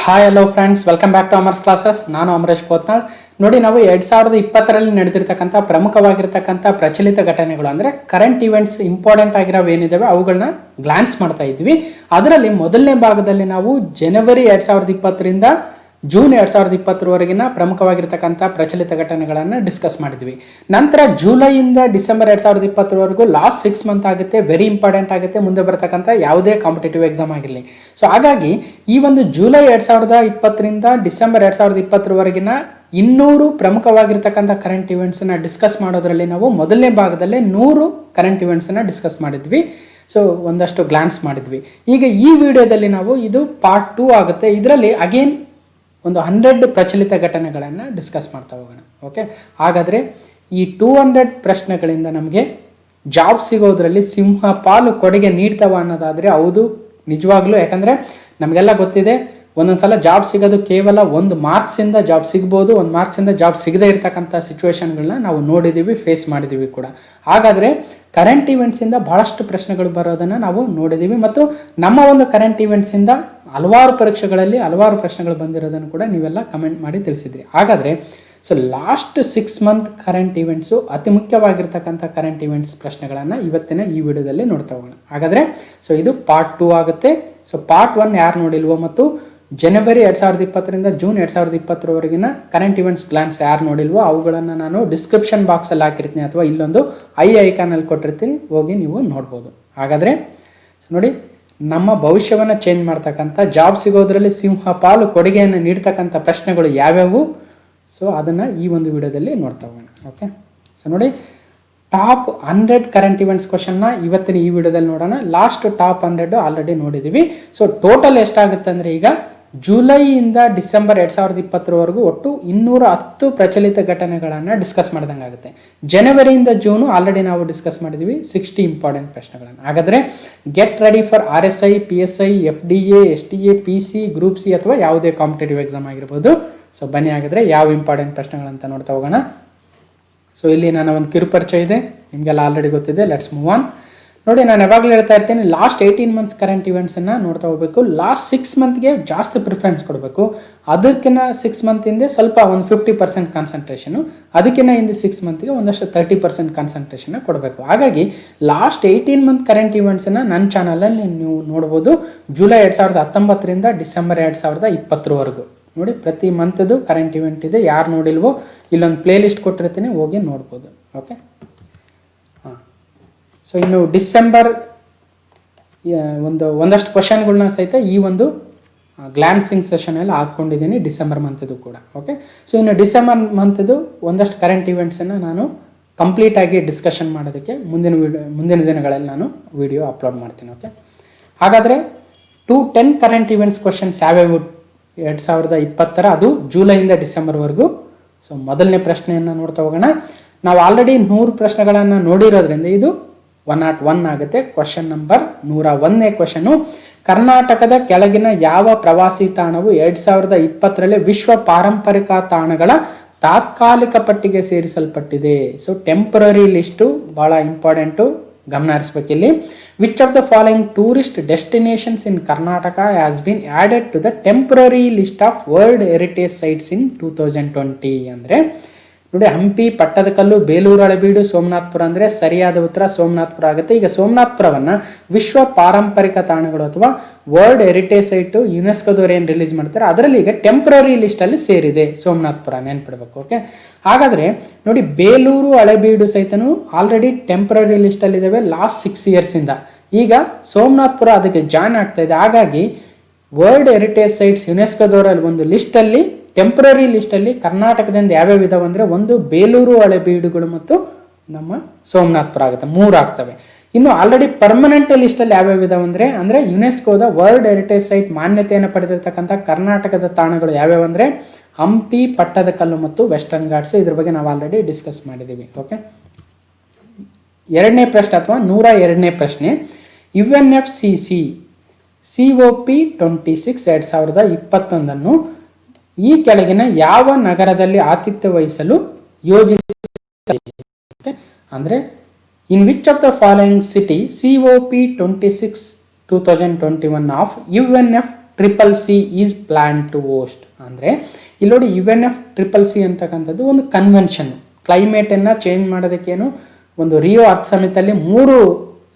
Hi hello friends, welcome back to Amar's classes. ನಾನು ಅಮರೇಶ್ ಪೋತ್ನಾಳ್. ನೋಡಿ, ನಾವು 2020ರಲ್ಲಿ ನಡೆದಿರ್ತಕ್ಕಂಥ ಪ್ರಮುಖವಾಗಿರ್ತಕ್ಕಂಥ ಪ್ರಚಲಿತ ಘಟನೆಗಳು ಅಂದರೆ ಕರೆಂಟ್ ಇವೆಂಟ್ಸ್ ಇಂಪಾರ್ಟೆಂಟ್ ಆಗಿರೋವು ಏನಿದಾವೆ ಅವುಗಳನ್ನ ಗ್ಲಾನ್ಸ್ ಮಾಡ್ತಾ ಇದ್ವಿ. ಅದರಲ್ಲಿ ಮೊದಲನೇ ಭಾಗದಲ್ಲಿ ನಾವು ಜನವರಿ 2020ರಿಂದ ಜೂನ್ 2020ರವರೆಗಿನ ಪ್ರಮುಖವಾಗಿರ್ತಕ್ಕಂಥ ಪ್ರಚಲಿತ ಘಟನೆಗಳನ್ನು ಡಿಸ್ಕಸ್ ಮಾಡಿದ್ವಿ. ನಂತರ ಜುಲೈಯಿಂದ ಡಿಸೆಂಬರ್ 2020ರವರೆಗೂ ಲಾಸ್ಟ್ 6 ಮಂತ್ ಆಗುತ್ತೆ, ವೆರಿ ಇಂಪಾರ್ಟೆಂಟ್ ಆಗುತ್ತೆ ಮುಂದೆ ಬರ್ತಕ್ಕಂಥ ಯಾವುದೇ ಕಾಂಪಿಟೇಟಿವ್ ಎಕ್ಸಾಮ್ ಆಗಿರಲಿ. ಸೊ ಹಾಗಾಗಿ ಈ ಒಂದು ಜುಲೈ 2020ರಿಂದ ಡಿಸೆಂಬರ್ 2020ರವರೆಗಿನ 200 ಪ್ರಮುಖವಾಗಿರ್ತಕ್ಕಂಥ ಕರೆಂಟ್ ಇವೆಂಟ್ಸನ್ನು ಡಿಸ್ಕಸ್ ಮಾಡೋದ್ರಲ್ಲಿ ನಾವು ಮೊದಲನೇ ಭಾಗದಲ್ಲೇ 100 ಕರೆಂಟ್ ಇವೆಂಟ್ಸನ್ನು ಡಿಸ್ಕಸ್ ಮಾಡಿದ್ವಿ. ಸೊ ಒಂದಷ್ಟು ಗ್ಲಾನ್ಸ್ ಮಾಡಿದ್ವಿ. ಈಗ ಈ ವಿಡಿಯೋದಲ್ಲಿ ನಾವು ಇದು ಪಾರ್ಟ್ 2 ಆಗುತ್ತೆ. ಇದರಲ್ಲಿ ಅಗೇನ್ ಒಂದು 100 ಪ್ರಚಲಿತ ಘಟನೆಗಳನ್ನು ಡಿಸ್ಕಸ್ ಮಾಡ್ತಾ ಹೋಗೋಣ. ಓಕೆ, ಹಾಗಾದರೆ ಈ 200 ಪ್ರಶ್ನೆಗಳಿಂದ ನಮಗೆ ಜಾಬ್ ಸಿಗೋದ್ರಲ್ಲಿ ಸಿಂಹ ಪಾಲು ಕೊಡುಗೆ ನೀಡ್ತವ ಅನ್ನೋದಾದರೆ ಹೌದು, ನಿಜವಾಗ್ಲೂ. ಯಾಕಂದರೆ ನಮಗೆಲ್ಲ ಗೊತ್ತಿದೆ, ಒಂದೊಂದು ಸಲ ಜಾಬ್ ಸಿಗೋದು ಕೇವಲ 1 ಮಾರ್ಕ್ಸಿಂದ ಜಾಬ್ ಸಿಗ್ಬೋದು, 1 ಮಾರ್ಕ್ಸಿಂದ ಜಾಬ್ ಸಿಗದೇ ಇರತಕ್ಕಂಥ ಸಿಚುವೇಶನ್ಗಳನ್ನ ನಾವು ನೋಡಿದ್ದೀವಿ, ಫೇಸ್ ಮಾಡಿದ್ದೀವಿ ಕೂಡ. ಹಾಗಾದರೆ ಕರೆಂಟ್ ಇವೆಂಟ್ಸಿಂದ ಭಾಳಷ್ಟು ಪ್ರಶ್ನೆಗಳು ಬರೋದನ್ನು ನಾವು ನೋಡಿದ್ದೀವಿ ಮತ್ತು ನಮ್ಮ ಒಂದು ಕರೆಂಟ್ ಇವೆಂಟ್ಸಿಂದ ಹಲವಾರು ಪರೀಕ್ಷೆಗಳಲ್ಲಿ ಹಲವಾರು ಪ್ರಶ್ನೆಗಳು ಬಂದಿರೋದನ್ನು ಕೂಡ ನೀವೆಲ್ಲ ಕಮೆಂಟ್ ಮಾಡಿ ತಿಳಿಸಿದ್ರಿ. ಹಾಗಾದರೆ so last 6 month current events, ಅತಿ ಮುಖ್ಯವಾಗಿರ್ತಕ್ಕಂಥ ಕರೆಂಟ್ ಇವೆಂಟ್ಸ್ ಪ್ರಶ್ನೆಗಳನ್ನು ಇವತ್ತಿನ ಈ ವಿಡಿಯೋದಲ್ಲಿ ನೋಡ್ತಾ ಹೋಗೋಣ. ಹಾಗಾದರೆ ಸೊ ಇದು ಪಾರ್ಟ್ 2 ಆಗುತ್ತೆ. ಸೊ ಪಾರ್ಟ್ 1 ಯಾರು ನೋಡಿಲ್ವೋ ಮತ್ತು ಜನವರಿ 2020ರಿಂದ ಜೂನ್ 2020ರವರೆಗಿನ ಕರೆಂಟ್ ಇವೆಂಟ್ಸ್ ಗ್ಲಾನ್ಸ್ ಯಾರು ನೋಡಿಲ್ವೋ ಅವುಗಳನ್ನು ನಾನು ಡಿಸ್ಕ್ರಿಪ್ಷನ್ ಬಾಕ್ಸಲ್ಲಿ ಹಾಕಿರ್ತೀನಿ ಅಥವಾ ಇಲ್ಲೊಂದು ಐಕಾನಲ್ಲಿ ಕೊಟ್ಟಿರ್ತೀನಿ, ಹೋಗಿ ನೀವು ನೋಡ್ಬೋದು. ಹಾಗಾದರೆ ನೋಡಿ, ನಮ್ಮ ಭವಿಷ್ಯವನ್ನು ಚೇಂಜ್ ಮಾಡ್ತಕ್ಕಂಥ ಜಾಬ್ ಸಿಗೋದ್ರಲ್ಲಿ ಸಿಂಹ ಪಾಲು ಕೊಡುಗೆಯನ್ನು ನೀಡ್ತಕ್ಕಂಥ ಪ್ರಶ್ನೆಗಳು ಯಾವ್ಯಾವು, ಸೊ ಅದನ್ನು ಈ ಒಂದು ವಿಡಿಯೋದಲ್ಲಿ ನೋಡ್ತಾ ಹೋಗೋಣ. ಓಕೆ, ಸೊ ನೋಡಿ, ಟಾಪ್ 100 ಕರೆಂಟ್ ಇವೆಂಟ್ಸ್ ಕ್ವಶನ್ನ ಇವತ್ತಿನ ಈ ವಿಡಿಯೋದಲ್ಲಿ ನೋಡೋಣ. ಲಾಸ್ಟ್ ಟಾಪ್ 100 ಆಲ್ರೆಡಿ ನೋಡಿದ್ದೀವಿ. ಸೊ ಟೋಟಲ್ ಎಷ್ಟಾಗುತ್ತೆ ಅಂದರೆ ಈಗ ಜುಲೈಯಿಂದ ಡಿಸೆಂಬರ್ 2020ರವರೆಗೂ ಒಟ್ಟು 210 ಪ್ರಚಲಿತ ಘಟನೆಗಳನ್ನು ಡಿಸ್ಕಸ್ ಮಾಡ್ದಂಗೆ ಆಗುತ್ತೆ. ಜನವರಿಯಿಂದ ಜೂನು ಆಲ್ರೆಡಿ ನಾವು ಡಿಸ್ಕಸ್ ಮಾಡಿದ್ದೀವಿ 60 ಇಂಪಾರ್ಟೆಂಟ್ ಪ್ರಶ್ನೆಗಳನ್ನು. ಹಾಗಾದರೆ get ready for RSI, PSI, FDA, STA, PC, group C ಅಥವಾ ಯಾವುದೇ ಕಾಂಪಿಟೇಟಿವ್ ಎಕ್ಸಾಮ್ ಆಗಿರ್ಬೋದು. ಸೊ ಬನ್ನಿ, ಹಾಗಾದರೆ ಯಾವ ಇಂಪಾರ್ಟೆಂಟ್ ಪ್ರಶ್ನೆಗಳಂತ ನೋಡ್ತಾ ಹೋಗೋಣ. ಸೊ ಇಲ್ಲಿ ನನ್ನ ಒಂದು ಕಿರುಪರಿಚಯ ಇದೆ, ನಿಮಗೆಲ್ಲ ಆಲ್ರೆಡಿ ಗೊತ್ತಿದೆ. Let's move on. ನೋಡಿ, ನಾನು ಯಾವಾಗಲೂ ಹೇಳ್ತಾ ಇರ್ತೀನಿ, ಲಾಸ್ಟ್ 18 ಮಂತ್ಸ್ ಕರೆಂಟ್ ಇವೆಂಟ್ಸನ್ನು ನೋಡ್ತಾ ಹೋಗಬೇಕು. ಲಾಸ್ಟ್ 6 ಮಂತ್ಗೆ ಜಾಸ್ತಿ ಪ್ರಿಫರೆನ್ಸ್ ಕೊಡಬೇಕು. ಅದಕ್ಕಿಂತ 6 ಮಂತ್ ಹಿಂದೆ ಸ್ವಲ್ಪ ಒಂದು 50% ಕಾನ್ಸಂಟ್ರೇಷನು, ಅದಕ್ಕಿಂತ ಹಿಂದೆ 6 ಮಂತ್ಗೆ ಒಂದಷ್ಟು 30% ಕಾನ್ಸಂಟ್ರೇಷನ್ನ ಕೊಡಬೇಕು. ಹಾಗಾಗಿ ಲಾಸ್ಟ್ 18 ಮಂತ್ ಕರೆಂಟ್ ಇವೆಂಟ್ಸನ್ನು ನನ್ನ ಚಾನಲಲ್ಲಿ ನೀವು ನೋಡ್ಬೋದು. ಜುಲೈ 2019ರಿಂದ ಡಿಸೆಂಬರ್ 2020ರವರೆಗೂ ನೋಡಿ, ಪ್ರತಿ ಮಂತ್ದು ಕರೆಂಟ್ ಇವೆಂಟ್ ಇದೆ. ಯಾರು ನೋಡಿಲ್ವೋ ಇಲ್ಲೊಂದು ಪ್ಲೇ ಲಿಸ್ಟ್ ಕೊಟ್ಟಿರ್ತೀನಿ, ಹೋಗಿ ನೋಡ್ಬೋದು. ಓಕೆ, ಸೊ ಇನ್ನು ಡಿಸೆಂಬರ್ ಒಂದಷ್ಟು ಕ್ವಶನ್ಗಳನ್ನ ಸಹಿತ ಈ ಒಂದು ಗ್ಲಾನ್ಸಿಂಗ್ ಸೆಷನಲ್ಲಿ ಹಾಕ್ಕೊಂಡಿದ್ದೀನಿ, ಡಿಸೆಂಬರ್ ಮಂತ್ದು ಕೂಡ. ಓಕೆ, ಸೊ ಇನ್ನು ಡಿಸೆಂಬರ್ ಮಂತ್ದು ಒಂದಷ್ಟು ಕರೆಂಟ್ ಇವೆಂಟ್ಸನ್ನು ನಾನು ಕಂಪ್ಲೀಟಾಗಿ ಡಿಸ್ಕಷನ್ ಮಾಡೋದಕ್ಕೆ ಮುಂದಿನ ದಿನಗಳಲ್ಲಿ ನಾನು ವಿಡಿಯೋ ಅಪ್ಲೋಡ್ ಮಾಡ್ತೀನಿ. ಓಕೆ, ಹಾಗಾದರೆ 210 ಕರೆಂಟ್ ಇವೆಂಟ್ಸ್ ಕ್ವಶನ್ಸ್ ಯಾವ್ಯಾವು 2020ರ, ಅದು ಜುಲೈಯಿಂದ ಡಿಸೆಂಬರ್ವರೆಗೂ. ಸೊ ಮೊದಲನೇ ಪ್ರಶ್ನೆಯನ್ನು ನೋಡ್ತಾ ಹೋಗೋಣ. ನಾವು ಆಲ್ರೆಡಿ 100 ಪ್ರಶ್ನೆಗಳನ್ನು ನೋಡಿರೋದ್ರಿಂದ ಇದು 101 ಆಗುತ್ತೆ. ಕ್ವಶನ್ ನಂಬರ್ 101ನೇ ಕ್ವಶನು, ಕರ್ನಾಟಕದ ಕೆಳಗಿನ ಯಾವ ಪ್ರವಾಸಿ ತಾಣವು 2020ರಲ್ಲಿ ವಿಶ್ವ ಪಾರಂಪರಿಕ ತಾಣಗಳ ತಾತ್ಕಾಲಿಕ ಪಟ್ಟಿಗೆ ಸೇರಿಸಲ್ಪಟ್ಟಿದೆ? ಸೊ ಟೆಂಪರರಿ ಲಿಸ್ಟು ಭಾಳ ಇಂಪಾರ್ಟೆಂಟು, ಗಮನ ಹರಿಸ್ಬೇಕಿಲ್ಲಿ. Which of the following tourist destinations in Karnataka has been added to the temporary list of world heritage sites in 2020? ಅಂದರೆ ನೋಡಿ, ಹಂಪಿ, ಪಟ್ಟದಕಲ್ಲು, ಬೇಲೂರು ಹಳೆಬೀಡು, ಸೋಮನಾಥ್ಪುರ ಅಂದರೆ ಸರಿಯಾದ ಉತ್ತರ ಸೋಮನಾಥ್ಪುರ ಆಗುತ್ತೆ. ಈಗ ಸೋಮನಾಥ್ಪುರವನ್ನು ವಿಶ್ವ ಪಾರಂಪರಿಕ ತಾಣಗಳು ಅಥವಾ ವರ್ಲ್ಡ್ ಹೆರಿಟೇಜ್ ಸೈಟು ಯುನೆಸ್ಕೋದವ್ರು ಏನು ರಿಲೀಸ್ ಮಾಡ್ತಾರೆ ಅದರಲ್ಲಿ ಈಗ ಟೆಂಪ್ರರಿ ಲಿಸ್ಟಲ್ಲಿ ಸೇರಿದೆ ಸೋಮನಾಥ್ಪುರ, ನೆನ್ಪಿಡ್ಬೇಕು. ಓಕೆ, ಹಾಗಾದರೆ ನೋಡಿ, ಬೇಲೂರು ಹಳೆಬೀಡು ಸಹಿತನೂ ಆಲ್ರೆಡಿ ಟೆಂಪ್ರರಿ ಲಿಸ್ಟಲ್ಲಿದ್ದಾವೆ ಲಾಸ್ಟ್ 6 ಇಯರ್ಸಿಂದ. ಈಗ ಸೋಮನಾಥ್ಪುರ ಅದಕ್ಕೆ ಜಾಯ್ನ್ ಆಗ್ತಾ ಇದೆ. ಹಾಗಾಗಿ ವರ್ಲ್ಡ್ ಹೆರಿಟೇಜ್ ಸೈಟ್ಸ್ ಯುನೆಸ್ಕೋದವರಲ್ಲಿ ಒಂದು ಲಿಸ್ಟಲ್ಲಿ, ಟೆಂಪ್ರರಿ ಲಿಸ್ಟಲ್ಲಿ ಕರ್ನಾಟಕದಿಂದ ಯಾವ್ಯಾವ ಇದಾವೆ ಅಂದರೆ ಒಂದು ಬೇಲೂರು ಹಳೆಬೀಡುಗಳು ಮತ್ತು ನಮ್ಮ ಸೋಮನಾಥ್ಪುರ ಆಗುತ್ತೆ, 3 ಆಗ್ತವೆ. ಇನ್ನು ಆಲ್ರೆಡಿ ಪರ್ಮನೆಂಟ್ ಲಿಸ್ಟಲ್ಲಿ ಯಾವ್ಯಾವ ಇದಾವೆ ಅಂದರೆ ಯುನೆಸ್ಕೋದ ವರ್ಲ್ಡ್ ಹೆರಿಟೇಜ್ ಸೈಟ್ ಮಾನ್ಯತೆಯನ್ನು ಪಡೆದಿರ್ತಕ್ಕಂಥ ಕರ್ನಾಟಕದ ತಾಣಗಳು ಯಾವ್ಯಾವ ಅಂದರೆ ಹಂಪಿ, ಪಟ್ಟದಕಲ್ಲು ಮತ್ತು ವೆಸ್ಟರ್ನ್ ಘಾಟ್ಸ್. ಇದ್ರ ಬಗ್ಗೆ ನಾವು ಆಲ್ರೆಡಿ ಡಿಸ್ಕಸ್ ಮಾಡಿದ್ದೀವಿ. ಓಕೆ, ಎರಡನೇ ಪ್ರಶ್ನೆ ಅಥವಾ 102ನೇ ಪ್ರಶ್ನೆ, UNFCCC COP26 2021 ಈ ಕೆಳಗಿನ ಯಾವ ನಗರದಲ್ಲಿ ಆತಿಥ್ಯ ವಹಿಸಲು ಯೋಜಿಸಿದೆ? ಅಂದರೆ in which of the following city COP26 2021 of CCC is plan to host. ಅಂದರೆ ಇಲ್ಲಿ ನೋಡಿ UNF CCC ಅಂತಕ್ಕಂಥದ್ದು ಒಂದು ಕನ್ವೆನ್ಷನ್. ಕ್ಲೈಮೇಟನ್ನು ಚೇಂಜ್ ಮಾಡೋದಕ್ಕೇನು ಒಂದು ರಿಯೋ ಅರ್ತ್ ಸಮಿತಲ್ಲಿ 3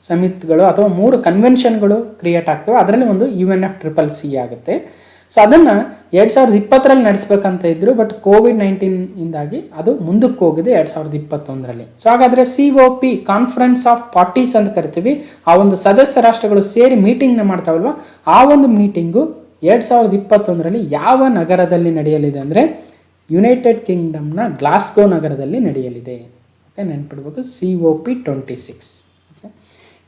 ಸಮಿತ್ಗಳು ಅಥವಾ 3 ಕನ್ವೆನ್ಷನ್ಗಳು ಕ್ರಿಯೇಟ್ ಆಗ್ತವೆ. ಅದರಲ್ಲಿ ಒಂದು UNF CCC ಆಗುತ್ತೆ. ಸೊ ಅದನ್ನು 2020ರಲ್ಲಿ ನಡೆಸಬೇಕಂತ ಇದ್ರು, ಬಟ್ COVID-19 ಇಂದಾಗಿ ಅದು ಮುಂದಕ್ಕೆ ಹೋಗಿದೆ 2021ರಲ್ಲಿ. ಸೊ ಹಾಗಾದರೆ COP ಕಾನ್ಫರೆನ್ಸ್ ಆಫ್ ಪಾರ್ಟೀಸ್ ಅಂತ ಕರಿತೀವಿ, ಆ ಒಂದು ಸದಸ್ಯ ರಾಷ್ಟ್ರಗಳು ಸೇರಿ ಮೀಟಿಂಗ್ನ ಮಾಡ್ತಾವಲ್ವ, ಆ ಒಂದು ಮೀಟಿಂಗು 2021ರಲ್ಲಿ ಯಾವ ನಗರದಲ್ಲಿ ನಡೆಯಲಿದೆ ಅಂದರೆ ಯುನೈಟೆಡ್ ಕಿಂಗ್ಡಮ್ನ ಗ್ಲಾಸ್ಗೋ ನಗರದಲ್ಲಿ ನಡೆಯಲಿದೆ. Okay, ನೆನ್ಪಿಡ್ಬೇಕು, COP26. ಓಕೆ,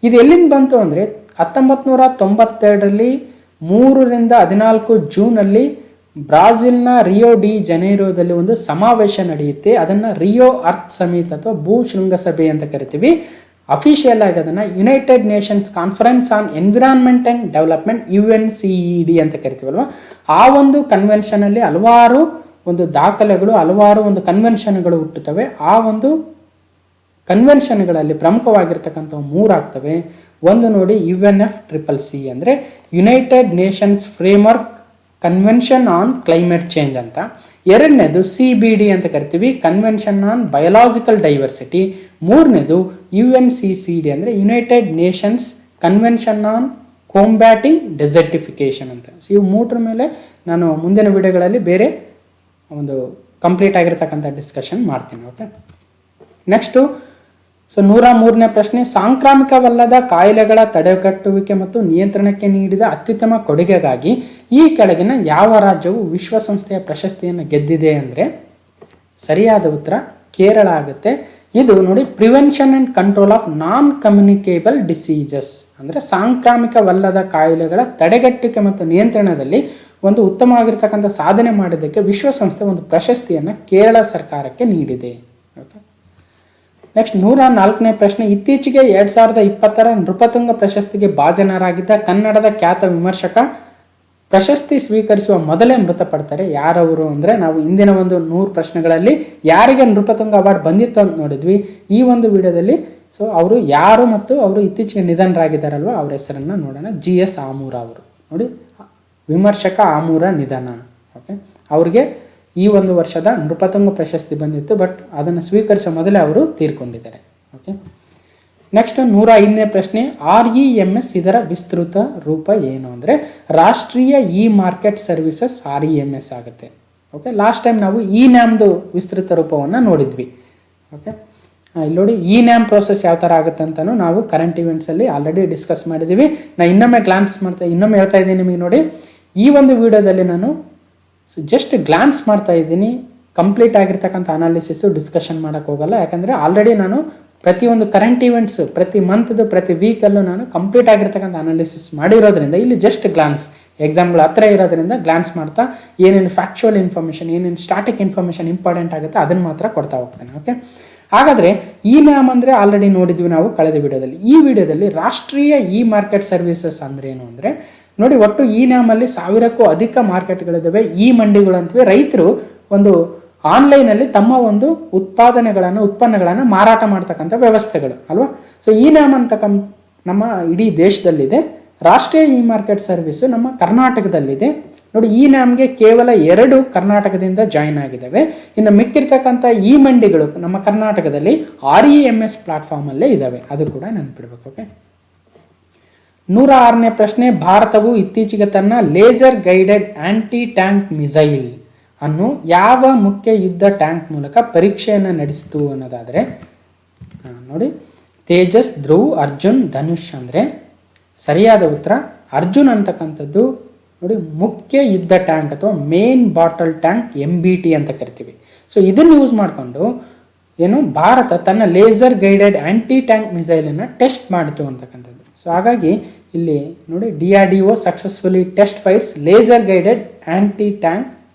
ಇದು ಎಲ್ಲಿಂದ ಬಂತು ಅಂದರೆ 1992ರಲ್ಲಿ 3ರಿಂದ 14 ಜೂನಲ್ಲಿ ಬ್ರಾಜಿಲ್ನ ರಿಯೋ ಡಿ ಜನೈರೋದಲ್ಲಿ ಒಂದು ಸಮಾವೇಶ ನಡೆಯುತ್ತೆ. ಅದನ್ನು ರಿಯೋ ಅರ್ತ್ ಸಮಿಟ್ ಅಥವಾ ಭೂ ಶೃಂಗಸಭೆ ಅಂತ ಕರಿತೀವಿ. ಅಫಿಷಿಯಲ್ ಆಗಿ ಅದನ್ನು United Nations conference on environment and development UNCED ಅಂತ ಕರಿತೀವಲ್ವ. ಆ ಒಂದು ಕನ್ವೆನ್ಷನಲ್ಲಿ ಹಲವಾರು ಒಂದು ದಾಖಲೆಗಳು, ಹಲವಾರು ಒಂದು ಕನ್ವೆನ್ಷನ್ಗಳು ಹುಟ್ಟುತ್ತವೆ. ಆ ಒಂದು ಕನ್ವೆನ್ಷನ್ಗಳಲ್ಲಿ ಪ್ರಮುಖವಾಗಿರ್ತಕ್ಕಂಥ 3 ಆಗ್ತವೆ. ಒಂದು ನೋಡಿ UNF CCC ಅಂದರೆ united nations framework convention on climate change ಅಂತ. ಎರಡನೇದು CBD ಅಂತ ಕರಿತೀವಿ, ಕನ್ವೆನ್ಷನ್ ಆನ್ ಬಯೋಲಾಜಿಕಲ್ ಡೈವರ್ಸಿಟಿ. ಮೂರನೇದು UNCCD ಅಂದರೆ united nations convention on combating desertification ಅಂತ. ಸೊ ಇವು 3 ಮೇಲೆ ನಾನು ಮುಂದಿನ ವಿಡಿಯೋಗಳಲ್ಲಿ ಬೇರೆ ಒಂದು ಕಂಪ್ಲೀಟ್ ಆಗಿರ್ತಕ್ಕಂಥ ಡಿಸ್ಕಷನ್ ಮಾಡ್ತೀನಿ. ಓಕೆ, ನೆಕ್ಸ್ಟು ಸೊ 103ನೇ ಪ್ರಶ್ನೆ, ಸಾಂಕ್ರಾಮಿಕವಲ್ಲದ ಕಾಯಿಲೆಗಳ ತಡೆಗಟ್ಟುವಿಕೆ ಮತ್ತು ನಿಯಂತ್ರಣಕ್ಕೆ ನೀಡಿದ ಅತ್ಯುತ್ತಮ ಕೊಡುಗೆಗಾಗಿ ಈ ಕೆಳಗಿನ ಯಾವ ರಾಜ್ಯವು ವಿಶ್ವಸಂಸ್ಥೆಯ ಪ್ರಶಸ್ತಿಯನ್ನು ಗೆದ್ದಿದೆ ಅಂದರೆ ಸರಿಯಾದ ಉತ್ತರ ಕೇರಳ ಆಗುತ್ತೆ. ಇದು ನೋಡಿ prevention and control of non communicable diseases ಅಂದರೆ ಸಾಂಕ್ರಾಮಿಕವಲ್ಲದ ಕಾಯಿಲೆಗಳ ತಡೆಗಟ್ಟುವಿಕೆ ಮತ್ತು ನಿಯಂತ್ರಣದಲ್ಲಿ ಒಂದು ಉತ್ತಮವಾಗಿರ್ತಕ್ಕಂಥ ಸಾಧನೆ ಮಾಡಿದ್ದಕ್ಕೆ ವಿಶ್ವಸಂಸ್ಥೆ ಒಂದು ಪ್ರಶಸ್ತಿಯನ್ನು ಕೇರಳ ಸರ್ಕಾರಕ್ಕೆ ನೀಡಿದೆ. ಓಕೆ, ನೆಕ್ಸ್ಟ್ 104ನೇ ಪ್ರಶ್ನೆ, ಇತ್ತೀಚೆಗೆ 2020ರ ನೃಪತುಂಗ ಪ್ರಶಸ್ತಿಗೆ ಭಾಜನರಾಗಿದ್ದ ಕನ್ನಡದ ಖ್ಯಾತ ವಿಮರ್ಶಕ ಪ್ರಶಸ್ತಿ ಸ್ವೀಕರಿಸುವ ಮೊದಲೇ ಮೃತಪಡ್ತಾರೆ. ಯಾರವರು ಅಂದರೆ ನಾವು ಇಂದಿನ ಒಂದು 100 ಪ್ರಶ್ನೆಗಳಲ್ಲಿ ಯಾರಿಗೆ ನೃಪತುಂಗ ಅವಾರ್ಡ್ ಬಂದಿತ್ತು ಅಂತ ನೋಡಿದ್ವಿ. ಈ ಒಂದು ವಿಡಿಯೋದಲ್ಲಿ ಸೊ ಅವರು ಯಾರು ಮತ್ತು ಅವರು ಇತ್ತೀಚೆಗೆ ನಿಧನರಾಗಿದ್ದಾರಲ್ವ ಅವ್ರ ಹೆಸರನ್ನು ನೋಡೋಣ. GS ಆಮೂರ ಅವರು. ನೋಡಿ, ವಿಮರ್ಶಕ ಆಮೂರ ನಿಧನ. ಓಕೆ, ಅವ್ರಿಗೆ ಈ ಒಂದು ವರ್ಷದ ನೃಪತುಂಗ ಪ್ರಶಸ್ತಿ ಬಂದಿತ್ತು, ಬಟ್ ಅದನ್ನು ಸ್ವೀಕರಿಸೋ ಮೊದಲೇ ಅವರು ತೀರ್ಕೊಂಡಿದ್ದಾರೆ. ಓಕೆ, ನೆಕ್ಸ್ಟ್ 105ನೇ ಪ್ರಶ್ನೆ, REMS ಇದರ ವಿಸ್ತೃತ ರೂಪ ಏನು ಅಂದರೆ ರಾಷ್ಟ್ರೀಯ ಮಾರ್ಕೆಟ್ ಸರ್ವಿಸಸ್ REMS ಆಗುತ್ತೆ. ಓಕೆ, ಲಾಸ್ಟ್ ಟೈಮ್ ನಾವು NAMದು ವಿಸ್ತೃತ ರೂಪವನ್ನು ನೋಡಿದ್ವಿ. ಓಕೆ, ಇಲ್ಲಿ ನೋಡಿ NAM ಪ್ರೋಸೆಸ್ ಯಾವ ಥರ ಆಗುತ್ತೆ ಅಂತಲೂ ನಾವು ಕರೆಂಟ್ ಇವೆಂಟ್ಸಲ್ಲಿ ಆಲ್ರೆಡಿ ಡಿಸ್ಕಸ್ ಮಾಡಿದ್ದೀವಿ. ನಾನು ಇನ್ನೊಮ್ಮೆ ಹೇಳ್ತಾ ಇದ್ದೀನಿ ನಿಮಗೆ. ನೋಡಿ, ಈ ಒಂದು ವಿಡಿಯೋದಲ್ಲಿ ನಾನು ಜಸ್ಟ್ ಗ್ಲಾನ್ಸ್ ಮಾಡ್ತಾ ಇದ್ದೀನಿ, ಕಂಪ್ಲೀಟ್ ಆಗಿರ್ತಕ್ಕಂಥ ಅನಾಲಿಸಿಸು ಡಿಸ್ಕಷನ್ ಮಾಡೋಕ್ಕೆ ಹೋಗಲ್ಲ. ಯಾಕಂದರೆ ಆಲ್ರೆಡಿ ನಾನು ಪ್ರತಿಯೊಂದು ಕರೆಂಟ್ ಇವೆಂಟ್ಸು ಪ್ರತಿ ಮಂತ್ದು ಪ್ರತಿ ವೀಕಲ್ಲೂ ನಾನು ಕಂಪ್ಲೀಟ್ ಆಗಿರ್ತಕ್ಕಂಥ ಅನಾಲಿಸಿಸ್ ಮಾಡಿರೋದ್ರಿಂದ ಇಲ್ಲಿ ಜಸ್ಟ್ ಗ್ಲಾನ್ಸ್, ಎಕ್ಸಾಮ್ಗಳು ಹತ್ರ ಇರೋದ್ರಿಂದ ಗ್ಲಾನ್ಸ್ ಮಾಡ್ತಾ ಏನೇನು ಫ್ಯಾಕ್ಚುವಲ್ ಇನ್ಫಾರ್ಮೇಷನ್, ಏನೇನು ಸ್ಟಾಟಿಕ್ ಇನ್ಫಾರ್ಮೇಷನ್ ಇಂಪಾರ್ಟೆಂಟ್ ಆಗುತ್ತೆ ಅದನ್ನು ಮಾತ್ರ ಕೊಡ್ತಾ ಹೋಗ್ತೇನೆ. ಓಕೆ, ಹಾಗಾದರೆ NAM ಅಂದರೆ ಆಲ್ರೆಡಿ ನೋಡಿದ್ವಿ ನಾವು ಕಳೆದ ವಿಡಿಯೋದಲ್ಲಿ. ಈ ವಿಡಿಯೋದಲ್ಲಿ ರಾಷ್ಟ್ರೀಯ ಮಾರ್ಕೆಟ್ ಸರ್ವಿಸಸ್ ಅಂದರೆ ಏನು ಅಂದರೆ ನೋಡಿ, ಒಟ್ಟು NAMಲ್ಲಿ 1000ಕ್ಕೂ ಅಧಿಕ ಮಾರ್ಕೆಟ್ಗಳಿದ್ದಾವೆ. ಮಂಡಿಗಳು ಅಂತೀವಿ. ರೈತರು ಒಂದು ಆನ್ಲೈನಲ್ಲಿ ತಮ್ಮ ಒಂದು ಉತ್ಪನ್ನಗಳನ್ನು ಮಾರಾಟ ಮಾಡ್ತಕ್ಕಂಥ ವ್ಯವಸ್ಥೆಗಳು ಅಲ್ವಾ. ಸೊ NAM ನಮ್ಮ ಇಡೀ ದೇಶದಲ್ಲಿದೆ. ರಾಷ್ಟ್ರೀಯ ಮಾರ್ಕೆಟ್ ಸರ್ವಿಸು ನಮ್ಮ ಕರ್ನಾಟಕದಲ್ಲಿದೆ. ನೋಡಿ, NAMಗೆ ಕೇವಲ 2 ಕರ್ನಾಟಕದಿಂದ ಜಾಯಿನ್ ಆಗಿದ್ದಾವೆ. ಇನ್ನು ಮಿಕ್ಕಿರ್ತಕ್ಕಂಥ ಮಂಡಿಗಳು ನಮ್ಮ ಕರ್ನಾಟಕದಲ್ಲಿ REMS ಪ್ಲಾಟ್ಫಾರ್ಮಲ್ಲೇ ಇದ್ದಾವೆ. ಅದು ಕೂಡ ನೆನಪಿಡ್ಬೇಕು. ಓಕೆ, 106ನೇ ಪ್ರಶ್ನೆ, ಭಾರತವು ಇತ್ತೀಚೆಗೆ ತನ್ನ laser guided anti tank missile ಅನ್ನು ಯಾವ ಮುಖ್ಯ ಯುದ್ಧ ಟ್ಯಾಂಕ್ ಮೂಲಕ ಪರೀಕ್ಷೆಯನ್ನು ನಡೆಸಿತು ಅನ್ನೋದಾದರೆ ನೋಡಿ, ತೇಜಸ್, ಧ್ರುವ್, ಅರ್ಜುನ್, ಧನುಷ್ ಅಂದರೆ ಸರಿಯಾದ ಉತ್ತರ ಅರ್ಜುನ್ ಅಂತಕ್ಕಂಥದ್ದು. ನೋಡಿ, ಮುಖ್ಯ ಯುದ್ಧ ಟ್ಯಾಂಕ್ ಅಥವಾ ಮೇನ್ ಬಾಟಲ್ ಟ್ಯಾಂಕ್ MBT ಅಂತ ಕರಿತೀವಿ. ಸೊ ಇದನ್ನು ಯೂಸ್ ಮಾಡಿಕೊಂಡು ಭಾರತ ತನ್ನ ಲೇಸರ್ ಗೈಡೆಡ್ ಆಂಟಿ ಟ್ಯಾಂಕ್ ಮಿಸೈಲನ್ನು ಟೆಸ್ಟ್ ಮಾಡಿತು ಅಂತಕ್ಕಂಥದ್ದು. ಸೊ ಹಾಗಾಗಿ ಇಲ್ಲಿ ನೋಡಿ, DRDO successfully test fires laser guided anti tank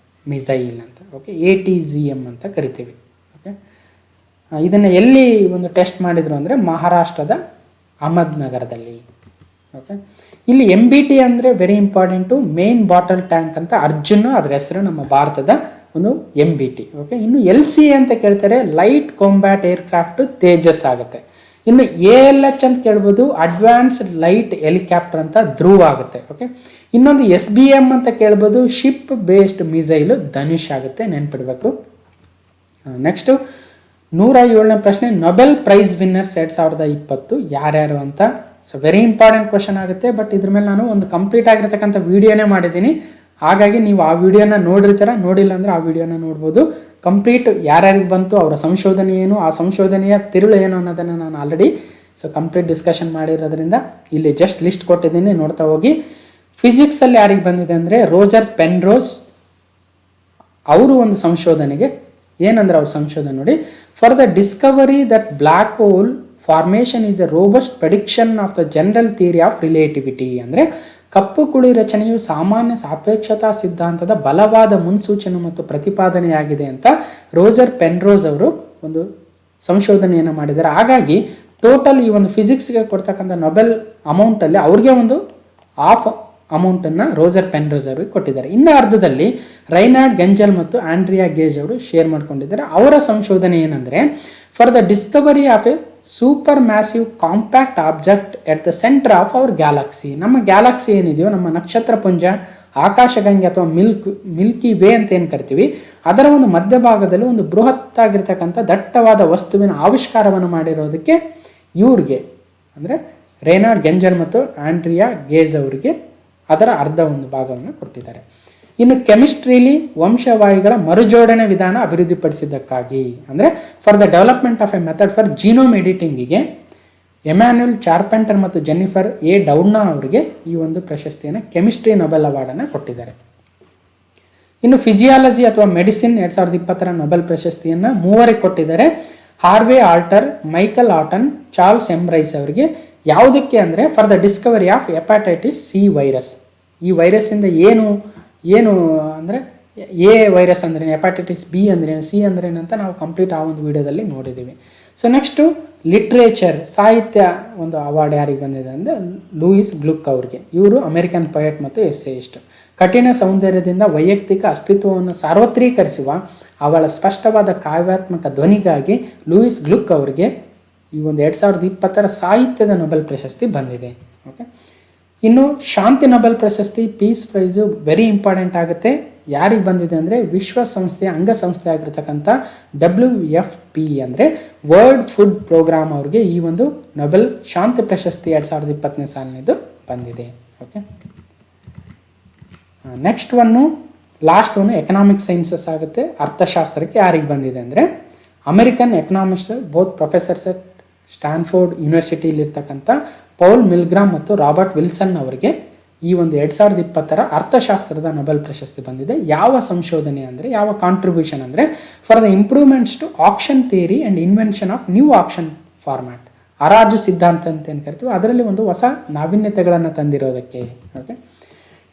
missile ಅಂತ. ಓಕೆ, ATGM ಅಂತ ಕರಿತೀವಿ. ಓಕೆ, ಇದನ್ನು ಎಲ್ಲಿ ಒಂದು ಟೆಸ್ಟ್ ಮಾಡಿದರು ಅಂದರೆ ಮಹಾರಾಷ್ಟ್ರದ ಅಹಮದ್ನಗರದಲ್ಲಿ. ಓಕೆ, ಇಲ್ಲಿ MBT ಅಂದರೆ very important, main bottle tank ಅಂತ. ಅರ್ಜುನ್ ಅದರ ಹೆಸರು ನಮ್ಮ ಭಾರತದ ಒಂದು MBT. ಓಕೆ, ಇನ್ನು LC ಅಂತ ಕೇಳ್ತಾರೆ, ಲೈಟ್ ಕಾಂಬ್ಯಾಟ್ ಏರ್ಕ್ರಾಫ್ಟ್ ತೇಜಸ್ ಆಗುತ್ತೆ. ಇನ್ನು ALH ಅಂತ ಕೇಳ್ಬೋದು, ಅಡ್ವಾನ್ಸ್ಡ್ ಲೈಟ್ ಹೆಲಿಕಾಪ್ಟರ್ ಅಂತ ಧ್ರುವ್ ಆಗುತ್ತೆ. ಓಕೆ, ಇನ್ನೊಂದು SBM ಅಂತ ಕೇಳ್ಬೋದು, ಶಿಪ್ ಬೇಸ್ಡ್ ಮಿಸೈಲು ಧನುಷ್ ಆಗುತ್ತೆ, ನೆನ್ಪಿಡಬೇಕು. ನೆಕ್ಸ್ಟು 107ನೇ ಪ್ರಶ್ನೆ, ನೊಬೆಲ್ ಪ್ರೈಸ್ ವಿನ್ನರ್ಸ್ 2020 ಯಾರ್ಯಾರು ಅಂತ. ಸೊ ವೆರಿ ಇಂಪಾರ್ಟೆಂಟ್ ಕ್ವಶನ್ ಆಗುತ್ತೆ, ಬಟ್ ಇದ್ರ ಮೇಲೆ ನಾನು ಒಂದು ಕಂಪ್ಲೀಟ್ ಆಗಿರ್ತಕ್ಕಂಥ ವಿಡಿಯೋನೇ ಮಾಡಿದ್ದೀನಿ. ಹಾಗಾಗಿ ನೀವು ಆ ವಿಡಿಯೋನ ನೋಡಿರ್ತೀರ, ನೋಡಿಲ್ಲ ಅಂದರೆ ಆ ವಿಡಿಯೋನ ನೋಡ್ಬೋದು. ಕಂಪ್ಲೀಟ್ ಯಾರ್ಯಾರಿಗೆ ಬಂತು, ಅವರ ಸಂಶೋಧನೆ ಏನು, ಆ ಸಂಶೋಧನೆಯ ತಿರುಳು ಏನು ಅನ್ನೋದನ್ನು ನಾನು ಆಲ್ರೆಡಿ ಕಂಪ್ಲೀಟ್ ಡಿಸ್ಕಷನ್ ಮಾಡಿರೋದ್ರಿಂದ ಇಲ್ಲಿ ಜಸ್ಟ್ ಲಿಸ್ಟ್ ಕೊಟ್ಟಿದ್ದೀನಿ, ನೋಡ್ತಾ ಹೋಗಿ. ಫಿಸಿಕ್ಸಲ್ಲಿ ಯಾರಿಗೆ ಬಂದಿದೆ ಅಂದರೆ ರೋಜರ್ ಪೆನ್ರೋಸ್ ಅವರು ಒಂದು ಸಂಶೋಧನೆಗೆ ಏನಂದ್ರೆ ಅವ್ರ ಸಂಶೋಧನೆ ನೋಡಿ, for the discovery that black hole formation is a robust prediction of the general theory of relativity. ಅಂದರೆ ಕಪ್ಪು ಕುಳಿ ರಚನೆಯು ಸಾಮಾನ್ಯ ಸಾಪೇಕ್ಷತಾ ಸಿದ್ಧಾಂತದ ಬಲವಾದ ಮುನ್ಸೂಚನೆ ಮತ್ತು ಪ್ರತಿಪಾದನೆಯಾಗಿದೆ ಅಂತ ರೋಜರ್ ಪೆನ್ರೋಸ್ ಅವರು ಒಂದು ಸಂಶೋಧನೆಯನ್ನು ಮಾಡಿದ್ದಾರೆ. ಹಾಗಾಗಿ ಟೋಟಲ್ ಈ ಒಂದು ಫಿಸಿಕ್ಸ್ಗೆ ಕೊಡ್ತಕ್ಕಂಥ ನೊಬೆಲ್ ಅಮೌಂಟಲ್ಲಿ ಅವ್ರಿಗೆ ಒಂದು ಹಾಫ್ ಅಮೌಂಟನ್ನು ರೋಜರ್ ಪೆನ್ರೋಸ್ ಅವರಿಗೆ ಕೊಟ್ಟಿದ್ದಾರೆ. ಇನ್ನು ಅರ್ಧದಲ್ಲಿ ರೈನಾರ್ಡ್ ಗೆಂಜಲ್ ಮತ್ತು ಆಂಡ್ರಿಯಾ ಗೇಜ್ ಅವರು ಶೇರ್ ಮಾಡ್ಕೊಂಡಿದ್ದಾರೆ. ಅವರ ಸಂಶೋಧನೆ ಏನಂದರೆ, for the Discovery of A super massive compact object at the centre of our Galaxy. ನಮ್ಮ ಗ್ಯಾಲಕ್ಸಿ ಏನಿದೆಯೋ, ನಮ್ಮ ನಕ್ಷತ್ರಪುಂಜ, ಆಕಾಶಗಂಗೆ ಅಥವಾ ಮಿಲ್ಕಿ ವೇ ಅಂತ ಏನು ಕರಿತೀವಿ, ಅದರ ಒಂದು ಮಧ್ಯಭಾಗದಲ್ಲಿ ಒಂದು ಬೃಹತ್ತಾಗಿರ್ತಕ್ಕಂಥ ದಟ್ಟವಾದ ವಸ್ತುವಿನ ಆವಿಷ್ಕಾರವನ್ನು ಮಾಡಿರೋದಕ್ಕೆ ಇವ್ರಿಗೆ ಅಂದರೆ ರೇನಾರ್ಡ್ ಗೆಂಜಲ್ ಮತ್ತು ಆಂಡ್ರಿಯಾ ಗೇಜ್ ಅವರಿಗೆ ಅದರ ಅರ್ಧ ಒಂದು ಭಾಗವನ್ನು ಕೊಟ್ಟಿದ್ದಾರೆ. ಇನ್ನು ಕೆಮಿಸ್ಟ್ರಿಲಿ ವಂಶವಾಹಿಗಳ ಮರುಜೋಡಣೆ ವಿಧಾನ ಅಭಿವೃದ್ಧಿಪಡಿಸಿದ್ದಕ್ಕಾಗಿ ಅಂದರೆ for the development of a method for genome ಎಡಿಟಿಂಗಿಗೆ ಎಮ್ಯಾನ್ಯುಯಲ್ ಚಾರ್ಪೆಂಟರ್ ಮತ್ತು ಜೆನ್ನಿಫರ್ ಎ ಡೌಡ್ನಾ ಅವರಿಗೆ ಈ ಒಂದು ಪ್ರಶಸ್ತಿಯನ್ನು, ಕೆಮಿಸ್ಟ್ರಿ ನೊಬೆಲ್ ಅವಾರ್ಡನ್ನು ಕೊಟ್ಟಿದ್ದಾರೆ. ಇನ್ನು ಫಿಸಿಯಾಲಜಿ ಅಥವಾ ಮೆಡಿಸಿನ್ 2020 ನೊಬೆಲ್ ಪ್ರಶಸ್ತಿಯನ್ನು 3 ಕೊಟ್ಟಿದ್ದಾರೆ. ಹಾರ್ವೆ ಆಲ್ಟರ್, ಮೈಕಲ್ ಆಟನ್, ಚಾರ್ಲ್ಸ್ ಎಂಬ್ರೈಸ್ ಅವರಿಗೆ. ಯಾವುದಕ್ಕೆ ಅಂದರೆ for the Discovery of hepatitis C virus. ಈ ವೈರಸ್ಸಿಂದ ಏನು ಅಂದರೆ ಎ ವೈರಸ್ ಅಂದ್ರೆ ಹೆಪಾಟೈಟಿಸ್ ಬಿ ಅಂದ್ರೆ ಸಿ ಅಂದ್ರೆ ಅಂತ ನಾವು ಕಂಪ್ಲೀಟ್ ಆ ಒಂದು ವಿಡಿಯೋದಲ್ಲಿ ನೋಡಿದ್ದೀವಿ. ಸೊ ನೆಕ್ಸ್ಟು ಲಿಟ್ರೇಚರ್, ಸಾಹಿತ್ಯ ಒಂದು ಅವಾರ್ಡ್ ಯಾರಿಗೆ ಬಂದಿದೆ ಅಂದರೆ ಲೂಯಿಸ್ ಗ್ಲುಕ್ ಅವ್ರಿಗೆ. ಇವರು ಅಮೆರಿಕನ್ ಪೊಯೆಟ್ ಮತ್ತು ಎಸ್ಸೇಯಿಸ್ಟ್. ಕಠಿಣ ಸೌಂದರ್ಯದಿಂದ ವೈಯಕ್ತಿಕ ಅಸ್ತಿತ್ವವನ್ನು ಸಾರ್ವತ್ರೀಕರಿಸುವ ಅವಳ ಸ್ಪಷ್ಟವಾದ ಕಾವ್ಯಾತ್ಮಕ ಧ್ವನಿಗಾಗಿ ಲೂಯಿಸ್ ಗ್ಲುಕ್ ಅವರಿಗೆ ಈ ಒಂದು 2020 ಸಾಹಿತ್ಯದ ನೊಬೆಲ್ ಪ್ರಶಸ್ತಿ ಬಂದಿದೆ. ಓಕೆ, ಇನ್ನು ಶಾಂತಿ ನೊಬೆಲ್ ಪ್ರಶಸ್ತಿ, ಪೀಸ್ ಪ್ರೈಸು ವೆರಿ ಇಂಪಾರ್ಟೆಂಟ್ ಆಗುತ್ತೆ. ಯಾರಿಗೆ ಬಂದಿದೆ ಅಂದರೆ ವಿಶ್ವಸಂಸ್ಥೆಯ ಅಂಗಸಂಸ್ಥೆ ಆಗಿರ್ತಕ್ಕಂಥ WFP ಅಂದರೆ ವರ್ಲ್ಡ್ ಫುಡ್ ಪ್ರೋಗ್ರಾಮ್ ಅವ್ರಿಗೆ ಈ ಒಂದು ನೊಬೆಲ್ ಶಾಂತಿ ಪ್ರಶಸ್ತಿ 2020ನೇ ಸಾಲಿನಿದ್ದು ಬಂದಿದೆ. Okay, next last economic sciences ಆಗುತ್ತೆ. ಅರ್ಥಶಾಸ್ತ್ರಕ್ಕೆ ಯಾರಿಗೆ ಬಂದಿದೆ ಅಂದರೆ American economist, both professors at Stanford ಯೂನಿವರ್ಸಿಟಿಲಿರ್ತಕ್ಕಂಥ ಪೌಲ್ ಮಿಲ್ಗ್ರಾಮ್ ಮತ್ತು ರಾಬರ್ಟ್ ವಿಲ್ಸನ್ ಅವರಿಗೆ ಈ ಒಂದು 2020 ಅರ್ಥಶಾಸ್ತ್ರದ ನೊಬೆಲ್ ಪ್ರಶಸ್ತಿ ಬಂದಿದೆ. ಯಾವ ಸಂಶೋಧನೆ ಅಂದರೆ, ಯಾವ ಕಾಂಟ್ರಿಬ್ಯೂಷನ್ ಅಂದರೆ for the improvements to auction theory and invention of new auction format. ಹರಾಜು ಸಿದ್ಧಾಂತ ಅಂತ ಏನು ಕರಿತೀವಿ, ಅದರಲ್ಲಿ ಒಂದು ಹೊಸ ನಾವೀನ್ಯತೆಗಳನ್ನು ತಂದಿರೋದಕ್ಕೆ. ಓಕೆ,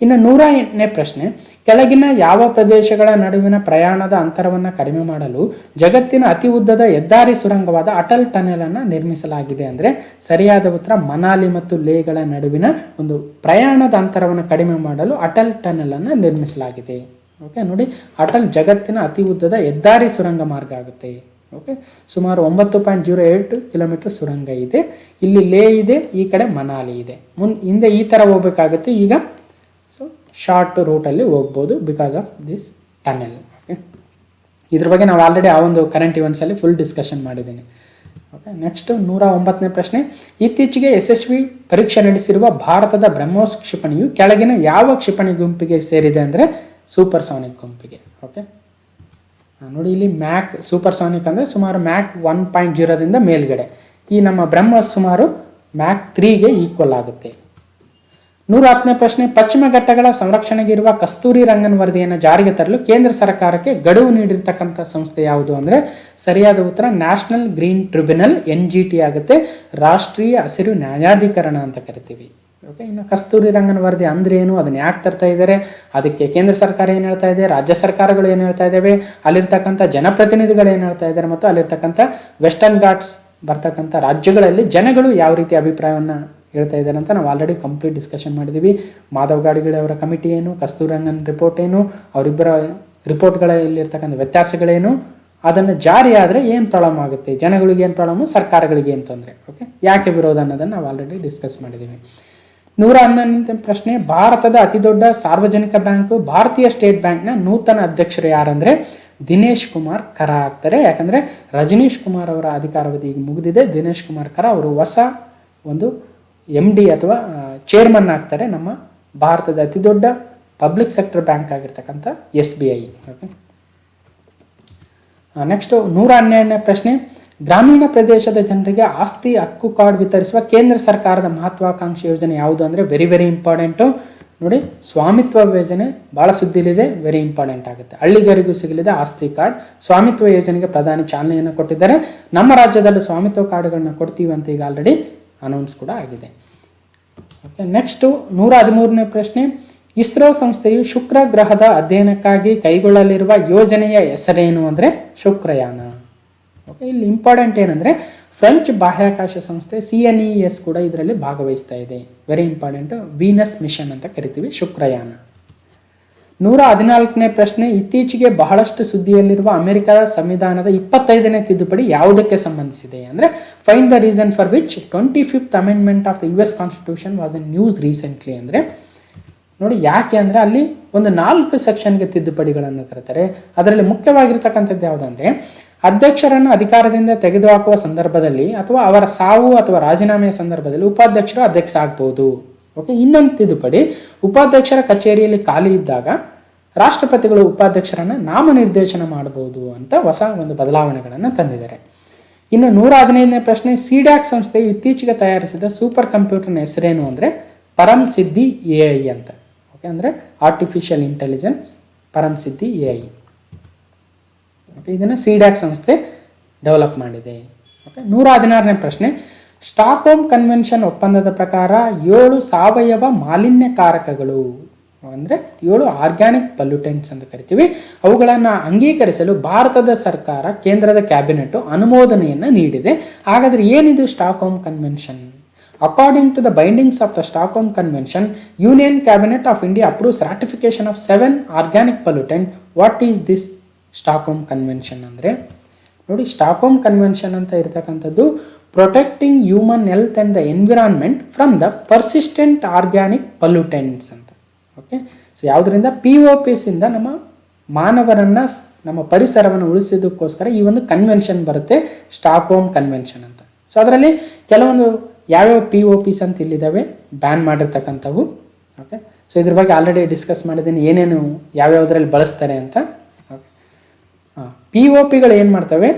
ಇನ್ನು 108ನೇ ಪ್ರಶ್ನೆ, ಕೆಳಗಿನ ಯಾವ ಪ್ರದೇಶಗಳ ನಡುವಿನ ಪ್ರಯಾಣದ ಅಂತರವನ್ನು ಕಡಿಮೆ ಮಾಡಲು ಜಗತ್ತಿನ ಅತಿ ಉದ್ದದ ಹೆದ್ದಾರಿ ಸುರಂಗವಾದ ಅಟಲ್ ಟನೆಲನ್ನು ನಿರ್ಮಿಸಲಾಗಿದೆ ಅಂದರೆ ಸರಿಯಾದ ಉತ್ತರ ಮನಾಲಿ ಮತ್ತು ಲೇಗಳ ನಡುವಿನ ಒಂದು ಪ್ರಯಾಣದ ಅಂತರವನ್ನು ಕಡಿಮೆ ಮಾಡಲು ಅಟಲ್ ಟನೆಲನ್ನು ನಿರ್ಮಿಸಲಾಗಿದೆ. ಓಕೆ ನೋಡಿ, ಅಟಲ್ ಜಗತ್ತಿನ ಅತಿ ಉದ್ದದ ಹೆದ್ದಾರಿ ಸುರಂಗ ಮಾರ್ಗ ಆಗುತ್ತೆ. ಓಕೆ, ಸುಮಾರು 9.08 ಕಿಲೋಮೀಟರ್ ಸುರಂಗ ಇದೆ. ಇಲ್ಲಿ ಲೇ ಇದೆ, ಈ ಕಡೆ ಮನಾಲಿ ಇದೆ. ಹಿಂದೆ ಈ ಥರ ಹೋಗ್ಬೇಕಾಗುತ್ತೆ, ಈಗ ಶಾರ್ಟ್ ರೂಟಲ್ಲಿ ಹೋಗ್ಬೋದು because of this tunnel. Okay, ಇದ್ರ ಬಗ್ಗೆ ನಾವು ಆಲ್ರೆಡಿ ಆ ಒಂದು ಕರೆಂಟ್ ಇವೆಂಟ್ಸಲ್ಲಿ ಫುಲ್ ಡಿಸ್ಕಷನ್ ಮಾಡಿದ್ದೀನಿ. ಓಕೆ, ನೆಕ್ಸ್ಟ್ 109ನೇ ಪ್ರಶ್ನೆ, ಇತ್ತೀಚೆಗೆ ಯಶಸ್ವಿ ಪರೀಕ್ಷೆ ನಡೆಸಿರುವ ಭಾರತದ ಬ್ರಹ್ಮೋಸ್ ಕ್ಷಿಪಣಿಯು ಕೆಳಗಿನ ಯಾವ ಕ್ಷಿಪಣಿ ಗುಂಪಿಗೆ ಸೇರಿದೆ ಅಂದರೆ ಸೂಪರ್ಸಾನಿಕ್ ಗುಂಪಿಗೆ. ಓಕೆ ನೋಡಿ, ಇಲ್ಲಿ ಮ್ಯಾಕ್ ಸೂಪರ್ಸಾನಿಕ್ ಅಂದರೆ ಸುಮಾರು ಮ್ಯಾಕ್ 1.0ದಿಂದ ಮೇಲ್ಗಡೆ. ಈ ನಮ್ಮ ಬ್ರಹ್ಮೋಸ್ ಸುಮಾರು ಮ್ಯಾಕ್ 3ಗೆ ಈಕ್ವಲ್ ಆಗುತ್ತೆ. 110ನೇ ಪ್ರಶ್ನೆ, ಪಶ್ಚಿಮ ಘಟ್ಟಗಳ ಸಂರಕ್ಷಣೆಗೆ ಇರುವ ಕಸ್ತೂರಿ ರಂಗನ್ ವರದಿಯನ್ನು ಜಾರಿಗೆ ತರಲು ಕೇಂದ್ರ ಸರ್ಕಾರಕ್ಕೆ ಗಡುವು ನೀಡಿರ್ತಕ್ಕಂಥ ಸಂಸ್ಥೆ ಯಾವುದು ಅಂದರೆ ಸರಿಯಾದ ಉತ್ತರ ನ್ಯಾಷನಲ್ ಗ್ರೀನ್ ಟ್ರಿಬ್ಯುನಲ್, NGT ಆಗುತ್ತೆ. ರಾಷ್ಟ್ರೀಯ ಹಸಿರು ನ್ಯಾಯಾಧಿಕರಣ ಅಂತ ಕರಿತೀವಿ. ಓಕೆ, ಇನ್ನು ಕಸ್ತೂರಿ ರಂಗನ್ ವರದಿ ಅಂದ್ರೆ ಏನು, ಅದನ್ನು ಯಾಕೆ ತರ್ತಾ ಇದ್ದಾರೆ, ಅದಕ್ಕೆ ಕೇಂದ್ರ ಸರ್ಕಾರ ಏನು ಹೇಳ್ತಾ ಇದೆ, ರಾಜ್ಯ ಸರ್ಕಾರಗಳು ಏನು ಹೇಳ್ತಾ ಇದ್ದಾವೆ, ಅಲ್ಲಿರ್ತಕ್ಕಂಥ ಜನಪ್ರತಿನಿಧಿಗಳು ಏನು ಹೇಳ್ತಾ ಇದ್ದಾರೆ, ಮತ್ತು ಅಲ್ಲಿರ್ತಕ್ಕಂಥ ವೆಸ್ಟರ್ನ್ ಘಾಟ್ಸ್ ಬರ್ತಕ್ಕಂಥ ರಾಜ್ಯಗಳಲ್ಲಿ ಜನಗಳು ಯಾವ ರೀತಿ ಅಭಿಪ್ರಾಯವನ್ನು ಹೇಳ್ತಾ ಇದ್ದಾರೆ ಅಂತ ನಾವು ಆಲ್ರೆಡಿ ಕಂಪ್ಲೀಟ್ ಡಿಸ್ಕಷನ್ ಮಾಡಿದ್ದೀವಿ. ಮಾಧವ್ ಗಾಡ್ಗೀಳ್ ಅವರ ಕಮಿಟಿ ಏನು, ಕಸ್ತೂರಿ ರಂಗನ್ ರಿಪೋರ್ಟ್ ಏನು, ಅವರಿಬ್ಬರ ರಿಪೋರ್ಟ್ಗಳಲ್ಲಿರ್ತಕ್ಕಂಥ ವ್ಯತ್ಯಾಸಗಳೇನು, ಅದನ್ನು ಜಾರಿ ಆದರೆ ಏನು ಪ್ರಾಬ್ಲಮ್ ಆಗುತ್ತೆ, ಜನಗಳಿಗೆ ಏನು ಪ್ರಾಬ್ಲಮ್ಮು, ಸರ್ಕಾರಗಳಿಗೆ ಏನು ತೊಂದರೆ, ಓಕೆ ಯಾಕೆ ವಿರೋಧ ಅನ್ನೋದನ್ನು ನಾವು ಆಲ್ರೆಡಿ ಡಿಸ್ಕಸ್ ಮಾಡಿದ್ದೀವಿ. 111ನೇ ಪ್ರಶ್ನೆ, ಭಾರತದ ಅತಿದೊಡ್ಡ ಸಾರ್ವಜನಿಕ ಬ್ಯಾಂಕು ಭಾರತೀಯ ಸ್ಟೇಟ್ ಬ್ಯಾಂಕ್ನ ನೂತನ ಅಧ್ಯಕ್ಷರು ಯಾರಂದರೆ ದಿನೇಶ್ ಕುಮಾರ್ ಕರ ಆಗ್ತಾರೆ. ಯಾಕಂದರೆ ರಜನೀಶ್ ಕುಮಾರ್ ಅವರ ಅಧಿಕಾರಾವಧಿ ಈಗ ಮುಗಿದಿದೆ. ದಿನೇಶ್ ಕುಮಾರ್ ಕರ ಅವರು ಹೊಸ ಒಂದು MD ಅಥವಾ ಚೇರ್ಮನ್ ಆಗ್ತಾರೆ ನಮ್ಮ ಭಾರತದ ಅತಿದೊಡ್ಡ ಪಬ್ಲಿಕ್ ಸೆಕ್ಟರ್ ಬ್ಯಾಂಕ್ ಆಗಿರ್ತಕ್ಕಂಥ SBI. ಓಕೆ, ನೆಕ್ಸ್ಟು 112ನೇ ಪ್ರಶ್ನೆ, ಗ್ರಾಮೀಣ ಪ್ರದೇಶದ ಜನರಿಗೆ ಆಸ್ತಿ ಹಕ್ಕು ಕಾರ್ಡ್ ವಿತರಿಸುವ ಕೇಂದ್ರ ಸರ್ಕಾರದ ಮಹತ್ವಾಕಾಂಕ್ಷಿ ಯೋಜನೆ ಯಾವುದು ಅಂದರೆ ವೆರಿ ವೆರಿ ಇಂಪಾರ್ಟೆಂಟು ನೋಡಿ, ಸ್ವಾಮಿತ್ವ ಯೋಜನೆ ಭಾಳ ಸುದ್ದಿಲಿದೆ, ವೆರಿ ಇಂಪಾರ್ಟೆಂಟ್ ಆಗುತ್ತೆ. ಹಳ್ಳಿಗರಿಗೂ ಸಿಗಲಿದೆ ಆಸ್ತಿ ಕಾರ್ಡ್. ಸ್ವಾಮಿತ್ವ ಯೋಜನೆಗೆ ಪ್ರಧಾನಿ ಚಾಲನೆಯನ್ನು ಕೊಟ್ಟಿದ್ದಾರೆ. ನಮ್ಮ ರಾಜ್ಯದಲ್ಲಿ ಸ್ವಾಮಿತ್ವ ಕಾರ್ಡ್ಗಳನ್ನ ಕೊಡ್ತೀವಿ ಅಂತ ಈಗ ಆಲ್ರೆಡಿ ಅನೌನ್ಸ್ ಕೂಡ ಆಗಿದೆ. ಓಕೆ, ನೆಕ್ಸ್ಟು 113ನೇ ಪ್ರಶ್ನೆ, ಇಸ್ರೋ ಸಂಸ್ಥೆಯು ಶುಕ್ರ ಗ್ರಹದ ಅಧ್ಯಯನಕ್ಕಾಗಿ ಕೈಗೊಳ್ಳಲಿರುವ ಯೋಜನೆಯ ಹೆಸರೇನು ಅಂದರೆ ಶುಕ್ರಯಾನ. ಓಕೆ, ಇಲ್ಲಿ ಇಂಪಾರ್ಟೆಂಟ್ ಏನಂದರೆ ಫ್ರೆಂಚ್ ಬಾಹ್ಯಾಕಾಶ ಸಂಸ್ಥೆ CNES ಕೂಡ ಇದರಲ್ಲಿ ಭಾಗವಹಿಸ್ತಾ ಇದೆ. ವೆರಿ ಇಂಪಾರ್ಟೆಂಟು, ವೀನಸ್ ಮಿಷನ್ ಅಂತ ಕರಿತೀವಿ ಶುಕ್ರಯಾನ. 114ನೇ ಪ್ರಶ್ನೆ, ಇತ್ತೀಚೆಗೆ ಬಹಳಷ್ಟು ಸುದ್ದಿಯಲ್ಲಿರುವ ಅಮೆರಿಕದ ಸಂವಿಧಾನದ 25ನೇ ತಿದ್ದುಪಡಿ ಯಾವುದಕ್ಕೆ ಸಂಬಂಧಿಸಿದೆ ಅಂದರೆ find the reason for which 25th amendment of the US constitution was in news recently. ಅಂದರೆ ನೋಡಿ, ಯಾಕೆ ಅಂದರೆ ಅಲ್ಲಿ ಒಂದು 4 ಸೆಕ್ಷನ್ಗೆ ತಿದ್ದುಪಡಿಗಳನ್ನು ತರ್ತಾರೆ. ಅದರಲ್ಲಿ ಮುಖ್ಯವಾಗಿರ್ತಕ್ಕಂಥದ್ದು ಯಾವುದಂದರೆ ಅಧ್ಯಕ್ಷರನ್ನು ಅಧಿಕಾರದಿಂದ ತೆಗೆದುಹಾಕುವ ಸಂದರ್ಭದಲ್ಲಿ ಅಥವಾ ಅವರ ಸಾವು ಅಥವಾ ರಾಜೀನಾಮೆಯ ಸಂದರ್ಭದಲ್ಲಿ ಉಪಾಧ್ಯಕ್ಷರು ಅಧ್ಯಕ್ಷರಾಗಬಹುದು. ಓಕೆ, ಇನ್ನೊಂದು ತಿದ್ದುಪಡಿ, ಉಪಾಧ್ಯಕ್ಷರ ಕಚೇರಿಯಲ್ಲಿ ಖಾಲಿ ಇದ್ದಾಗ ರಾಷ್ಟ್ರಪತಿಗಳು ಉಪಾಧ್ಯಕ್ಷರನ್ನು ನಾಮನಿರ್ದೇಶನ ಮಾಡಬಹುದು ಅಂತ ಹೊಸ ಒಂದು ಬದಲಾವಣೆಗಳನ್ನು ತಂದಿದ್ದಾರೆ. ಇನ್ನು 115ನೇ ಪ್ರಶ್ನೆ, CDAC ಸಂಸ್ಥೆಯು ಇತ್ತೀಚೆಗೆ ತಯಾರಿಸಿದ ಸೂಪರ್ ಕಂಪ್ಯೂಟರ್ನ ಹೆಸರೇನು ಅಂದರೆ ಪರಮ್ ಸಿದ್ಧಿ AI ಅಂತ. ಓಕೆ, ಅಂದರೆ ಆರ್ಟಿಫಿಷಿಯಲ್ ಇಂಟೆಲಿಜೆನ್ಸ್ ಪರಮ್ ಸಿದ್ಧಿ AI. ಓಕೆ, ಇದನ್ನು CDAC ಸಂಸ್ಥೆ ಡೆವಲಪ್ ಮಾಡಿದೆ. ಓಕೆ, 116ನೇ ಪ್ರಶ್ನೆ, ಸ್ಟಾಕ್ಹೋಮ್ ಕನ್ವೆನ್ಷನ್ ಒಪ್ಪಂದದ ಪ್ರಕಾರ 7 ಸಾವಯವ ಮಾಲಿನ್ಯಕಾರಕಗಳು ಅಂದರೆ 7 ಆರ್ಗ್ಯಾನಿಕ್ ಪಲ್ಯೂಟೆಂಟ್ಸ್ ಅಂತ ಕರಿತೀವಿ, ಅವುಗಳನ್ನು ಅಂಗೀಕರಿಸಲು ಭಾರತದ ಸರ್ಕಾರ ಕೇಂದ್ರದ ಕ್ಯಾಬಿನೆಟ್ ಅನುಮೋದನೆಯನ್ನು ನೀಡಿದೆ. ಹಾಗಾದರೆ ಏನಿದು Stockholm convention? According to the bindings of the Stockholm Convention, Union Cabinet of India approves ratification of 7 organic pollutant. What is this Stockholm Convention ಅಂದರೆ ನೋಡಿ, ಸ್ಟಾಕ್ಹೋಮ್ ಕನ್ವೆನ್ಷನ್ ಅಂತ ಇರತಕ್ಕಂಥದ್ದು protecting human health and the environment from the persistent organic pollutants ಅಂತ. Okay, so ಯಾವುದರಿಂದ POPಸಿಂದ ನಮ್ಮ ಮಾನವರನ್ನು ನಮ್ಮ ಪರಿಸರವನ್ನು ಉಳಿಸೋದಕ್ಕೋಸ್ಕರ ಈ ಒಂದು ಕನ್ವೆನ್ಷನ್ ಬರುತ್ತೆ, ಸ್ಟಾಕ್ಹೋಮ್ ಕನ್ವೆನ್ಷನ್ ಅಂತ. ಸೊ ಅದರಲ್ಲಿ ಕೆಲವೊಂದು ಯಾವ್ಯಾವ POPs ಅಂತ ಇಲ್ಲಿದ್ದಾವೆ ಬ್ಯಾನ್ ಮಾಡಿರ್ತಕ್ಕಂಥವು. ಓಕೆ, ಸೊ ಇದ್ರ ಬಗ್ಗೆ ಆಲ್ರೆಡಿ ಡಿಸ್ಕಸ್ ಮಾಡಿದ್ದೀನಿ, ಏನೇನು ಯಾವ್ಯಾವುದ್ರಲ್ಲಿ ಬಳಸ್ತಾರೆ ಅಂತ. ಓಕೆ, POPಗಳು ಏನು ಮಾಡ್ತವೆ,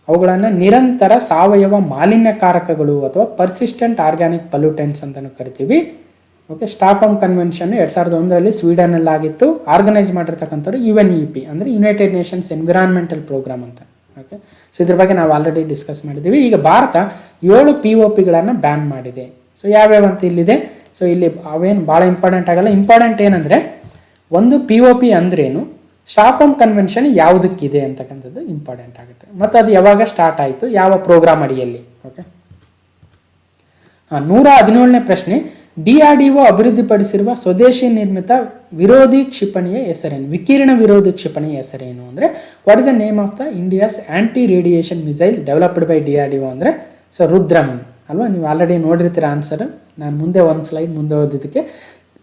ಅವುಗಳನ್ನು ನಿರಂತರ ಸಾವಯವ ಮಾಲಿನ್ಯಕಾರಕಗಳು ಅಥವಾ ಪರ್ಸಿಸ್ಟೆಂಟ್ ಆರ್ಗ್ಯಾನಿಕ್ ಪಲ್ಯೂಟೆಂಟ್ಸ್ ಅಂತಲೂ ಕರಿತೀವಿ. ಓಕೆ, ಸ್ಟಾಕ್ಹೋಮ್ ಕನ್ವೆನ್ಷನ್ 2001ರಲ್ಲಿ ಸ್ವೀಡನ್ನಲ್ಲಾಗಿತ್ತು. ಆರ್ಗನೈಸ್ ಮಾಡಿರ್ತಕ್ಕಂಥವ್ರು UNEP ಅಂದರೆ ಯುನೈಟೆಡ್ ನೇಷನ್ಸ್ ಎನ್ವಿರಾನ್ಮೆಂಟಲ್ ಪ್ರೋಗ್ರಾಮ್ ಅಂತ. ಓಕೆ, ಸೊ ಇದ್ರ ಬಗ್ಗೆ ನಾವು ಆಲ್ರೆಡಿ ಡಿಸ್ಕಸ್ ಮಾಡಿದ್ದೀವಿ. ಈಗ ಭಾರತ 7 POPಗಳನ್ನು ಬ್ಯಾನ್ ಮಾಡಿದೆ. ಸೊ ಯಾವ್ಯಾವ ಅಂತ ಇಲ್ಲಿದೆ. ಸೊ ಇಲ್ಲಿ ಅವೇನು ಭಾಳ ಇಂಪಾರ್ಟೆಂಟ್ ಆಗಲ್ಲ. ಇಂಪಾರ್ಟೆಂಟ್ ಏನಂದರೆ ಒಂದು POP ಅಂದ್ರೇನು, ಸ್ಟಾಕ್ಹೋಮ್ ಕನ್ವೆನ್ಷನ್ ಯಾವುದಕ್ಕಿದೆ ಅಂತಕ್ಕಂಥದ್ದು ಇಂಪಾರ್ಟೆಂಟ್ ಆಗುತ್ತೆ, ಮತ್ತು ಅದು ಯಾವಾಗ ಸ್ಟಾರ್ಟ್ ಆಯಿತು, ಯಾವ ಪ್ರೋಗ್ರಾಮ್ ಅಡಿಯಲ್ಲಿ. ಓಕೆ, 117ನೇ ಪ್ರಶ್ನೆ, DRDO ಅಭಿವೃದ್ಧಿಪಡಿಸಿರುವ ಸ್ವದೇಶಿ ನಿರ್ಮಿತ ವಿರೋಧಿ ಕ್ಷಿಪಣಿಯ ಹೆಸರೇನು? ವಿಕಿರಣ ವಿರೋಧಿ ಕ್ಷಿಪಣಿಯ ಹೆಸರೇನು ಅಂದರೆ what is the name of the India's anti radiation missile developed by DRDO ಅಂದರೆ ಸೊ ರುದ್ರಮ್ ಅಲ್ವಾ. ನೀವು ಆಲ್ರೆಡಿ ನೋಡಿರ್ತೀರ ಆನ್ಸರ್, ನಾನು ಮುಂದೆ ಒಂದು ಸ್ಲೈಡ್ ಮುಂದೆ ಓದಿದ್ದಕ್ಕೆ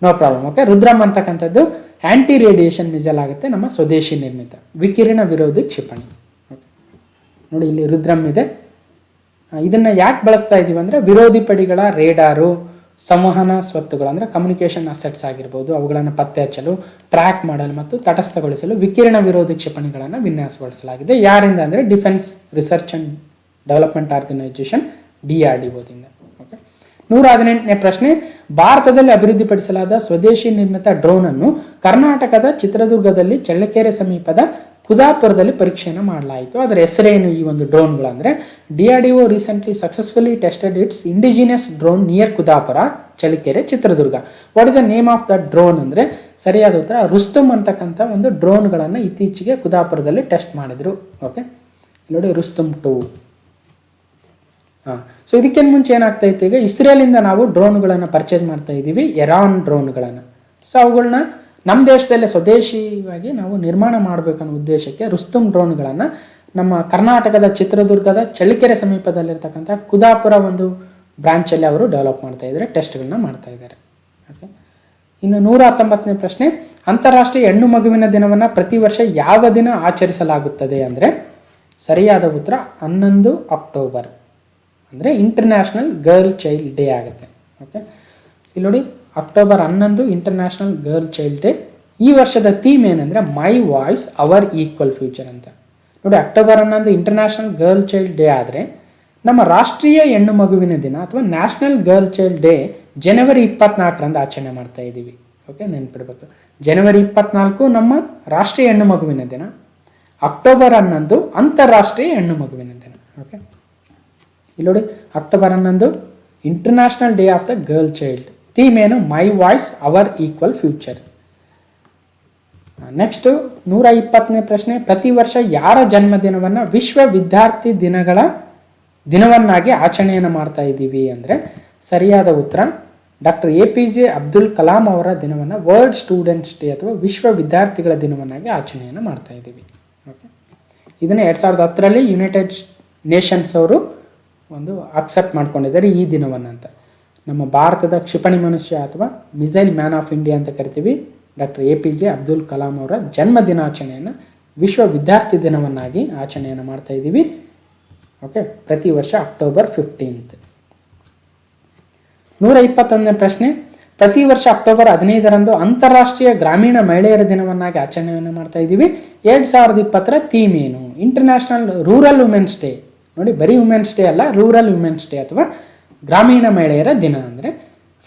ನೋ ಪ್ರಾಬ್ಲಮ್. ಓಕೆ, ರುದ್ರಮ್ ಅಂತಕ್ಕಂಥದ್ದು ಆ್ಯಂಟಿ ರೇಡಿಯೇಷನ್ ಮಿಸೈಲ್ ಆಗುತ್ತೆ, ನಮ್ಮ ಸ್ವದೇಶಿ ನಿರ್ಮಿತ ವಿಕಿರಣ ವಿರೋಧಿ ಕ್ಷಿಪಣಿ. ಓಕೆ, ನೋಡಿ ಇಲ್ಲಿ ರುದ್ರಮ್ ಇದೆ. ಇದನ್ನು ಯಾಕೆ ಬಳಸ್ತಾ ಇದ್ದೀವಿ ಅಂದರೆ ವಿರೋಧಿ ಪಡೆಗಳ ರೇಡಾರು, ಸಂವಹನ ಸ್ವತ್ತುಗಳು ಅಂದರೆ ಕಮ್ಯುನಿಕೇಷನ್ ಅಸೆಟ್ಸ್ ಆಗಿರ್ಬೋದು, ಅವುಗಳನ್ನು ಪತ್ತೆ ಹಚ್ಚಲು, ಟ್ರ್ಯಾಕ್ ಮಾಡಲು ಮತ್ತು ತಟಸ್ಥಗೊಳಿಸಲು ವಿಕಿರಣ ವಿರೋಧಿ ಕ್ಷಿಪಣಿಗಳನ್ನು ವಿನ್ಯಾಸಗೊಳಿಸಲಾಗಿದೆ. ಯಾರಿಂದ ಅಂದರೆ defence research and development organisation DRDOದಿಂದ. ಓಕೆ, 118ನೇ ಪ್ರಶ್ನೆ, ಭಾರತದಲ್ಲಿ ಅಭಿವೃದ್ಧಿಪಡಿಸಲಾದ ಸ್ವದೇಶಿ ನಿರ್ಮಿತ ಡ್ರೋನನ್ನು ಕರ್ನಾಟಕದ ಚಿತ್ರದುರ್ಗದಲ್ಲಿ ಚಳ್ಳಕೆರೆ ಸಮೀಪದ ಕುದಾಪುರದಲ್ಲಿ ಪರೀಕ್ಷೆಯನ್ನು ಮಾಡಲಾಯಿತು. ಅದರ ಹೆಸರೇನು ಈ ಒಂದು ಡ್ರೋನ್ಗಳು ಅಂದರೆ DRDO recently successfully tested its indigenous drone near Kudapura, Challakere, Chitradurga. What is the name of the drone ಅಂದರೆ ಸರಿಯಾದ ಉತ್ತರ ರುಸ್ತುಮ್ ಅಂತಕ್ಕಂಥ ಒಂದು ಡ್ರೋನ್ಗಳನ್ನು ಇತ್ತೀಚೆಗೆ ಕುದಾಪುರದಲ್ಲಿ ಟೆಸ್ಟ್ ಮಾಡಿದರು. ಓಕೆ, ನೋಡಿ ರುಸ್ತುಮ್ 2. ಸೊ ಇದಕ್ಕಿಂತ ಮುಂಚೆ ಏನಾಗ್ತಾ ಇತ್ತು, ಈಗ ಇಸ್ರೇಲಿಂದ ನಾವು ಡ್ರೋನ್ಗಳನ್ನು ಪರ್ಚೇಸ್ ಮಾಡ್ತಾ ಇದ್ದೀವಿ, ಎರಾನ್ ಡ್ರೋನ್ಗಳನ್ನು. ಸೊ ಅವುಗಳನ್ನ ನಮ್ಮ ದೇಶದಲ್ಲೇ ಸ್ವದೇಶಿಯಾಗಿ ನಾವು ನಿರ್ಮಾಣ ಮಾಡಬೇಕನ್ನೋ ಉದ್ದೇಶಕ್ಕೆ ರುಸ್ತುಮ್ ಡ್ರೋನ್ಗಳನ್ನು ನಮ್ಮ ಕರ್ನಾಟಕದ ಚಿತ್ರದುರ್ಗದ ಚಳ್ಳಕೆರೆ ಸಮೀಪದಲ್ಲಿರ್ತಕ್ಕಂಥ ಕುದಾಪುರ ಒಂದು ಬ್ರಾಂಚಲ್ಲಿ ಅವರು ಡೆವಲಪ್ ಮಾಡ್ತಾ ಇದ್ದಾರೆ, ಟೆಸ್ಟ್ಗಳನ್ನ ಮಾಡ್ತಾ ಇದ್ದಾರೆ. ಓಕೆ, ಇನ್ನು 119ನೇ ಪ್ರಶ್ನೆ, ಅಂತಾರಾಷ್ಟ್ರೀಯ ಹೆಣ್ಣು ಮಗುವಿನ ದಿನವನ್ನು ಪ್ರತಿ ವರ್ಷ ಯಾವ ದಿನ ಆಚರಿಸಲಾಗುತ್ತದೆ ಅಂದರೆ ಸರಿಯಾದ ಉತ್ತರ 11 ಅಕ್ಟೋಬರ್, ಅಂದರೆ ಇಂಟರ್ನ್ಯಾಷನಲ್ ಗರ್ಲ್ ಚೈಲ್ಡ್ ಡೇ ಆಗುತ್ತೆ. ಓಕೆ, ಇಲ್ಲಿ ನೋಡಿ October 11 international girl child day. ಈ ವರ್ಷದ ಥೀಮ್ ಏನಂದರೆ my voice our equal future ಅಂತ. ನೋಡಿ, October 11 international girl child day ಆದರೆ ನಮ್ಮ ರಾಷ್ಟ್ರೀಯ ಹೆಣ್ಣು ಮಗುವಿನ ದಿನ ಅಥವಾ ನ್ಯಾಷನಲ್ ಗರ್ಲ್ ಚೈಲ್ಡ್ ಡೇ ಜನವರಿ 24ರಂದು ಆಚರಣೆ ಮಾಡ್ತಾ ಇದ್ದೀವಿ. ಓಕೆ, ನೆನ್ಪಿಡ್ಬೇಕು, ಜನವರಿ 24 ನಮ್ಮ ರಾಷ್ಟ್ರೀಯ ಹೆಣ್ಣು ಮಗುವಿನ ದಿನ, ಅಕ್ಟೋಬರ್ 11 ಅಂತಾರಾಷ್ಟ್ರೀಯ ಹೆಣ್ಣು ಮಗುವಿನ ದಿನ. ಓಕೆ, ಇಲ್ಲಿ ನೋಡಿ October 11 international day of the girl child, theme ಏನು my voice our equal future. Next 120ನೇ ಪ್ರಶ್ನೆ, ಪ್ರತಿ ವರ್ಷ ಯಾರ ಜನ್ಮದಿನವನ್ನು ವಿಶ್ವ ವಿದ್ಯಾರ್ಥಿ ದಿನವನ್ನಾಗಿ ಆಚರಣೆಯನ್ನು ಮಾಡ್ತಾ ಇದ್ದೀವಿ ಅಂದರೆ ಸರಿಯಾದ ಉತ್ತರ ಡಾಕ್ಟರ್ APJ ಅಬ್ದುಲ್ ಕಲಾಂ ಅವರ ದಿನವನ್ನು ವರ್ಲ್ಡ್ ಸ್ಟೂಡೆಂಟ್ಸ್ ಡೇ ಅಥವಾ ವಿಶ್ವ ವಿದ್ಯಾರ್ಥಿಗಳ ದಿನವನ್ನಾಗಿ ಆಚರಣೆಯನ್ನು ಮಾಡ್ತಾ ಇದ್ದೀವಿ. ಓಕೆ, ಇದನ್ನು 2010ರಲ್ಲಿ ಯುನೈಟೆಡ್ ನೇಷನ್ಸ್ ಅವರು ಒಂದು ಅಕ್ಸೆಪ್ಟ್ ಮಾಡ್ಕೊಂಡಿದ್ದಾರೆ ಈ ದಿನವನ್ನು ಅಂತ. ನಮ್ಮ ಭಾರತದ ಕ್ಷಿಪಣಿ ಮನುಷ್ಯ ಅಥವಾ ಮಿಸೈಲ್ ಮ್ಯಾನ್ ಆಫ್ ಇಂಡಿಯಾ ಅಂತ ಕರಿತೀವಿ ಡಾಕ್ಟರ್ APJ ಅಬ್ದುಲ್ ಕಲಾಂ ಅವರ ಜನ್ಮ ದಿನಾಚರಣೆಯನ್ನು ವಿಶ್ವ ವಿದ್ಯಾರ್ಥಿ ದಿನವನ್ನಾಗಿ ಆಚರಣೆಯನ್ನು ಮಾಡ್ತಾ ಇದ್ದೀವಿ. ಓಕೆ, ಪ್ರತಿ ವರ್ಷ ಅಕ್ಟೋಬರ್ 15. 121ನೇ ಪ್ರಶ್ನೆ, ಪ್ರತಿ ವರ್ಷ ಅಕ್ಟೋಬರ್ 15ರಂದು ಅಂತಾರಾಷ್ಟ್ರೀಯ ಗ್ರಾಮೀಣ ಮಹಿಳೆಯರ ದಿನವನ್ನಾಗಿ ಆಚರಣೆಯನ್ನು ಮಾಡ್ತಾ ಇದ್ದೀವಿ. 2020ರ ಥೀಮ್ ಏನು? International rural women's day. ನೋಡಿ, ಬರೀ ವುಮೆನ್ಸ್ ಡೇ ಅಲ್ಲ, ರೂರಲ್ ವುಮೆನ್ಸ್ ಡೇ ಅಥವಾ ಗ್ರಾಮೀಣ ಮಹಿಳೆಯರ ದಿನ ಅಂದರೆ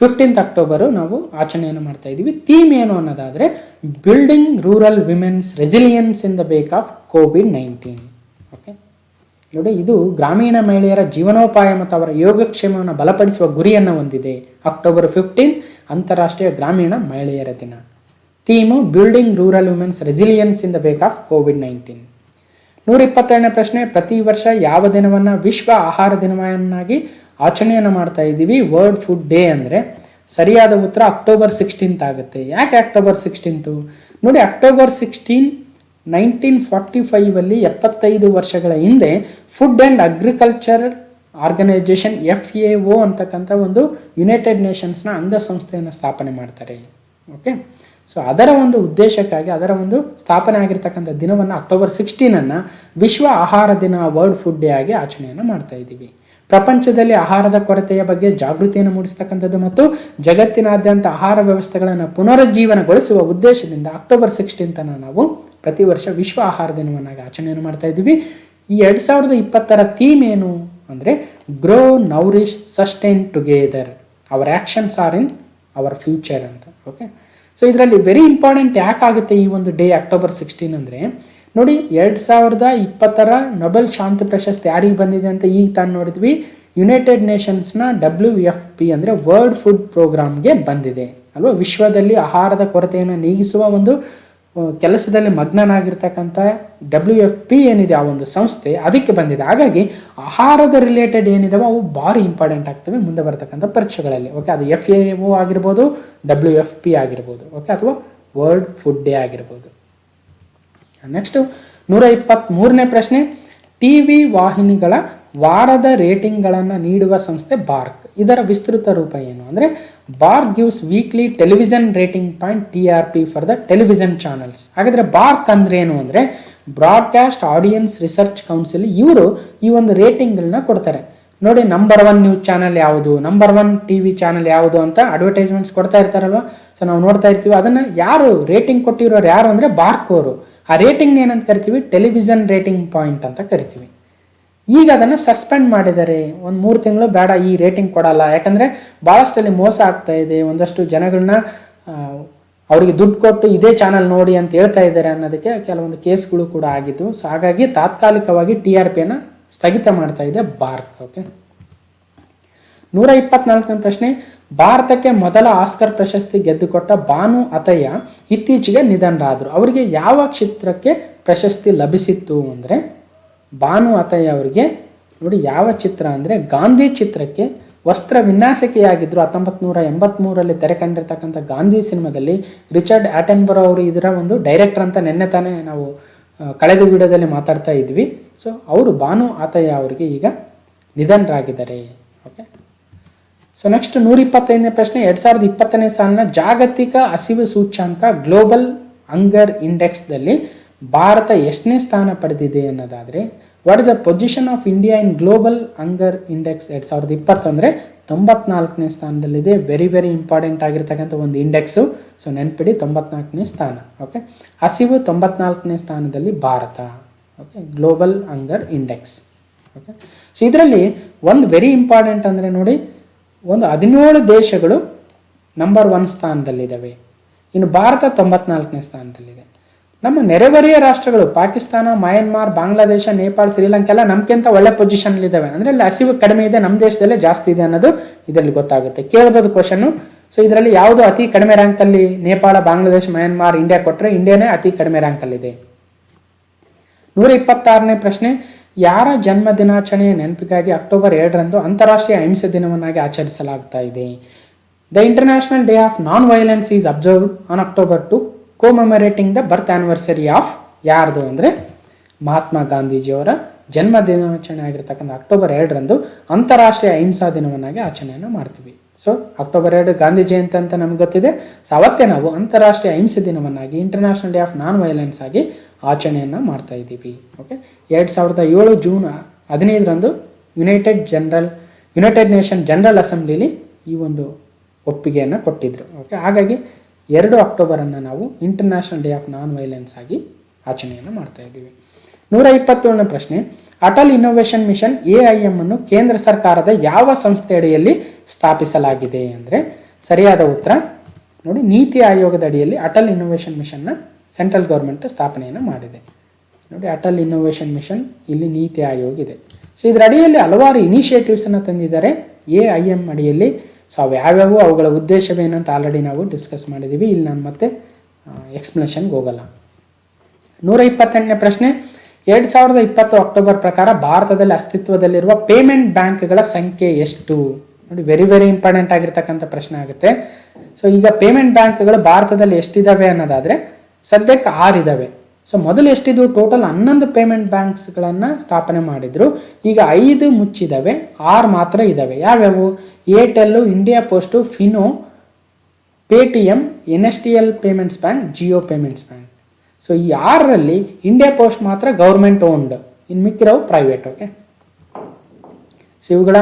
15th ಅಕ್ಟೋಬರು ನಾವು ಆಚರಣೆಯನ್ನು ಮಾಡ್ತಾ ಇದ್ದೀವಿ. ಥೀಮ್ ಏನು ಅನ್ನೋದಾದರೆ building rural women's resilience in the wake of COVID-19. Okay, ನೋಡಿ, ಇದು ಗ್ರಾಮೀಣ ಮಹಿಳೆಯರ ಜೀವನೋಪಾಯ ಮತ್ತು ಅವರ ಯೋಗಕ್ಷೇಮವನ್ನು ಬಲಪಡಿಸುವ ಗುರಿಯನ್ನು ಹೊಂದಿದೆ. ಅಕ್ಟೋಬರ್ 15 ಅಂತಾರಾಷ್ಟ್ರೀಯ ಗ್ರಾಮೀಣ ಮಹಿಳೆಯರ ದಿನ. Theme building rural women's resilience in the wake of COVID-19. 122ನೇ ಪ್ರಶ್ನೆ, ಪ್ರತಿ ವರ್ಷ ಯಾವ ದಿನವನ್ನು ವಿಶ್ವ ಆಹಾರ ದಿನವನ್ನಾಗಿ ಆಚರಣೆಯನ್ನು ಮಾಡ್ತಾ ಇದ್ದೀವಿ? ವರ್ಲ್ಡ್ ಫುಡ್ ಡೇ ಅಂದರೆ ಸರಿಯಾದ ಉತ್ತರ ಅಕ್ಟೋಬರ್ 16 ಆಗುತ್ತೆ. ಯಾಕೆ ಅಕ್ಟೋಬರ್ 16? ನೋಡಿ, ಅಕ್ಟೋಬರ್ 16 1945 75 ವರ್ಷಗಳ ಹಿಂದೆ food and agriculture organization FAO ಅಂತಕ್ಕಂಥ ಒಂದು ಯುನೈಟೆಡ್ ನೇಷನ್ಸ್ನ ಅಂಗಸಂಸ್ಥೆಯನ್ನು ಸ್ಥಾಪನೆ ಮಾಡ್ತಾರೆ. ಓಕೆ, ಸೊ ಅದರ ಒಂದು ಉದ್ದೇಶಕ್ಕಾಗಿ ಅದರ ಒಂದು ಸ್ಥಾಪನೆ ಆಗಿರ್ತಕ್ಕಂಥ ದಿನವನ್ನು ಅಕ್ಟೋಬರ್ 16 ವಿಶ್ವ ಆಹಾರ ದಿನ ವರ್ಲ್ಡ್ ಫುಡ್ ಡೇ ಆಗಿ ಆಚರಣೆಯನ್ನು ಮಾಡ್ತಾ ಇದ್ದೀವಿ. ಪ್ರಪಂಚದಲ್ಲಿ ಆಹಾರದ ಕೊರತೆಯ ಬಗ್ಗೆ ಜಾಗೃತಿಯನ್ನು ಮೂಡಿಸ್ತಕ್ಕಂಥದ್ದು ಮತ್ತು ಜಗತ್ತಿನಾದ್ಯಂತ ಆಹಾರ ವ್ಯವಸ್ಥೆಗಳನ್ನು ಪುನರುಜ್ಜೀವನಗೊಳಿಸುವ ಉದ್ದೇಶದಿಂದ ಅಕ್ಟೋಬರ್ 16 ನಾವು ಪ್ರತಿ ವರ್ಷ ವಿಶ್ವ ಆಹಾರ ದಿನವನ್ನಾಗಿ ಆಚರಣೆಯನ್ನು ಮಾಡ್ತಾ ಇದ್ದೀವಿ. ಈ 2020ರ ಥೀಮ್ ಏನು ಅಂದರೆ grow, nourish, sustain together, our actions are in our future ಅಂತ. ಓಕೆ, ಸೊ ಇದರಲ್ಲಿ ವೆರಿ ಇಂಪಾರ್ಟೆಂಟ್ ಯಾಕಾಗುತ್ತೆ ಈ ಒಂದು ಡೇ ಅಕ್ಟೋಬರ್ 16 ಅಂದರೆ ನೋಡಿ, 2020ರ ನೊಬೆಲ್ ಶಾಂತಿ ಪ್ರಶಸ್ತಿ ಯಾರಿಗೆ ಬಂದಿದೆ ಅಂತ ಈಗ ತಾನು ನೋಡಿದ್ವಿ. ಯುನೈಟೆಡ್ ನೇಷನ್ಸ್ನ WFP ಅಂದರೆ ವರ್ಲ್ಡ್ ಫುಡ್ ಪ್ರೋಗ್ರಾಮ್ಗೆ ಬಂದಿದೆ ಅಲ್ವಾ. ವಿಶ್ವದಲ್ಲಿ ಆಹಾರದ ಕೊರತೆಯನ್ನು ನೀಗಿಸುವ ಒಂದು ಕೆಲಸದಲ್ಲಿ ಮಗ್ನನಾಗಿರ್ತಕ್ಕಂಥ WFP ಏನಿದೆ ಆ ಒಂದು ಸಂಸ್ಥೆ ಅದಕ್ಕೆ ಬಂದಿದೆ. ಹಾಗಾಗಿ ಆಹಾರದ ರಿಲೇಟೆಡ್ ಏನಿದಾವೆ ಅವು ಭಾರಿ ಇಂಪಾರ್ಟೆಂಟ್ ಆಗ್ತವೆ ಮುಂದೆ ಬರ್ತಕ್ಕಂಥ ಪರೀಕ್ಷೆಗಳಲ್ಲಿ. ಓಕೆ, ಅದು FAO ಆಗಿರ್ಬೋದು, WFP ಆಗಿರ್ಬೋದು, ಓಕೆ, ಅಥವಾ ವರ್ಲ್ಡ್ ಫುಡ್ ಡೇ ಆಗಿರ್ಬೋದು. ನೆಕ್ಸ್ಟು 123ನೇ ಪ್ರಶ್ನೆ, TV ವಾಹಿನಿಗಳ ವಾರದ ರೇಟಿಂಗ್ಗಳನ್ನು ನೀಡುವ ಸಂಸ್ಥೆ ಬಾರ್ಕ್. ಇದರ ವಿಸ್ತೃತ ರೂಪ ಏನು ಅಂದರೆ bark gives weekly television rating point TRP for the television channels. ಹಾಗಾದರೆ ಬಾರ್ಕ್ ಅಂದರೆ ಏನು ಅಂದರೆ ಬ್ರಾಡ್ಕಾಸ್ಟ್ ಆಡಿಯನ್ಸ್ ರಿಸರ್ಚ್ ಕೌನ್ಸಿಲ್. ಇವರು ಈ ಒಂದು ರೇಟಿಂಗ್ಗಳನ್ನ ಕೊಡ್ತಾರೆ. ನೋಡಿ, ನಂಬರ್ 1 ನ್ಯೂಸ್ ಚಾನಲ್ ಯಾವುದು, ನಂಬರ್ 1 TV ಚಾನಲ್ ಯಾವುದು ಅಂತ ಅಡ್ವರ್ಟೈಸ್ಮೆಂಟ್ಸ್ ಕೊಡ್ತಾ ಇರ್ತಾರಲ್ವ. ಸೊ ನಾವು ನೋಡ್ತಾ ಇರ್ತೀವಿ. ಅದನ್ನು ಯಾರು ರೇಟಿಂಗ್ ಕೊಟ್ಟಿರೋರು ಯಾರು ಅಂದರೆ ಬಾರ್ಕ್ ಅವರು. ಆ ರೇಟಿಂಗ್ ಏನಂತ ಕರಿತೀವಿ? ಟೆಲಿವಿಷನ್ ರೇಟಿಂಗ್ ಪಾಯಿಂಟ್ ಅಂತ ಕರಿತೀವಿ. ಈಗ ಅದನ್ನು ಸಸ್ಪೆಂಡ್ ಮಾಡಿದ್ದಾರೆ. ಒಂದು 3 ತಿಂಗಳು ಬೇಡ, ಈ ರೇಟಿಂಗ್ ಕೊಡಲ್ಲ. ಯಾಕಂದರೆ ಭಾಳಷ್ಟಲ್ಲಿ ಮೋಸ ಆಗ್ತಾ ಇದೆ. ಒಂದಷ್ಟು ಜನಗಳನ್ನ ಅವರಿಗೆ ದುಡ್ಡು ಕೊಟ್ಟು ಇದೇ ಚಾನಲ್ ನೋಡಿ ಅಂತ ಹೇಳ್ತಾ ಇದ್ದಾರೆ ಅನ್ನೋದಕ್ಕೆ ಕೆಲವೊಂದು ಕೇಸ್ಗಳು ಕೂಡ ಆಗಿದ್ದು. ಸೊ ಹಾಗಾಗಿ ತಾತ್ಕಾಲಿಕವಾಗಿ TRPಯನ್ನು ಸ್ಥಗಿತ ಮಾಡ್ತಾ ಇದೆ ಬಾರ್ಕ್. ಓಕೆ, 124ನೇ ಪ್ರಶ್ನೆ, ಭಾರತಕ್ಕೆ ಮೊದಲ ಆಸ್ಕರ್ ಪ್ರಶಸ್ತಿ ಗೆದ್ದುಕೊಟ್ಟ ಭಾನು ಅತಯ್ಯ ಇತ್ತೀಚೆಗೆ ನಿಧನರಾದರು. ಅವರಿಗೆ ಯಾವ ಚಿತ್ರಕ್ಕೆ ಪ್ರಶಸ್ತಿ ಲಭಿಸಿತ್ತು ಅಂದರೆ ಭಾನು ಅತಯ್ಯ ಅವರಿಗೆ ನೋಡಿ ಯಾವ ಚಿತ್ರ ಅಂದರೆ ಗಾಂಧಿ ಚಿತ್ರಕ್ಕೆ ವಸ್ತ್ರ ವಿನ್ಯಾಸಕಿಯಾಗಿದ್ದರು. 1983ರಲ್ಲಿ ತೆರೆ ಕಂಡಿರ್ತಕ್ಕಂಥ ಗಾಂಧಿ ಸಿನಿಮಾದಲ್ಲಿ ರಿಚರ್ಡ್ ಆಟನ್ಬರೋ ಅವರು ಇದರ ಒಂದು ಡೈರೆಕ್ಟರ್ ಅಂತ ನಿನ್ನೆ ತಾನೇ ನಾವು ಕಳೆದ ವಿಡಿಯೋದಲ್ಲಿ ಮಾತಾಡ್ತಾ ಇದ್ವಿ. ಸೊ ಅವರು ಭಾನು ಅತಯ್ಯ ಅವರಿಗೆ ಈಗ ನಿಧನರಾಗಿದ್ದಾರೆ. ಓಕೆ, ಸೊ ನೆಕ್ಸ್ಟ್ 125ನೇ ಪ್ರಶ್ನೆ 2020ನೇ ಸಾಲಿನ ಜಾಗತಿಕ ಹಸಿವು ಸೂಚ್ಯಾಂಕ ಗ್ಲೋಬಲ್ ಹಂಗರ್ ಇಂಡೆಕ್ಸ್ದಲ್ಲಿ ಭಾರತ ಎಷ್ಟನೇ ಸ್ಥಾನ ಪಡೆದಿದೆ ಅನ್ನೋದಾದರೆ what is the position of India in global hunger index 2020 ಅಂದರೆ 94ನೇ ಸ್ಥಾನದಲ್ಲಿದೆ. ವೆರಿ ವೆರಿ ಇಂಪಾರ್ಟೆಂಟ್ ಆಗಿರ್ತಕ್ಕಂಥ ಒಂದು ಇಂಡೆಕ್ಸು. ಸೊ ನೆನ್ಪಿಡಿ 94ನೇ ಸ್ಥಾನ. ಓಕೆ, ಹಸಿವು 94ನೇ ಸ್ಥಾನದಲ್ಲಿ ಭಾರತ. ಓಕೆ, ಗ್ಲೋಬಲ್ ಹಂಗರ್ ಇಂಡೆಕ್ಸ್. ಓಕೆ, ಸೊ ಇದರಲ್ಲಿ ಒಂದು ವೆರಿ ಇಂಪಾರ್ಟೆಂಟ್ ಅಂದರೆ ನೋಡಿ, ಒಂದು 17 ದೇಶಗಳು ನಂಬರ್ 1 ಸ್ಥಾನದಲ್ಲಿದ್ದಾವೆ. ಇನ್ನು ಭಾರತ 94ನೇ ಸ್ಥಾನದಲ್ಲಿದೆ. ನಮ್ಮ ನೆರೆಹೊರೆಯ ರಾಷ್ಟ್ರಗಳು ಪಾಕಿಸ್ತಾನ, ಮಯನ್ಮಾರ್, ಬಾಂಗ್ಲಾದೇಶ, ನೇಪಾಳ, ಶ್ರೀಲಂಕಾ ಎಲ್ಲ ನಮ್ಗಿಂತ ಒಳ್ಳೆ ಪೊಸಿಷನ್ಲಿದ್ದಾವೆ. ಅಂದರೆ ಅಲ್ಲಿ ಹಸಿವು ಕಡಿಮೆ ಇದೆ, ನಮ್ಮ ದೇಶದಲ್ಲೇ ಜಾಸ್ತಿ ಇದೆ ಅನ್ನೋದು ಇದರಲ್ಲಿ ಗೊತ್ತಾಗುತ್ತೆ. ಕೇಳ್ಬೋದು ಕ್ವಶನ್ನು. ಸೊ ಇದರಲ್ಲಿ ಯಾವುದು ಅತಿ ಕಡಿಮೆ ರ್ಯಾಂಕಲ್ಲಿ? ನೇಪಾಳ, ಬಾಂಗ್ಲಾದೇಶ, ಮಯನ್ಮಾರ್, ಇಂಡಿಯಾ ಕೊಟ್ಟರೆ ಇಂಡಿಯಾನೇ ಅತಿ ಕಡಿಮೆ ರ್ಯಾಂಕಲ್ಲಿದೆ. 126ನೇ ಪ್ರಶ್ನೆ, ಯಾರ ಜನ್ಮ ದಿನಾಚರಣೆಯ ನೆನಪಿಗಾಗಿ ಅಕ್ಟೋಬರ್ 2ರಂದು ಅಂತಾರಾಷ್ಟ್ರೀಯ ಅಹಿಂಸೆ ದಿನವನ್ನಾಗಿ ಆಚರಿಸಲಾಗ್ತಾ ಇದೆ? The international day of non violence is observed on October 2 commemorating the birth anniversary of ಯಾರ್ದು ಅಂದರೆ ಮಹಾತ್ಮ ಗಾಂಧೀಜಿಯವರ ಜನ್ಮ ದಿನಾಚರಣೆ ಆಗಿರ್ತಕ್ಕಂಥ October 2ರಂದು ಅಂತಾರಾಷ್ಟ್ರೀಯ ಅಹಿಂಸಾ ದಿನವನ್ನಾಗಿ ಆಚರಣೆಯನ್ನು ಮಾಡ್ತೀವಿ. ಸೊ October 2 ಗಾಂಧಿ ಜಯಂತಿ ಅಂತ ನಮ್ಗೆ ಗೊತ್ತಿದೆ. ಸೊ ಅವತ್ತೇ ನಾವು ಅಂತಾರಾಷ್ಟ್ರೀಯ ಅಹಿಂಸೆ ದಿನವನ್ನಾಗಿ international day of non violence ಆಗಿ ಆಚರಣೆಯನ್ನು ಮಾಡ್ತಾ ಇದ್ದೀವಿ. ಓಕೆ, 2007 ಜೂನ್ 15ರಂದು ಯುನೈಟೆಡ್ ನೇಷನ್ ಜನರಲ್ ಅಸೆಂಬ್ಲಿಲಿ ಈ ಒಂದು ಒಪ್ಪಿಗೆಯನ್ನು ಕೊಟ್ಟಿದ್ರು. ಓಕೆ, ಹಾಗಾಗಿ 2 ಅಕ್ಟೋಬರನ್ನು ನಾವು international day of non violence ಆಗಿ ಆಚರಣೆಯನ್ನು ಮಾಡ್ತಾ ಇದ್ದೀವಿ. 127ನೇ ಪ್ರಶ್ನೆ, ಅಟಲ್ ಇನ್ನೋವೇಷನ್ ಮಿಷನ್ AIM ಅನ್ನು ಕೇಂದ್ರ ಸರ್ಕಾರದ ಯಾವ ಸಂಸ್ಥೆ ಅಡಿಯಲ್ಲಿ ಸ್ಥಾಪಿಸಲಾಗಿದೆ ಅಂದರೆ ಸರಿಯಾದ ಉತ್ತರ ನೋಡಿ, ನೀತಿ ಆಯೋಗದ ಅಡಿಯಲ್ಲಿ ಅಟಲ್ ಇನ್ನೋವೇಷನ್ ಮಿಷನ್ನ ಸೆಂಟ್ರಲ್ ಗೌರ್ಮೆಂಟ್ ಸ್ಥಾಪನೆಯನ್ನು ಮಾಡಿದೆ. ನೋಡಿ, ಅಟಲ್ ಇನ್ನೋವೇಷನ್ ಮಿಷನ್, ಇಲ್ಲಿ ನೀತಿ ಆಯೋಗ ಇದೆ. ಸೊ ಇದರ ಅಡಿಯಲ್ಲಿ ಹಲವಾರು ಇನಿಷಿಯೇಟಿವ್ಸನ್ನು ತಂದಿದ್ದಾರೆ AIM ಅಡಿಯಲ್ಲಿ. ಸೊ ಅವು ಯಾವ್ಯಾವು, ಅವುಗಳ ಉದ್ದೇಶವೇನಂತ ಆಲ್ರೆಡಿ ನಾವು ಡಿಸ್ಕಸ್ ಮಾಡಿದ್ದೀವಿ. ಇಲ್ಲಿ ನಾನು ಮತ್ತೆ ಎಕ್ಸ್ಪ್ಲನೇಷನ್ಗೆ ಹೋಗಲ್ಲ. 128ನೇ ಪ್ರಶ್ನೆ, 2020 ಅಕ್ಟೋಬರ್ ಪ್ರಕಾರ ಭಾರತದಲ್ಲಿ ಅಸ್ತಿತ್ವದಲ್ಲಿರುವ ಪೇಮೆಂಟ್ ಬ್ಯಾಂಕ್ಗಳ ಸಂಖ್ಯೆ ಎಷ್ಟು? ನೋಡಿ, ವೆರಿ ವೆರಿ ಇಂಪಾರ್ಟೆಂಟ್ ಆಗಿರ್ತಕ್ಕಂಥ ಪ್ರಶ್ನೆ ಆಗುತ್ತೆ. ಸೊ ಈಗ ಪೇಮೆಂಟ್ ಬ್ಯಾಂಕ್ಗಳು ಭಾರತದಲ್ಲಿ ಎಷ್ಟಿದ್ದಾವೆ ಅನ್ನೋದಾದರೆ ಸದ್ಯಕ್ಕೆ 6 ಇದ್ದಾವೆ. ಸೊ ಮೊದಲು ಎಷ್ಟಿದ್ವು? ಟೋಟಲ್ 11 ಪೇಮೆಂಟ್ ಬ್ಯಾಂಕ್ಸ್ಗಳನ್ನು ಸ್ಥಾಪನೆ ಮಾಡಿದ್ರು. ಈಗ 5 ಮುಚ್ಚಿದ್ದಾವೆ, 6 ಮಾತ್ರ ಇದ್ದಾವೆ. ಯಾವ್ಯಾವು? Airtel, India post, Fino, Paytm, NSDL payments bank, Jio payments bank. So ಈ 6ರಲ್ಲಿ ಇಂಡಿಯಾ ಪೋಸ್ಟ್ ಮಾತ್ರ ಗೌರ್ಮೆಂಟ್ ಓನ್ಡ್, ಇನ್ನು ಮಿಕ್ಕಿರೋವು ಪ್ರೈವೇಟ್. ಓಕೆ, ಸೊ ಇವುಗಳ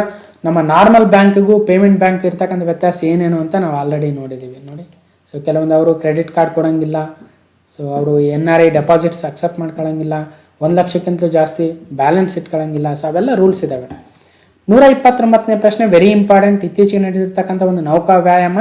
ನಮ್ಮ ನಾರ್ಮಲ್ ಬ್ಯಾಂಕ್ಗೂ ಪೇಮೆಂಟ್ ಬ್ಯಾಂಕ್ ಇರ್ತಕ್ಕಂಥ ವ್ಯತ್ಯಾಸ ಏನೇನು ಅಂತ ನಾವು ಆಲ್ರೆಡಿ ನೋಡಿದ್ದೀವಿ. ನೋಡಿ, ಸೊ ಕೆಲವೊಂದು ಅವರು ಕ್ರೆಡಿಟ್ ಕಾರ್ಡ್ ಕೊಡೋಂಗಿಲ್ಲ. ಸೊ ಅವರು NRI ಡೆಪಾಸಿಟ್ಸ್ ಅಕ್ಸೆಪ್ಟ್ ಮಾಡ್ಕೊಳ್ಳೋಂಗಿಲ್ಲ. 1 ಲಕ್ಷಕ್ಕಿಂತ ಜಾಸ್ತಿ ಬ್ಯಾಲೆನ್ಸ್ ಇಟ್ಕೊಳ್ಳೋಂಗಿಲ್ಲ. ಸೊ ಅವೆಲ್ಲ ರೂಲ್ಸ್ ಇದ್ದಾವೆ. 129ನೇ ಪ್ರಶ್ನೆ ವೆರಿ ಇಂಪಾರ್ಟೆಂಟ್. ಇತ್ತೀಚೆಗೆ ನಡೆದಿರ್ತಕ್ಕಂಥ ಒಂದು ನೌಕಾ ವ್ಯಾಯಾಮ.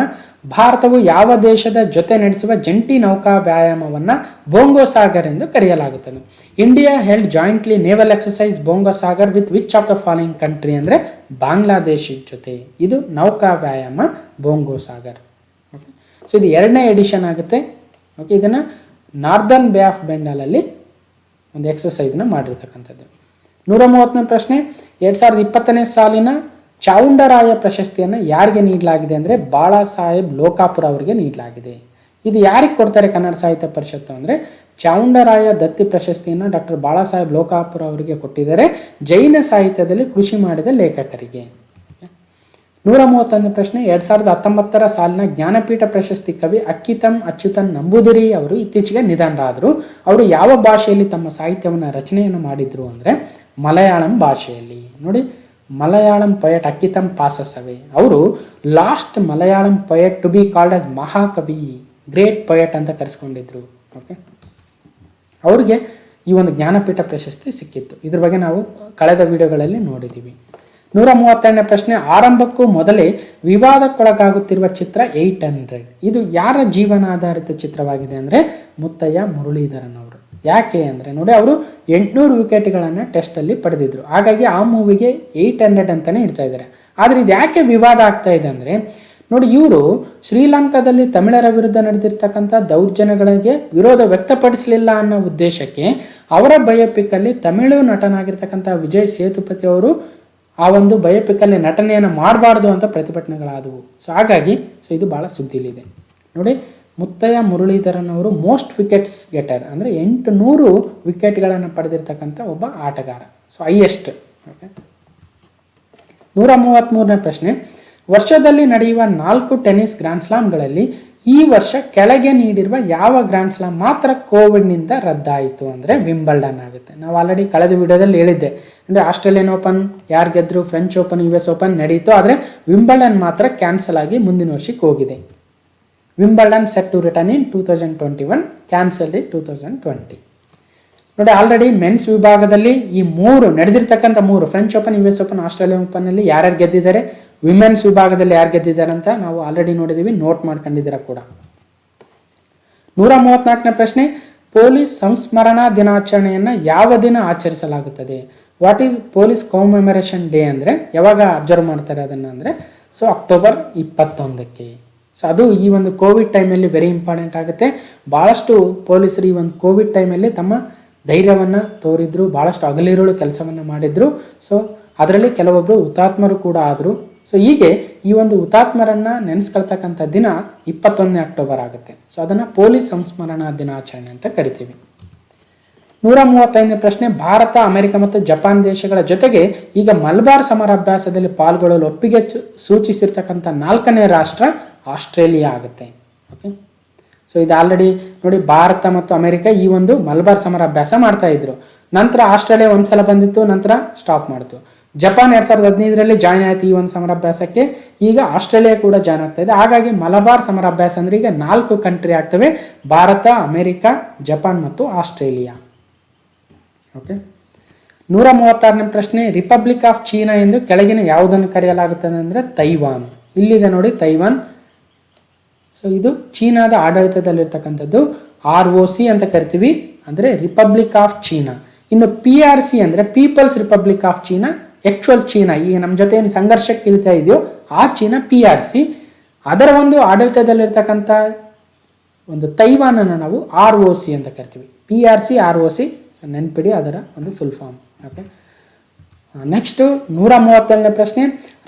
ಭಾರತವು ಯಾವ ದೇಶದ ಜೊತೆ ನಡೆಸುವ ಜಂಟಿ ನೌಕಾ ವ್ಯಾಯಾಮವನ್ನು ಬೋಂಗೋ ಸಾಗರ್ ಎಂದು ಕರೆಯಲಾಗುತ್ತದೆ? India held jointly naval exercise Bongo Sagar with which of the following country ಅಂದರೆ ಬಾಂಗ್ಲಾದೇಶ ಜೊತೆ. ಇದು ನೌಕಾ ವ್ಯಾಯಾಮ ಬೋಂಗೋ ಸಾಗರ್. ಓಕೆ, ಸೊ ಇದು 2ನೇ ಎಡಿಷನ್ ಆಗುತ್ತೆ. ಓಕೆ, ಇದನ್ನು ನಾರ್ದರ್ನ್ ಬೇ ಆಫ್ ಬೆಂಗಾಲಲ್ಲಿ ಒಂದು ಎಕ್ಸಸೈಸ್ನ ಮಾಡಿರ್ತಕ್ಕಂಥದ್ದು. 130ನೇ ಪ್ರಶ್ನೆ, 2020ನೇ ಸಾಲಿನ ಚಾವುಂಡರಾಯ ಪ್ರಶಸ್ತಿಯನ್ನು ಯಾರಿಗೆ ನೀಡಲಾಗಿದೆ ಅಂದರೆ ಬಾಳಾ ಸಾಹೇಬ್ ಲೋಕಾಪುರ ಅವರಿಗೆ ನೀಡಲಾಗಿದೆ. ಇದು ಯಾರಿಗೆ ಕೊಡ್ತಾರೆ ಕನ್ನಡ ಸಾಹಿತ್ಯ ಪರಿಷತ್ತು ಅಂದರೆ ಚಾವುಂಡರಾಯ ದತ್ತಿ ಪ್ರಶಸ್ತಿಯನ್ನು ಡಾಕ್ಟರ್ ಬಾಳಾ ಸಾಹೇಬ್ ಲೋಕಾಪುರ ಅವರಿಗೆ ಕೊಟ್ಟಿದ್ದಾರೆ, ಜೈನ ಸಾಹಿತ್ಯದಲ್ಲಿ ಕೃಷಿ ಮಾಡಿದ ಲೇಖಕರಿಗೆ. 131ನೇ ಪ್ರಶ್ನೆ, 2019 ಸಾಲಿನ ಜ್ಞಾನಪೀಠ ಪ್ರಶಸ್ತಿ ಕವಿ ಅಕ್ಕಿತಂ ಅಚ್ಯುತನ್ ನಂಬೂದಿರಿ ಅವರು ಇತ್ತೀಚೆಗೆ ನಿಧನರಾದರು. ಅವರು ಯಾವ ಭಾಷೆಯಲ್ಲಿ ತಮ್ಮ ಸಾಹಿತ್ಯವನ್ನು ರಚನೆಯನ್ನು ಮಾಡಿದ್ರು ಅಂದರೆ ಮಲಯಾಳಂ ಭಾಷೆಯಲ್ಲಿ. ನೋಡಿ, ಮಲಯಾಳಂ ಪೊಯೆಟ್ ಅಕ್ಕಿತಂ ಪಾಸಸವೆ ಅವರು last Malayalam poet to be called as Mahakavi, great poet ಅಂತ ಕರೆಸ್ಕೊಂಡಿದ್ರು. ಓಕೆ, ಅವರಿಗೆ ಈ ಒಂದು ಜ್ಞಾನಪೀಠ ಪ್ರಶಸ್ತಿ ಸಿಕ್ಕಿತ್ತು. ಇದ್ರ ಬಗ್ಗೆ ನಾವು ಕಳೆದ ವಿಡಿಯೋಗಳಲ್ಲಿ ನೋಡಿದ್ದೀವಿ. 132ನೇ ಪ್ರಶ್ನೆ, ಆರಂಭಕ್ಕೂ ಮೊದಲೇ ವಿವಾದಕ್ಕೊಳಗಾಗುತ್ತಿರುವ ಚಿತ್ರ 800. ಇದು ಯಾರ ಜೀವನಾಧಾರಿತ ಚಿತ್ರವಾಗಿದೆ ಅಂದರೆ ಮುತ್ತಯ್ಯ ಮುರಳೀಧರನ್ ಅವರು. ಯಾಕೆ ಅಂದರೆ ನೋಡಿ, ಅವರು 800 ವಿಕೆಟ್ಗಳನ್ನು ಟೆಸ್ಟಲ್ಲಿ ಪಡೆದಿದ್ರು. ಹಾಗಾಗಿ ಆ ಮೂವಿಗೆ 800 ಅಂತಲೇ ಇಡ್ತಾ ಇದ್ದಾರೆ. ಆದರೆ ಇದು ಯಾಕೆ ವಿವಾದ ಆಗ್ತಾ ಇದೆ ಅಂದರೆ ನೋಡಿ, ಇವರು ಶ್ರೀಲಂಕಾದಲ್ಲಿ ತಮಿಳರ ವಿರುದ್ಧ ನಡೆದಿರ್ತಕ್ಕಂಥ ದೌರ್ಜನ್ಯಗಳಿಗೆ ವಿರೋಧ ವ್ಯಕ್ತಪಡಿಸಲಿಲ್ಲ ಅನ್ನೋ ಉದ್ದೇಶಕ್ಕೆ ಅವರ ಬಯೋಪಿಕ್ಕಲ್ಲಿ ತಮಿಳು ನಟನಾಗಿರ್ತಕ್ಕಂಥ ವಿಜಯ್ ಸೇತುಪತಿ ಅವರು ಆ ಒಂದು ಬಯೋಪಿಕ್ಕಲ್ಲಿ ನಟನೆಯನ್ನು ಮಾಡಬಾರ್ದು ಅಂತ ಪ್ರತಿಭಟನೆಗಳಾದವು. ಸೊ ಹಾಗಾಗಿ ಇದು ಭಾಳ ಸುದ್ದಿಲಿದೆ. ನೋಡಿ, ಮುತ್ತಯ್ಯ ಮುರಳೀಧರನ್ ಅವರು ಮೋಸ್ಟ್ ವಿಕೆಟ್ಸ್ ಗೆಟರ್ ಅಂದರೆ 800 ವಿಕೆಟ್ಗಳನ್ನು ಪಡೆದಿರ್ತಕ್ಕಂಥ ಒಬ್ಬ ಆಟಗಾರ. So highest. ಓಕೆ, 133ನೇ ಪ್ರಶ್ನೆ, ವರ್ಷದಲ್ಲಿ ನಡೆಯುವ 4 ಟೆನ್ನಿಸ್ ಗ್ರ್ಯಾಂಡ್ ಸ್ಲಾಮ್ಗಳಲ್ಲಿ ಈ ವರ್ಷ ಕೆಳಗೆ ನೀಡಿರುವ ಯಾವ ಗ್ರ್ಯಾಂಡ್ ಸ್ಲಾಮ್ ಮಾತ್ರ ಕೋವಿಡ್ನಿಂದ ರದ್ದಾಯಿತು ಅಂದರೆ ವಿಂಬಲ್ಡನ್ ಆಗುತ್ತೆ. ನಾವು ಆಲ್ರೆಡಿ ಕಳೆದ ವಿಡಿಯೋದಲ್ಲಿ ಹೇಳಿದ್ದೆ, ಅಂದರೆ ಆಸ್ಟ್ರೇಲಿಯನ್ ಓಪನ್ ಯಾರು ಗೆದ್ದರು, ಫ್ರೆಂಚ್ ಓಪನ್, US ಓಪನ್ ನಡೀತು, ಆದರೆ ವಿಂಬಲ್ಡನ್ ಮಾತ್ರ ಕ್ಯಾನ್ಸಲ್ ಆಗಿ ಮುಂದಿನ ವರ್ಷಕ್ಕೆ ಹೋಗಿದೆ. Wimbledon set to return in 2021, cancelled in 2020. ನೋಡಿ ಆಲ್ರೆಡಿ ಮೆನ್ಸ್ ವಿಭಾಗದಲ್ಲಿ ಈ ನಡೆದಿರ್ತಕ್ಕಂಥ French open, US open, Australian ಓಪನ್ನಲ್ಲಿ ಯಾರ್ಯಾರು ಗೆದ್ದಿದ್ದಾರೆ, ವಿಮೆನ್ಸ್ ವಿಭಾಗದಲ್ಲಿ ಯಾರು ಗೆದ್ದಿದ್ದಾರೆ ಅಂತ ನಾವು ಆಲ್ರೆಡಿ ನೋಡಿದ್ದೀವಿ, ನೋಟ್ ಮಾಡ್ಕೊಂಡಿದ್ದೀರಾ ಕೂಡ. 134ನೇ ಪ್ರಶ್ನೆ, ಪೊಲೀಸ್ ಸಂಸ್ಮರಣಾ ದಿನಾಚರಣೆಯನ್ನು ಯಾವ ದಿನ ಆಚರಿಸಲಾಗುತ್ತದೆ? ವಾಟ್ ಈಸ್ ಪೊಲೀಸ್ ಕಮೆಮೊರೇಷನ್ ಡೇ ಅಂದರೆ ಯಾವಾಗ ಅಬ್ಸರ್ವ್ ಮಾಡ್ತಾರೆ ಅದನ್ನು ಅಂದರೆ ಅಕ್ಟೋಬರ್ 21ಕ್ಕೆ. ಅದು ಈ ಒಂದು ಕೋವಿಡ್ ಟೈಮಲ್ಲಿ ವೆರಿ ಇಂಪಾರ್ಟೆಂಟ್ ಆಗುತ್ತೆ. ಭಾಳಷ್ಟು ಪೊಲೀಸರು ಈ ಒಂದು ಕೋವಿಡ್ ಟೈಮಲ್ಲಿ ತಮ್ಮ ಧೈರ್ಯವನ್ನು ತೋರಿದ್ರು, ಭಾಳಷ್ಟು ಹಗಲಿರುಳು ಕೆಲಸವನ್ನು ಮಾಡಿದ್ರು. ಅದರಲ್ಲಿ ಕೆಲವೊಬ್ಬರು ಹುತಾತ್ಮರು ಕೂಡ ಆದರು. ಹೀಗೆ ಈ ಒಂದು ಹುತಾತ್ಮರನ್ನು ನೆನೆಸ್ಕೊಳ್ತಕ್ಕಂಥ ದಿನ 21ನೇ ಅಕ್ಟೋಬರ್ ಆಗುತ್ತೆ. ಅದನ್ನು ಪೊಲೀಸ್ ಸಂಸ್ಮರಣಾ ದಿನಾಚರಣೆ ಅಂತ ಕರಿತೀವಿ. 135ನೇ ಪ್ರಶ್ನೆ, ಭಾರತ, ಅಮೆರಿಕ ಮತ್ತು ಜಪಾನ್ ದೇಶಗಳ ಜೊತೆಗೆ ಈಗ ಮಲಬಾರ್ ಸಮರಾಭ್ಯಾಸದಲ್ಲಿ ಪಾಲ್ಗೊಳ್ಳಲು ಒಪ್ಪಿಗೆ ಸೂಚಿಸಿರ್ತಕ್ಕಂಥ 4ನೇ ರಾಷ್ಟ್ರ ಆಸ್ಟ್ರೇಲಿಯಾ ಆಗುತ್ತೆ. ಓಕೆ, ಇದು ಆಲ್ರೆಡಿ ನೋಡಿ, ಭಾರತ ಮತ್ತು ಅಮೆರಿಕ ಈ ಒಂದು ಮಲಬಾರ್ ಸಮರಾಭ್ಯಾಸ ಮಾಡ್ತಾ ಇದ್ರು. ನಂತರ ಆಸ್ಟ್ರೇಲಿಯಾ ಒಂದ್ಸಲ ಬಂದಿತ್ತು, ನಂತರ ಸ್ಟಾಪ್ ಮಾಡ್ತು. ಜಪಾನ್ 2015ರಲ್ಲಿ ಜಾಯ್ನ್ ಆಯ್ತು ಈ ಒಂದು ಸಮರಾಭ್ಯಾಸಕ್ಕೆ. ಈಗ ಆಸ್ಟ್ರೇಲಿಯಾ ಕೂಡ ಜಾಯ್ನ್ ಆಗ್ತಾ ಇದೆ. ಹಾಗಾಗಿ ಮಲಬಾರ್ ಸಮರಾಭ್ಯಾಸ ಅಂದ್ರೆ ಈಗ 4 ಕಂಟ್ರಿ ಆಗ್ತವೆ, ಭಾರತ, ಅಮೆರಿಕ, ಜಪಾನ್ ಮತ್ತು ಆಸ್ಟ್ರೇಲಿಯಾ. ಓಕೆ, 136ನೇ ಪ್ರಶ್ನೆ, ರಿಪಬ್ಲಿಕ್ ಆಫ್ ಚೀನಾ ಎಂದು ಕೆಳಗಿನ ಯಾವುದನ್ನು ಕರೆಯಲಾಗುತ್ತದೆ ಅಂದರೆ ತೈವಾನ್. ಇಲ್ಲಿದೆ ನೋಡಿ ತೈವಾನ್. ಇದು ಚೀನಾದ ಆಡಳಿತದಲ್ಲಿರ್ತಕ್ಕಂಥದ್ದು. ROC ಅಂತ ಕರಿತೀವಿ, ಅಂದರೆ ರಿಪಬ್ಲಿಕ್ ಆಫ್ ಚೀನಾ. ಇನ್ನು PRC ಅಂದರೆ people's republic of China, actual China, ಈಗ ನಮ್ಮ ಜೊತೆ ಏನು ಸಂಘರ್ಷಕ್ಕೆ ಇಳ್ತಾ ಇದೆಯೋ ಆ ಚೀನಾ PRC. ಅದರ ಒಂದು ಆಡಳಿತದಲ್ಲಿರ್ತಕ್ಕಂಥ ಒಂದು ತೈವಾನನ್ನು ನಾವು ROC ಅಂತ ಕರಿತೀವಿ. PRC ROC ನೆನ್ಪಿಡಿ ಅದರ ಒಂದು ಫುಲ್ ಫಾರ್ಮ್. ಓಕೆ, ನೆಕ್ಸ್ಟು 137ನೇ ಪ್ರಶ್ನೆ,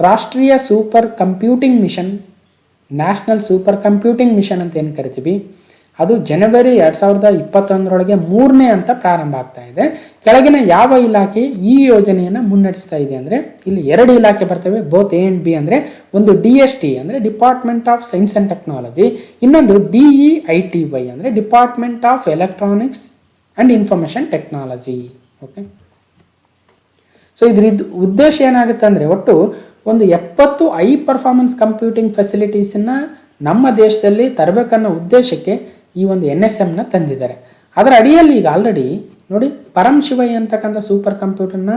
ರಾಷ್ಟ್ರೀಯ super computing mission, national super computing mission ಅಂತ ಏನು ಕರಿತೀವಿ, ಅದು ಜನವರಿ 2021ರೊಳಗೆ 3ನೇ ಹಂತ ಪ್ರಾರಂಭ ಆಗ್ತಾ ಇದೆ. ಕೆಳಗಿನ ಯಾವ ಇಲಾಖೆ ಈ ಯೋಜನೆಯನ್ನು ಮುನ್ನಡೆಸ್ತಾ ಇದೆ ಅಂದರೆ ಇಲ್ಲಿ 2 ಇಲಾಖೆ ಬರ್ತವೆ, ಬೋತ್ A and B. ಅಂದರೆ ಒಂದು DST ಅಂದರೆ department of science and technology, ಇನ್ನೊಂದು DEITY ಅಂದರೆ department of electronics and information technology. Okay, ಇದ್ರ ಉದ್ದೇಶ ಏನಾಗುತ್ತೆ ಅಂದರೆ ಒಟ್ಟು ಒಂದು 70 ಹೈ ಪರ್ಫಾರ್ಮೆನ್ಸ್ ಕಂಪ್ಯೂಟಿಂಗ್ ಫೆಸಿಲಿಟೀಸನ್ನು ನಮ್ಮ ದೇಶದಲ್ಲಿ ತರಬೇಕನ್ನೋ ಉದ್ದೇಶಕ್ಕೆ ಈ ಒಂದು NSMನ ತಂದಿದ್ದಾರೆ. ಅದರ ಅಡಿಯಲ್ಲಿ ಈಗ ಆಲ್ರೆಡಿ ನೋಡಿ, ಪರಂ ಶಿವೈ ಅಂತಕ್ಕಂಥ ಸೂಪರ್ ಕಂಪ್ಯೂಟರ್ನ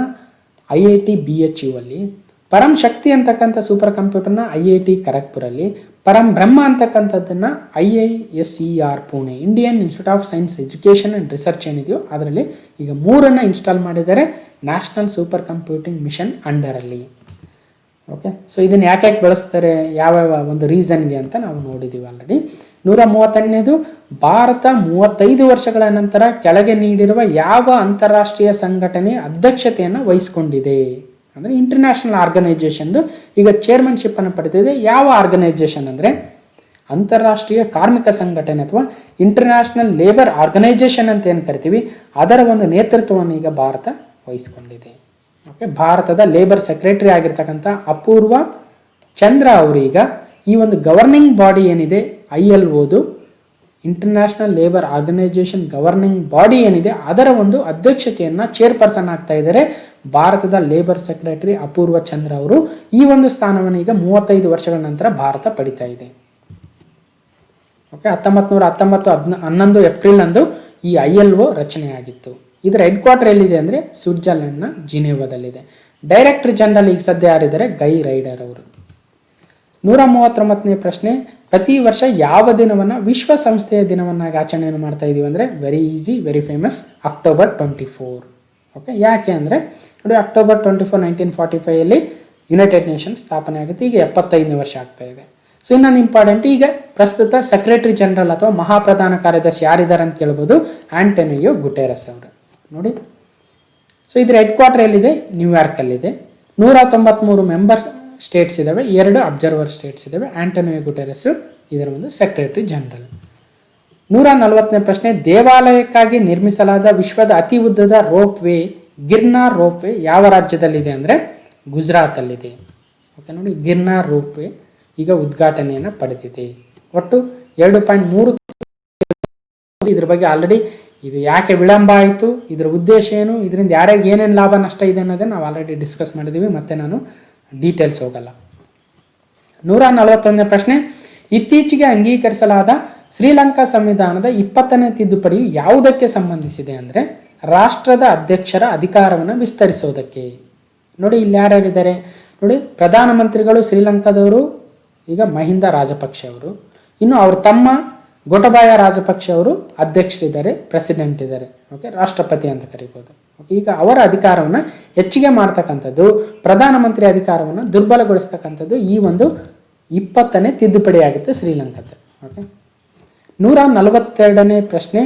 IIT BHU ಅಲ್ಲಿ, ಪರಂ ಶಕ್ತಿ ಅಂತಕ್ಕಂಥ ಸೂಪರ್ ಕಂಪ್ಯೂಟರ್ನ IIT ಖರಗ್ಪುರಲ್ಲಿ, ಪರಂ ಬ್ರಹ್ಮ ಅಂತಕ್ಕಂಥದ್ದನ್ನು IISER Pune, Indian institute of science education and research ಏನಿದೆಯೋ ಅದರಲ್ಲಿ ಈಗ 3 ಇನ್ಸ್ಟಾಲ್ ಮಾಡಿದ್ದಾರೆ ನ್ಯಾಷನಲ್ ಸೂಪರ್ ಕಂಪ್ಯೂಟಿಂಗ್ ಮಿಷನ್ ಅಂಡರಲ್ಲಿ. ಓಕೆ, ಇದನ್ನು ಯಾಕೆ ಬಳಸ್ತಾರೆ, ಯಾವ್ಯಾವ ಒಂದು ರೀಸನ್ಗೆ ಅಂತ ನಾವು ನೋಡಿದ್ದೀವಿ ಆಲ್ರೆಡಿ. 138ನೇದು, ಭಾರತ 35 ವರ್ಷಗಳ ನಂತರ ಕೆಳಗೆ ನೀಡಿರುವ ಯಾವ ಅಂತಾರಾಷ್ಟ್ರೀಯ ಸಂಘಟನೆಯ ಅಧ್ಯಕ್ಷತೆಯನ್ನು ವಹಿಸಿಕೊಂಡಿದೆ ಅಂದರೆ ಇಂಟರ್ನ್ಯಾಷನಲ್ ಆರ್ಗನೈಜೇಷನ್ದು ಈಗ ಚೇರ್ಮನ್ಶಿಪ್ಪನ್ನು ಪಡೆದಿದೆ. ಯಾವ ಆರ್ಗನೈಜೇಷನ್ ಅಂದರೆ ಅಂತಾರಾಷ್ಟ್ರೀಯ ಕಾರ್ಮಿಕ ಸಂಘಟನೆ ಅಥವಾ ಇಂಟರ್ನ್ಯಾಷನಲ್ ಲೇಬರ್ ಆರ್ಗನೈಜೇಷನ್ ಅಂತ ಏನು ಕರಿತೀವಿ, ಅದರ ಒಂದು ನೇತೃತ್ವವನ್ನು ಈಗ ಭಾರತ ವಹಿಸಿಕೊಂಡಿದೆ. ಓಕೆ, ಭಾರತದ ಲೇಬರ್ ಸೆಕ್ರೆಟರಿ ಆಗಿರ್ತಕ್ಕಂಥ ಅಪೂರ್ವ ಚಂದ್ರ ಅವರು ಈಗ ಈ ಒಂದು ಗವರ್ನಿಂಗ್ ಬಾಡಿ ಏನಿದೆ ILOದು, international labour organisation governing body ಏನಿದೆ ಅದರ ಒಂದು ಅಧ್ಯಕ್ಷತೆಯನ್ನು ಚೇರ್ಪರ್ಸನ್ ಆಗ್ತಾ ಇದ್ದಾರೆ ಭಾರತದ ಲೇಬರ್ ಸೆಕ್ರೆಟರಿ ಅಪೂರ್ವ ಚಂದ್ರ ಅವರು. ಈ ಒಂದು ಸ್ಥಾನವನ್ನು ಈಗ 35 ವರ್ಷಗಳ ನಂತರ ಭಾರತ ಪಡಿತಾ ಇದೆ. ಓಕೆ, 1911 ಏಪ್ರಿಲ್ನಂದು ಈ ILO ರಚನೆಯಾಗಿತ್ತು. ಇದರ ಹೆಡ್ ಕ್ವಾರ್ಟರ್ ಎಲ್ಲಿದೆ ಅಂದರೆ ಸ್ವಿಟ್ಜರ್ಲೆಂಡ್ನ ಜಿನೇವಾದಲ್ಲಿದೆ. ಡೈರೆಕ್ಟರ್ ಜನರಲ್ ಈಗ ಸದ್ಯ ಯಾರಿದ್ದಾರೆ, ಗೈ ರೈಡರ್ ಅವರು. 139ನೇ ಪ್ರಶ್ನೆ, ಪ್ರತಿ ವರ್ಷ ಯಾವ ದಿನವನ್ನು ವಿಶ್ವಸಂಸ್ಥೆಯ ದಿನವನ್ನಾಗಿ ಆಚರಣೆಯನ್ನು ಮಾಡ್ತಾ ಇದ್ದೀವಿ ಅಂದರೆ very easy, very famous, October 24. Okay, ಯಾಕೆ ಅಂದರೆ ನೋಡಿ, ಅಕ್ಟೋಬರ್ 24, 1945 ಯುನೈಟೆಡ್ ನೇಷನ್ಸ್ ಸ್ಥಾಪನೆ ಆಗುತ್ತೆ. ಈಗ 75ನೇ ವರ್ಷ ಆಗ್ತಾ ಇದೆ. ಇನ್ನೊಂದು ಇಂಪಾರ್ಟೆಂಟ್, ಈಗ ಪ್ರಸ್ತುತ ಸೆಕ್ರೆಟರಿ ಜನರಲ್ ಅಥವಾ ಮಹಾಪ್ರಧಾನ ಕಾರ್ಯದರ್ಶಿ ಯಾರಿದ್ದಾರೆ ಅಂತ ಕೇಳ್ಬೋದು, ಆಂಟೋನಿಯೋ ಗುಟೆರಸ್ ಅವರು. ನೋಡಿ, ಇದರ ಹೆಡ್ ಕ್ವಾರ್ಟರ್ ಎಲ್ಲಿದೆ, ನ್ಯೂಯಾರ್ಕಲ್ಲಿದೆ. 193 ಮೆಂಬರ್ ಸ್ಟೇಟ್ಸ್ ಇದ್ದಾವೆ, 2 ಅಬ್ಸರ್ವರ್ ಸ್ಟೇಟ್ಸ್ ಇದ್ದಾವೆ. ಆಂಟೋನಿಯೋ ಗುಟೆರಸ್ ಇದರ ಒಂದು ಸೆಕ್ರೆಟರಿ ಜನರಲ್. 140ನೇ ಪ್ರಶ್ನೆ, ದೇವಾಲಯಕ್ಕಾಗಿ ನಿರ್ಮಿಸಲಾದ ವಿಶ್ವದ ಅತಿ ಉದ್ದದ rope way Girnar rope way ಯಾವ ರಾಜ್ಯದಲ್ಲಿದೆ ಅಂದರೆ ಗುಜರಾತಲ್ಲಿದೆ. ಓಕೆ ನೋಡಿ, ಗಿರ್ನಾರ್ ರೋಪ್ವೇ ಈಗ ಉದ್ಘಾಟನೆಯನ್ನು ಪಡೆದಿದೆ. ಒಟ್ಟು 2.3 ಇದ್ರ ಬಗ್ಗೆ ಆಲ್ರೆಡಿ ಇದು ಯಾಕೆ ವಿಳಂಬ ಆಯಿತು, ಇದರ ಉದ್ದೇಶ ಏನು, ಇದರಿಂದ ಯಾರ್ಯಾರಿಗೆ ಏನೇನು ಲಾಭ ನಷ್ಟ ಇದೆ ಅನ್ನೋದನ್ನು ನಾವು ಆಲ್ರೆಡಿ ಡಿಸ್ಕಸ್ ಮಾಡಿದ್ದೀವಿ, ಮತ್ತೆ ನಾನು ಡೀಟೇಲ್ಸ್ ಹೋಗಲ್ಲ. 141ನೇ ಪ್ರಶ್ನೆ, ಇತ್ತೀಚೆಗೆ ಅಂಗೀಕರಿಸಲಾದ ಶ್ರೀಲಂಕಾ ಸಂವಿಧಾನದ 20ನೇ ತಿದ್ದುಪಡಿಯು ಯಾವುದಕ್ಕೆ ಸಂಬಂಧಿಸಿದೆ ಅಂದರೆ ರಾಷ್ಟ್ರದ ಅಧ್ಯಕ್ಷರ ಅಧಿಕಾರವನ್ನು ವಿಸ್ತರಿಸುವುದಕ್ಕೆ. ನೋಡಿ ಇಲ್ಲಿ ಯಾರ್ಯಾರಿದ್ದಾರೆ ನೋಡಿ, ಪ್ರಧಾನಮಂತ್ರಿಗಳು ಶ್ರೀಲಂಕಾದವರು ಈಗ ಮಹಿಂದ ರಾಜಪಕ್ಷೆ ಅವರು, ಇನ್ನು ಅವ್ರ ತಮ್ಮ ಗೊಟಬಾಯ ರಾಜಪಕ್ಷೆ ಅವರು ಅಧ್ಯಕ್ಷರಿದ್ದಾರೆ, ಪ್ರೆಸಿಡೆಂಟ್ ಇದ್ದಾರೆ, ಓಕೆ, ರಾಷ್ಟ್ರಪತಿ ಅಂತ ಕರಿಬೋದು. ಈಗ ಅವರ ಅಧಿಕಾರವನ್ನು ಹೆಚ್ಚಿಗೆ ಮಾಡ್ತಕ್ಕಂಥದ್ದು, ಪ್ರಧಾನಮಂತ್ರಿ ಅಧಿಕಾರವನ್ನು ದುರ್ಬಲಗೊಳಿಸ್ತಕ್ಕಂಥದ್ದು ಈ ಒಂದು 20ನೇ ತಿದ್ದುಪಡಿ ಆಗುತ್ತೆ ಶ್ರೀಲಂಕಾದ. ಓಕೆ, 142ನೇ ಪ್ರಶ್ನೆ,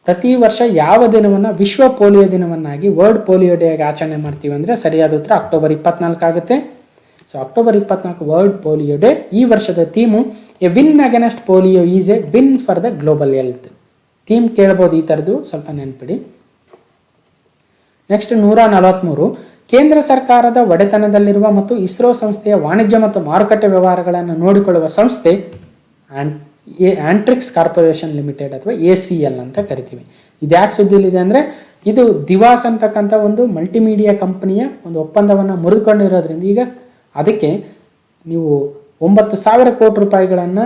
ಪ್ರತಿ ವರ್ಷ ಯಾವ ದಿನವನ್ನು ವಿಶ್ವ ಪೋಲಿಯೋ ದಿನವನ್ನಾಗಿ ವರ್ಲ್ಡ್ ಪೋಲಿಯೋ ಡೇ ಆಗಿ ಆಚರಣೆ ಮಾಡ್ತೀವಿ ಅಂದರೆ ಸರಿಯಾದ ಉತ್ತರ ಅಕ್ಟೋಬರ್ 24 ಆಗುತ್ತೆ. So October 24 world polio day. ಈ ವರ್ಷದ theme A win against polio is A win for the global health. Theme ಕೇಳ್ಬೋದು, ಈ ಥರದ್ದು ಸ್ವಲ್ಪ ನೆನ್ಪಿಡಿ. ನೆಕ್ಸ್ಟ್ 143, ಕೇಂದ್ರ ಸರ್ಕಾರದ ಒಡೆತನದಲ್ಲಿರುವ ಮತ್ತು ಇಸ್ರೋ ಸಂಸ್ಥೆಯ ವಾಣಿಜ್ಯ ಮತ್ತು ಮಾರುಕಟ್ಟೆ ವ್ಯವಹಾರಗಳನ್ನು ನೋಡಿಕೊಳ್ಳುವ ಸಂಸ್ಥೆ ಆಂಟ್ರಿಕ್ಸ್ ಕಾರ್ಪೊರೇಷನ್ ಲಿಮಿಟೆಡ್ ಅಥವಾ ACL ಅಂತ ಕರಿತೀವಿ. ಇದು ಯಾಕೆ ಸುದ್ದಿಲಿದೆ ಅಂದರೆ ಇದು ದಿವಾಸ್ ಅಂತಕ್ಕಂಥ ಒಂದು ಮಲ್ಟಿಮೀಡಿಯಾ ಕಂಪನಿಯ ಒಂದು ಒಪ್ಪಂದವನ್ನು ಮುರಿದುಕೊಂಡಿರೋದ್ರಿಂದ ಈಗ ಅದಕ್ಕೆ ನೀವು 9,000 ಕೋಟಿ ರೂಪಾಯಿಗಳನ್ನು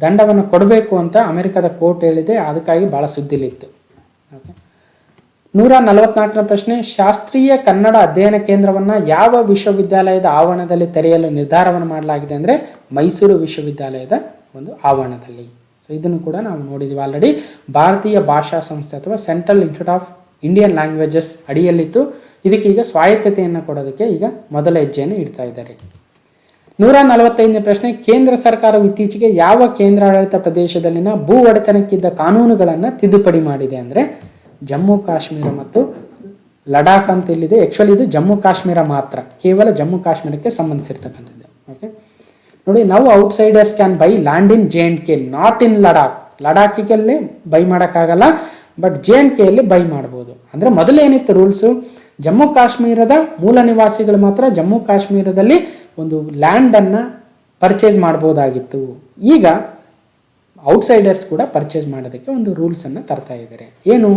ದಂಡವನ್ನು ಕೊಡಬೇಕು ಅಂತ ಅಮೆರಿಕದ ಕೋರ್ಟ್ ಹೇಳಿದೆ. ಅದಕ್ಕಾಗಿ ಭಾಳ ಸುದ್ದಿಲಿತ್ತು. ಓಕೆ, 144ನೇ ಪ್ರಶ್ನೆ, ಶಾಸ್ತ್ರೀಯ ಕನ್ನಡ ಅಧ್ಯಯನ ಕೇಂದ್ರವನ್ನು ಯಾವ ವಿಶ್ವವಿದ್ಯಾಲಯದ ಆವರಣದಲ್ಲಿ ತೆರೆಯಲು ನಿರ್ಧಾರವನ್ನು ಮಾಡಲಾಗಿದೆ ಅಂದರೆ ಮೈಸೂರು ವಿಶ್ವವಿದ್ಯಾಲಯದ ಒಂದು ಆವರಣದಲ್ಲಿ. ಸೊ ಇದನ್ನು ಕೂಡ ನಾವು ನೋಡಿದ್ದೀವಿ ಆಲ್ರೆಡಿ. ಭಾರತೀಯ ಭಾಷಾ ಸಂಸ್ಥೆ ಅಥವಾ central institute of Indian languages ಅಡಿಯಲ್ಲಿತ್ತು. ಇದಕ್ಕೆ ಈಗ ಸ್ವಾಯತ್ತತೆಯನ್ನು ಕೊಡೋದಕ್ಕೆ ಈಗ ಮೊದಲ ಹೆಜ್ಜೆಯನ್ನು ಇಡ್ತಾ ಇದ್ದಾರೆ. 145ನೇ ಪ್ರಶ್ನೆ, ಕೇಂದ್ರ ಸರ್ಕಾರವು ಇತ್ತೀಚೆಗೆ ಯಾವ ಕೇಂದ್ರಾಡಳಿತ ಪ್ರದೇಶದಲ್ಲಿನ ಭೂ ಒಡೆತನಕ್ಕಿದ್ದ ಕಾನೂನುಗಳನ್ನು ತಿದ್ದುಪಡಿ ಮಾಡಿದೆ ಅಂದರೆ ಜಮ್ಮು ಕಾಶ್ಮೀರ ಮತ್ತು ಲಡಾಖ್ ಅಂತ ಇಲ್ಲಿದೆ. ಆ್ಯಕ್ಚುಲಿ ಇದು ಜಮ್ಮು ಕಾಶ್ಮೀರ ಮಾತ್ರ, ಕೇವಲ ಜಮ್ಮು ಕಾಶ್ಮೀರಕ್ಕೆ ಸಂಬಂಧಿಸಿರ್ತಕ್ಕಂಥದ್ದು. ಓಕೆ ನೋಡಿ, ನಾವು outsiders can buy land in JNK, not in Ladakh. ಲಡಾಖಿಗೆಲ್ಲಿ ಬೈ ಮಾಡೋಕ್ಕಾಗಲ್ಲ, ಬಟ್ JNKಯಲ್ಲಿ ಬೈ ಮಾಡ್ಬೋದು. ಅಂದರೆ ಮೊದಲೇನಿತ್ತು ರೂಲ್ಸು, ಜಮ್ಮು ಕಾಶ್ಮೀರದ ಮೂಲ ನಿವಾಸಿಗಳು ಮಾತ್ರ ಜಮ್ಮು ಕಾಶ್ಮೀರದಲ್ಲಿ ಒಂದು ಲ್ಯಾಂಡನ್ನು ಪರ್ಚೇಸ್ ಮಾಡ್ಬೋದಾಗಿತ್ತು. ಈಗ ಔಟ್ಸೈಡರ್ಸ್ ಕೂಡ ಪರ್ಚೇಸ್ ಮಾಡೋದಕ್ಕೆ ಒಂದು ರೂಲ್ಸನ್ನು ತರ್ತಾ ಇದ್ದಾರೆ. ಏನು?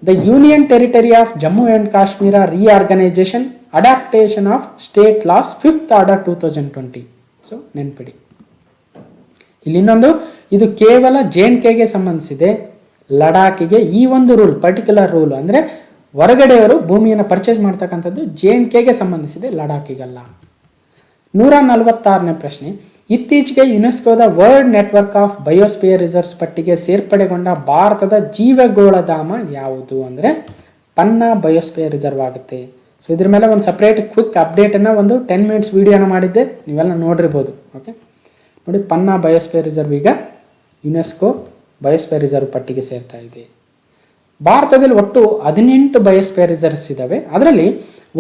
The union territory of Jammu and Kashmir reorganisation adaptation of state laws 5th order 2020. So ನೆನ್ಪಿಡಿ. ಇಲ್ಲಿ ಇನ್ನೊಂದು, ಇದು ಕೇವಲ JNKಗೆ ಸಂಬಂಧಿಸಿದೆ, ಲಡಾಖಿಗೆ ಈ ಒಂದು ರೂಲ್, ಪರ್ಟಿಕ್ಯುಲರ್ ರೂಲ್ ಅಂದರೆ ಹೊರಗಡೆಯವರು ಭೂಮಿಯನ್ನು ಪರ್ಚೇಸ್ ಮಾಡ್ತಕ್ಕಂಥದ್ದು JNKಗೆ ಸಂಬಂಧಿಸಿದೆ, ಲಡಾಖಿಗಲ್ಲ. 146ನೇ ಪ್ರಶ್ನೆ, ಇತ್ತೀಚೆಗೆ ಯುನೆಸ್ಕೋದ world network of biosphere reserves ಪಟ್ಟಿಗೆ ಸೇರ್ಪಡೆಗೊಂಡ ಭಾರತದ ಜೀವಗೋಳಧಾಮ ಯಾವುದು ಅಂದರೆ ಪನ್ನಾ ಬಯೋಸ್ಪಿಯರ್ ರಿಸರ್ವ್ ಆಗುತ್ತೆ. ಸೊ ಇದ್ರ ಮೇಲೆ ಒಂದು ಸಪ್ರೇಟ್ ಕ್ವಿಕ್ ಅಪ್ಡೇಟನ್ನು ಒಂದು 10 minutes ವೀಡಿಯೋನ ಮಾಡಿದ್ದೆ, ನೀವೆಲ್ಲ ನೋಡಿರ್ಬೋದು. ಓಕೆ ನೋಡಿ, ಪನ್ನಾ ಬಯೋಸ್ಪಿಯರ್ ರಿಸರ್ವ್ ಈಗ ಯುನೆಸ್ಕೋ ಬಯೋಸ್ಪಿಯರ್ ರಿಸರ್ವ್ ಪಟ್ಟಿಗೆ ಸೇರ್ತಾ ಇದೆ. ಭಾರತದಲ್ಲಿ ಒಟ್ಟು 18 ಬಯೋಸ್ಪಿಯರ್ ರಿಸರ್ವ್ಸ್ ಇದ್ದಾವೆ. ಅದರಲ್ಲಿ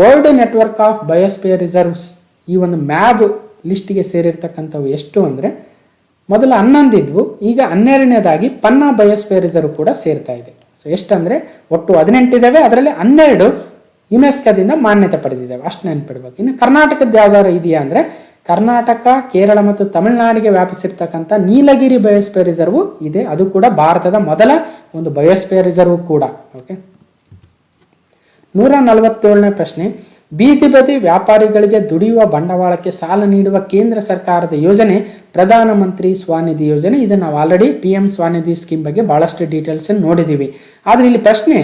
world network of biosphere reserves ಈ ಒಂದು ಮ್ಯಾಬ್ ಲಿಸ್ಟಿಗೆ ಸೇರಿರ್ತಕ್ಕಂಥವು ಎಷ್ಟು ಅಂದರೆ ಮೊದಲು 11 ಇದ್ವು, ಈಗ 12ನೇದಾಗಿ ಪನ್ನಾ ಬಯೋಸ್ಪಿಯರ್ ರಿಸರ್ವ್ ಕೂಡ ಸೇರ್ತಾ ಇದೆ. ಸೊ ಎಷ್ಟಂದರೆ ಒಟ್ಟು 18 ಇದ್ದಾವೆ, ಅದರಲ್ಲಿ 12 ಯುನೆಸ್ಕೋದಿಂದ ಮಾನ್ಯತೆ ಪಡೆದಿದ್ದಾವೆ, ಅಷ್ಟು ನೆನ್ಪಿಡ್ಬೇಕು. ಇನ್ನು ಕರ್ನಾಟಕದ ಯಾವ್ದಾದ್ರು ಇದೆಯಾ ಅಂದರೆ ಕರ್ನಾಟಕ, ಕೇರಳ ಮತ್ತು ತಮಿಳುನಾಡಿಗೆ ವ್ಯಾಪಿಸಿರ್ತಕ್ಕಂಥ ನೀಲಗಿರಿ ಬಯೋಸ್ಪಿಯರ್ ರಿಸರ್ವ್ ಇದೆ. ಅದು ಕೂಡ ಭಾರತದ ಮೊದಲ ಒಂದು ಬಯೋಸ್ಪಿಯರ್ ರಿಸರ್ವ್ ಕೂಡ. ಓಕೆ, 147ನೇ ಪ್ರಶ್ನೆ, ಬೀದಿ ಬದಿ ವ್ಯಾಪಾರಿಗಳಿಗೆ ದುಡಿಯುವ ಬಂಡವಾಳಕ್ಕೆ ಸಾಲ ನೀಡುವ ಕೇಂದ್ರ ಸರ್ಕಾರದ ಯೋಜನೆ ಪ್ರಧಾನಮಂತ್ರಿ ಸ್ವಾನಿಧಿ ಯೋಜನೆ. ಇದನ್ನು ನಾವು ಆಲ್ರೆಡಿ PM ಸ್ವಾನಿಧಿ ಸ್ಕೀಮ್ ಬಗ್ಗೆ ಭಾಳಷ್ಟು ಡೀಟೇಲ್ಸ್ ನೋಡಿದ್ದೀವಿ. ಆದರೆ ಇಲ್ಲಿ ಪ್ರಶ್ನೆ,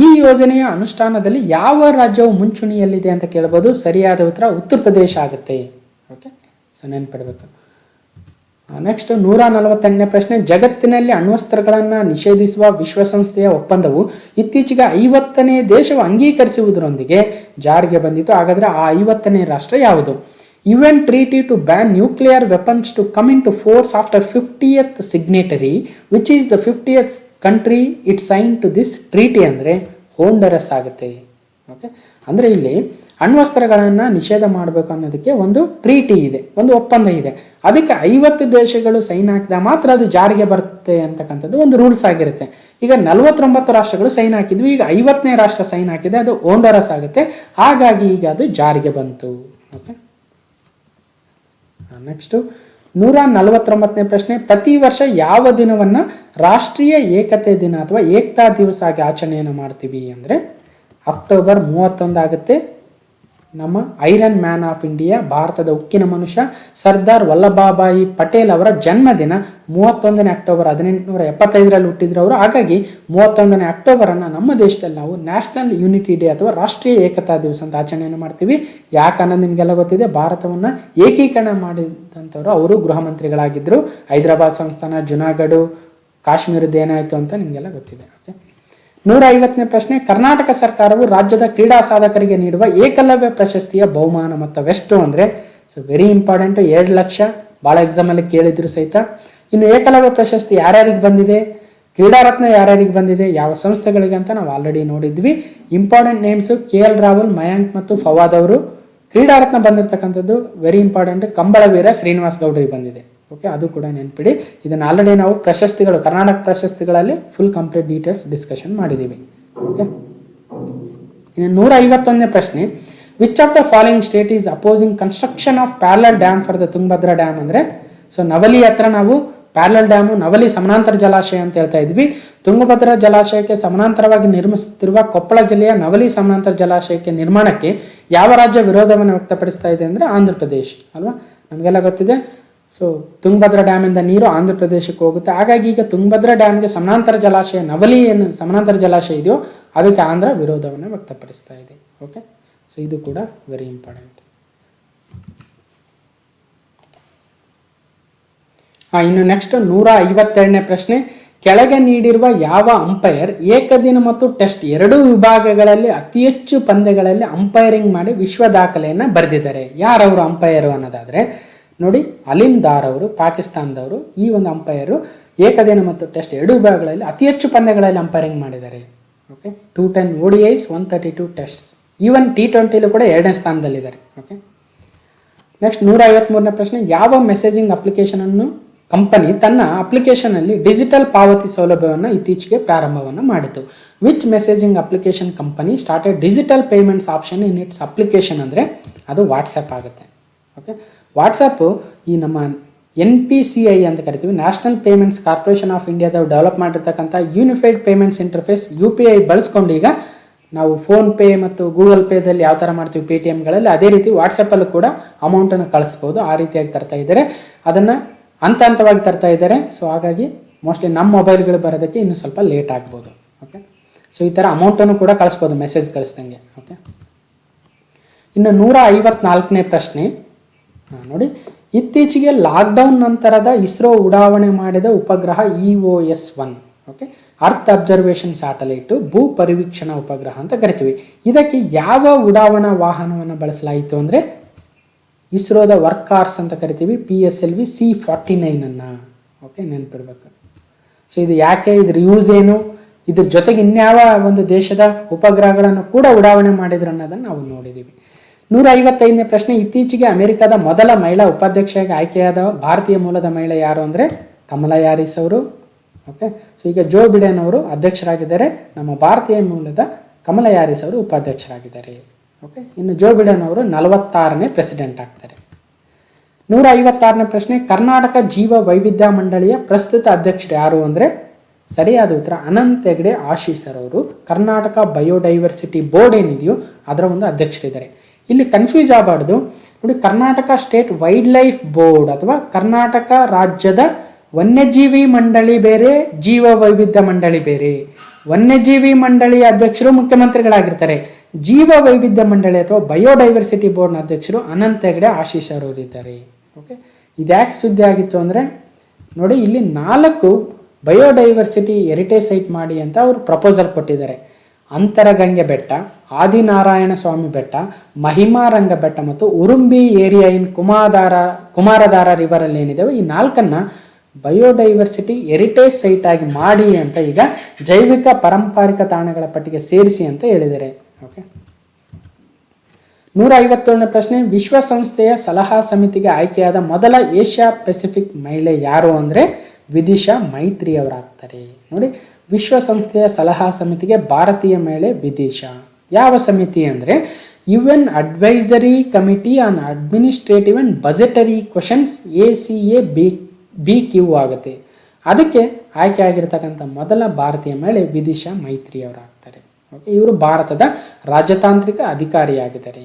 ಈ ಯೋಜನೆಯ ಅನುಷ್ಠಾನದಲ್ಲಿ ಯಾವ ರಾಜ್ಯವು ಮುಂಚೂಣಿಯಲ್ಲಿದೆ ಅಂತ ಕೇಳ್ಬೋದು. ಸರಿಯಾದ ಉತ್ತರ ಉತ್ತರ ಪ್ರದೇಶ ಆಗುತ್ತೆ. ಓಕೆ, ಸೊ ನೆನ್ಪಿಡಬೇಕು. ನೆಕ್ಸ್ಟ್ 148ನೇ ಪ್ರಶ್ನೆ, ಜಗತ್ತಿನಲ್ಲಿ ಅಣ್ವಸ್ತ್ರಗಳನ್ನು ನಿಷೇಧಿಸುವ ವಿಶ್ವಸಂಸ್ಥೆಯ ಒಪ್ಪಂದವು ಇತ್ತೀಚೆಗೆ 50ನೇ ದೇಶವು ಅಂಗೀಕರಿಸುವುದರೊಂದಿಗೆ ಜಾರಿಗೆ ಬಂದಿತು. ಹಾಗಾದರೆ ಆ 50ನೇ ರಾಷ್ಟ್ರ ಯಾವುದು? UN treaty to ban nuclear weapons to come into force after 50th signatory, which is the 50th country it signed to this treaty ಅಂದರೆ ಹೋಂಡರಸ್ ಆಗುತ್ತೆ. ಓಕೆ, ಅಂದರೆ ಇಲ್ಲಿ ಅಣ್ವಸ್ತ್ರಗಳನ್ನು ನಿಷೇಧ ಮಾಡಬೇಕು ಅನ್ನೋದಕ್ಕೆ ಒಂದು ಟ್ರೀಟಿ ಇದೆ, ಒಂದು ಒಪ್ಪಂದ ಇದೆ. ಅದಕ್ಕೆ 50 ದೇಶಗಳು ಸೈನ್ ಹಾಕಿದಾಗ ಮಾತ್ರ ಅದು ಜಾರಿಗೆ ಬರುತ್ತೆ ಅಂತಕ್ಕಂಥದ್ದು ಒಂದು ರೂಲ್ಸ್ ಆಗಿರುತ್ತೆ. ಈಗ 49 ರಾಷ್ಟ್ರಗಳು ಸೈನ್ ಹಾಕಿದ್ವಿ, ಈಗ 50ನೇ ರಾಷ್ಟ್ರ ಸೈನ್ ಹಾಕಿದೆ, ಅದು ಹೋಂಡರಸ್ ಆಗುತ್ತೆ. ಹಾಗಾಗಿ ಈಗ ಅದು ಜಾರಿಗೆ ಬಂತು. ಓಕೆ, ನೆಕ್ಸ್ಟು 149ನೇ ಪ್ರಶ್ನೆ, ಪ್ರತಿ ವರ್ಷ ಯಾವ ದಿನವನ್ನು ರಾಷ್ಟ್ರೀಯ ಏಕತೆ ದಿನ ಅಥವಾ ಏಕತಾ ದಿವಸ ಆಗಿ ಆಚರಣೆಯನ್ನು ಮಾಡ್ತೀವಿ ಅಂದರೆ ಅಕ್ಟೋಬರ್ 31 ಆಗುತ್ತೆ. ನಮ್ಮ ಐರನ್ ಮ್ಯಾನ್ ಆಫ್ ಇಂಡಿಯಾ, ಭಾರತದ ಉಕ್ಕಿನ ಮನುಷ್ಯ ಸರ್ದಾರ್ ವಲ್ಲಭಭಾಯಿ ಪಟೇಲ್ ಅವರ ಜನ್ಮದಿನ 31ನೇ ಅಕ್ಟೋಬರ್ 1875ರಲ್ಲಿ ಹುಟ್ಟಿದ್ರು ಅವರು. ಹಾಗಾಗಿ 31ನೇ ಅಕ್ಟೋಬರನ್ನು ನಮ್ಮ ದೇಶದಲ್ಲಿ ನಾವು ನ್ಯಾಷನಲ್ ಯೂನಿಟಿ ಡೇ ಅಥವಾ ರಾಷ್ಟ್ರೀಯ ಏಕತಾ ದಿವಸ ಅಂತ ಆಚರಣೆಯನ್ನು ಮಾಡ್ತೀವಿ. ಯಾಕನ್ನೋದು ನಿಮಗೆಲ್ಲ ಗೊತ್ತಿದೆ. ಭಾರತವನ್ನು ಏಕೀಕರಣ ಮಾಡಿದಂಥವ್ರು ಅವರು ಗೃಹ ಮಂತ್ರಿಗಳಾಗಿದ್ದರು. ಹೈದರಾಬಾದ್ ಸಂಸ್ಥಾನ, ಜುನಾಗಢ, ಕಾಶ್ಮೀರದ್ದು ಏನಾಯಿತು ಅಂತ ನಿಮಗೆಲ್ಲ ಗೊತ್ತಿದೆ. ಓಕೆ, 150ನೇ ಪ್ರಶ್ನೆ, ಕರ್ನಾಟಕ ಸರ್ಕಾರವು ರಾಜ್ಯದ ಕ್ರೀಡಾ ಸಾಧಕರಿಗೆ ನೀಡುವ ಏಕಲವ್ಯ ಪ್ರಶಸ್ತಿಯ ಬಹುಮಾನ ಮೊತ್ತವೆಷ್ಟು ಅಂದರೆ ವೆರಿ ಇಂಪಾರ್ಟೆಂಟು, 2 ಲಕ್ಷ. ಭಾಳ ಎಕ್ಸಾಮಲ್ಲಿ ಕೇಳಿದ್ರು ಸಹಿತ. ಇನ್ನು ಏಕಲವ್ಯ ಪ್ರಶಸ್ತಿ ಯಾರ್ಯಾರಿಗೆ ಬಂದಿದೆ, ಕ್ರೀಡಾ ರತ್ನ ಯಾರ್ಯಾರಿಗೆ ಬಂದಿದೆ, ಯಾವ ಸಂಸ್ಥೆಗಳಿಗೆ ಅಂತ ನಾವು ಆಲ್ರೆಡಿ ನೋಡಿದ್ವಿ. Important names KL Rahul, Mayank ಮತ್ತು ಫವಾದ್ ಅವರು. ಕ್ರೀಡಾ ರತ್ನ ಬಂದಿರತಕ್ಕಂಥದ್ದು ವೆರಿ ಇಂಪಾರ್ಟೆಂಟ್, ಕಂಬಳವೀರ ಶ್ರೀನಿವಾಸ್ ಗೌಡ್ರಿಗೆ ಬಂದಿದೆ. ಓಕೆ, ಅದು ಕೂಡ ನೆನ್ಪಿಡಿ. ಇದನ್ನು ಆಲ್ರೆಡಿ ನಾವು ಪ್ರಶಸ್ತಿಗಳು, ಕರ್ನಾಟಕ ಪ್ರಶಸ್ತಿಗಳಲ್ಲಿ ಫುಲ್ ಕಂಪ್ಲೀಟ್ ಡೀಟೇಲ್ಸ್ ಡಿಸ್ಕಷನ್ ಮಾಡಿದ್ದೀವಿ. ಓಕೆ, ಇನ್ನು 151ನೇ ಪ್ರಶ್ನೆ, which of the following state is opposing construction of parallel dam for the Tungabhadra dam ಅಂದರೆ ನವಲಿ ಹತ್ರ ನಾವು ಪ್ಯಾರಲಲ್ ಡ್ಯಾಮು, ನವಲಿ ಸಮಾನಾಂತರ ಜಲಾಶಯ ಅಂತ ಹೇಳ್ತಾ ಇದ್ವಿ. ತುಂಗಭದ್ರಾ ಜಲಾಶಯಕ್ಕೆ ಸಮಾನಾಂತರವಾಗಿ ನಿರ್ಮಿಸುತ್ತಿರುವ ಕೊಪ್ಪಳ ಜಿಲ್ಲೆಯ ನವಲಿ ಸಮಾನಾಂತರ ಜಲಾಶಯಕ್ಕೆ ನಿರ್ಮಾಣಕ್ಕೆ ಯಾವ ರಾಜ್ಯ ವಿರೋಧವನ್ನು ವ್ಯಕ್ತಪಡಿಸ್ತಾ ಇದೆ ಅಂದರೆ ಆಂಧ್ರ ಪ್ರದೇಶ್ ಅಲ್ವಾ, ನಮಗೆಲ್ಲ ಗೊತ್ತಿದೆ. ಸೊ ತುಂಗಭದ್ರಾ ಡ್ಯಾಮಿಂದ ನೀರು ಆಂಧ್ರ ಪ್ರದೇಶಕ್ಕೆ ಹೋಗುತ್ತೆ. ಹಾಗಾಗಿ ಈಗ ತುಂಗಭದ್ರಾ ಡ್ಯಾಮ್ಗೆ ಸಮಾನಾಂತರ ಜಲಾಶಯ, ನವಲಿ ಏನು ಸಮಾನಾಂತರ ಜಲಾಶಯ ಇದೆಯೋ ಅದಕ್ಕೆ ಆಂಧ್ರ ವಿರೋಧವನ್ನು ವ್ಯಕ್ತಪಡಿಸ್ತಾ ಇದೆ. ಓಕೆ, ಸೊ ಇದು ಕೂಡ ವೆರಿ ಇಂಪಾರ್ಟೆಂಟ್. ಇನ್ನು ನೆಕ್ಸ್ಟ್ 152ನೇ ಪ್ರಶ್ನೆ, ಕೆಳಗೆ ನೀಡಿರುವ ಯಾವ ಅಂಪೈರ್ ಏಕದಿನ ಮತ್ತು ಟೆಸ್ಟ್ ಎರಡೂ ವಿಭಾಗಗಳಲ್ಲಿ ಅತಿ ಹೆಚ್ಚು ಪಂದ್ಯಗಳಲ್ಲಿ ಅಂಪೈರಿಂಗ್ ಮಾಡಿ ವಿಶ್ವ ದಾಖಲೆಯನ್ನು ಬರೆದಿದ್ದಾರೆ? ಯಾರವರು ಅಂಪೈರು ಅನ್ನೋದಾದರೆ ನೋಡಿ, ಅಲಿಮ್ ದಾರ್ ಅವರು, ಪಾಕಿಸ್ತಾನದವರು. ಈ ಒಂದು ಅಂಪೈರು ಏಕದಿನ ಮತ್ತು ಟೆಸ್ಟ್ ಎರಡೂ ವಿಭಾಗಗಳಲ್ಲಿ ಅತಿ ಹೆಚ್ಚು ಪಂದ್ಯಗಳಲ್ಲಿ ಅಂಪೈರಿಂಗ್ ಮಾಡಿದ್ದಾರೆ. Okay, 210 ODIs, 132 tests. Even T20 ಕೂಡ 2ನೇ ಸ್ಥಾನದಲ್ಲಿದ್ದಾರೆ. ಓಕೆ, ನೆಕ್ಸ್ಟ್ 153ನೇ ಪ್ರಶ್ನೆ, ಯಾವ ಮೆಸೇಜಿಂಗ್ ಅಪ್ಲಿಕೇಶನನ್ನು ಕಂಪನಿ ತನ್ನ ಅಪ್ಲಿಕೇಶನಲ್ಲಿ ಡಿಜಿಟಲ್ ಪಾವತಿ ಸೌಲಭ್ಯವನ್ನು ಇತ್ತೀಚೆಗೆ ಪ್ರಾರಂಭವನ್ನು ಮಾಡಿತು? Which messaging application company started digital payments option in its application ಅಂದರೆ ಅದು ವಾಟ್ಸಪ್ ಆಗುತ್ತೆ. ಓಕೆ, ವಾಟ್ಸಪ್ಪು ಈ ನಮ್ಮ NPCI ಅಂತ ಕರಿತೀವಿ, ನ್ಯಾಷನಲ್ ಪೇಮೆಂಟ್ಸ್ ಕಾರ್ಪೊರೇಷನ್ ಆಫ್ ಇಂಡಿಯಾದವ್ರು ಡೆವಲಪ್ ಮಾಡಿರ್ತಕ್ಕಂಥ ಯೂನಿಫೈಡ್ ಪೇಮೆಂಟ್ಸ್ ಇಂಟರ್ಫೇಸ್ UPI ಬಳಸ್ಕೊಂಡು ಈಗ ನಾವು ಫೋನ್ಪೇ ಮತ್ತು ಗೂಗಲ್ ಪೇದಲ್ಲಿ ಯಾವ ಥರ ಮಾಡ್ತೀವಿ PTMಗಳಲ್ಲಿ, ಅದೇ ರೀತಿ ವಾಟ್ಸಪ್ಪಲ್ಲೂ ಕೂಡ ಅಮೌಂಟನ್ನು ಕಳಿಸ್ಬೋದು. ಆ ರೀತಿಯಾಗಿ ತರ್ತಾ ಇದ್ದಾರೆ, ಅದನ್ನು ಹಂತ ಹಂತವಾಗಿ ತರ್ತಾ ಇದ್ದಾರೆ. ಸೊ ಹಾಗಾಗಿ ಮೋಸ್ಟ್ಲಿ ನಮ್ಮ ಮೊಬೈಲ್ಗಳು ಬರೋದಕ್ಕೆ ಇನ್ನೂ ಸ್ವಲ್ಪ ಲೇಟ್ ಆಗ್ಬೋದು. ಓಕೆ, ಸೊ ಈ ಥರ ಅಮೌಂಟನ್ನು ಕೂಡ ಕಳಿಸ್ಬೋದು ಮೆಸೇಜ್ ಕಳಿಸ್ದಂಗೆ. ಓಕೆ, ಇನ್ನು 154ನೇ ಪ್ರಶ್ನೆ ನೋಡಿ, ಇತ್ತೀಚೆಗೆ ಲಾಕ್ಡೌನ್ ನಂತರದ ಇಸ್ರೋ ಉಡಾವಣೆ ಮಾಡಿದ ಉಪಗ್ರಹ EOS-1 okay, earth observation satellite, ಭೂ ಪರಿವೀಕ್ಷಣಾ ಉಪಗ್ರಹ ಅಂತ ಕರಿತೀವಿ. ಇದಕ್ಕೆ ಯಾವ ಉಡಾವಣಾ ವಾಹನವನ್ನು ಬಳಸಲಾಯಿತು ಅಂದರೆ ಇಸ್ರೋದ ವರ್ಕಾರ್ಸ್ ಅಂತ ಕರಿತೀವಿ, PSLV C-49 ಓಕೆ, ನೆನ್ಪಿಡ್ಬೇಕು. ಸೊ ಇದು ಯಾಕೆ, ಇದ್ರ ಯೂಸ್ ಏನು, ಇದ್ರ ಜೊತೆಗೆ ಇನ್ಯಾವ ಒಂದು ದೇಶದ ಉಪಗ್ರಹಗಳನ್ನು ಕೂಡ ಉಡಾವಣೆ ಮಾಡಿದ್ರು ಅನ್ನೋದನ್ನು ನಾವು ನೋಡಿದ್ದೀವಿ. 155ನೇ ಪ್ರಶ್ನೆ, ಇತ್ತೀಚೆಗೆ ಅಮೆರಿಕದ ಮೊದಲ ಮಹಿಳಾ ಉಪಾಧ್ಯಕ್ಷೆಯಾಗಿ ಆಯ್ಕೆಯಾದ ಭಾರತೀಯ ಮೂಲದ ಮಹಿಳೆ ಯಾರು ಅಂದರೆ ಕಮಲಾ ಹ್ಯಾರಿಸ್ ಅವರು. ಓಕೆ, ಸೊ ಈಗ ಜೋ ಬಿಡೆನ್ ಅವರು ಅಧ್ಯಕ್ಷರಾಗಿದ್ದಾರೆ, ನಮ್ಮ ಭಾರತೀಯ ಮೂಲದ ಕಮಲಾ ಹ್ಯಾರಿಸ್ ಅವರು ಉಪಾಧ್ಯಕ್ಷರಾಗಿದ್ದಾರೆ. ಓಕೆ, ಇನ್ನು ಜೋ ಬಿಡೆನ್ ಅವರು 46ನೇ ಪ್ರೆಸಿಡೆಂಟ್ ಆಗ್ತಾರೆ. 156ನೇ ಪ್ರಶ್ನೆ, ಕರ್ನಾಟಕ ಜೀವ ವೈವಿಧ್ಯ ಮಂಡಳಿಯ ಪ್ರಸ್ತುತ ಅಧ್ಯಕ್ಷರು ಯಾರು ಅಂದರೆ ಸರಿಯಾದ ಉತ್ತರ ಅನಂತ್ ಹೆಗ್ಡೆ ಆಶೀಸರ್ ಅವರು. ಕರ್ನಾಟಕ ಬಯೋಡೈವರ್ಸಿಟಿ ಬೋರ್ಡ್ ಏನಿದೆಯೋ ಅದರ ಒಂದು ಅಧ್ಯಕ್ಷರಿದ್ದಾರೆ. ಇಲ್ಲಿ ಕನ್ಫ್ಯೂಸ್ ಆಗಬಾರ್ದು ನೋಡಿ, Karnataka state wild life board ಅಥವಾ ಕರ್ನಾಟಕ ರಾಜ್ಯದ ವನ್ಯಜೀವಿ ಮಂಡಳಿ ಬೇರೆ, ಜೀವ ವೈವಿಧ್ಯ ಮಂಡಳಿ ಬೇರೆ. ವನ್ಯಜೀವಿ ಮಂಡಳಿಯ ಅಧ್ಯಕ್ಷರು ಮುಖ್ಯಮಂತ್ರಿಗಳಾಗಿರ್ತಾರೆ. ಜೀವ ವೈವಿಧ್ಯ ಮಂಡಳಿ ಅಥವಾ ಬಯೋಡೈವರ್ಸಿಟಿ ಬೋರ್ಡ್ನ ಅಧ್ಯಕ್ಷರು ಅನಂತ್ ಹೆಗ್ಡೆ ಆಶೀಸರ್ ಅವರು ಇದ್ದಾರೆ. ಓಕೆ, ಇದ್ಯಾಕೆ ಸುದ್ದಿ ಆಗಿತ್ತು ಅಂದರೆ ನೋಡಿ, ಇಲ್ಲಿ 4 ಬಯೋಡೈವರ್ಸಿಟಿ ಹೆರಿಟೇಜ್ ಸೈಟ್ ಮಾಡಿ ಅಂತ ಅವರು ಪ್ರಪೋಸಲ್ ಕೊಟ್ಟಿದ್ದಾರೆ. ಅಂತರಗಂಗೆ ಬೆಟ್ಟ, ಆದಿನಾರಾಯಣ ಸ್ವಾಮಿ ಬೆಟ್ಟ, ಮಹಿಮಾರಂಗ ಬೆಟ್ಟ ಮತ್ತು ಉರುಂಬಿ ಏರಿಯಾ ಇನ್ ಕುಮಾರಧಾರ ರಿವರಲ್ಲಿ ಏನಿದೆ ಈ 4 ಬಯೋಡೈವರ್ಸಿಟಿ ಹೆರಿಟೇಜ್ ಸೈಟ್ ಆಗಿ ಮಾಡಿ ಅಂತ ಈಗ ಜೈವಿಕ ಪಾರಂಪರಿಕ ತಾಣಗಳ ಪಟ್ಟಿಗೆ ಸೇರಿಸಿ ಅಂತ ಹೇಳಿದ್ದಾರೆ. ಓಕೆ, 157ನೇ ಪ್ರಶ್ನೆ, ವಿಶ್ವಸಂಸ್ಥೆಯ ಸಲಹಾ ಸಮಿತಿಗೆ ಆಯ್ಕೆಯಾದ ಮೊದಲ ಏಷ್ಯಾ ಪೆಸಿಫಿಕ್ ಮಹಿಳೆ ಯಾರು ಅಂದರೆ ವಿದಿಶಾ ಮೈತ್ರಿ ಅವರಾಗ್ತಾರೆ. ನೋಡಿ, ವಿಶ್ವಸಂಸ್ಥೆಯ ಸಲಹಾ ಸಮಿತಿಗೆ ಭಾರತೀಯ ಮಹಿಳೆ ವಿದಿಶಾ. ಯಾವ ಸಮಿತಿ ಅಂದರೆ UN advisory committee on administrative and budgetary questions ACA-BQ ಆಗುತ್ತೆ. ಅದಕ್ಕೆ ಆಯ್ಕೆ ಆಗಿರ್ತಕ್ಕಂಥ ಮೊದಲ ಭಾರತೀಯ ಮಹಿಳೆ ವಿದಿಶಾ ಮೈತ್ರಿ ಅವರಾಗ್ತಾರೆ. ಓಕೆ, ಇವರು ಭಾರತದ ರಾಜತಾಂತ್ರಿಕ ಅಧಿಕಾರಿಯಾಗಿದ್ದಾರೆ.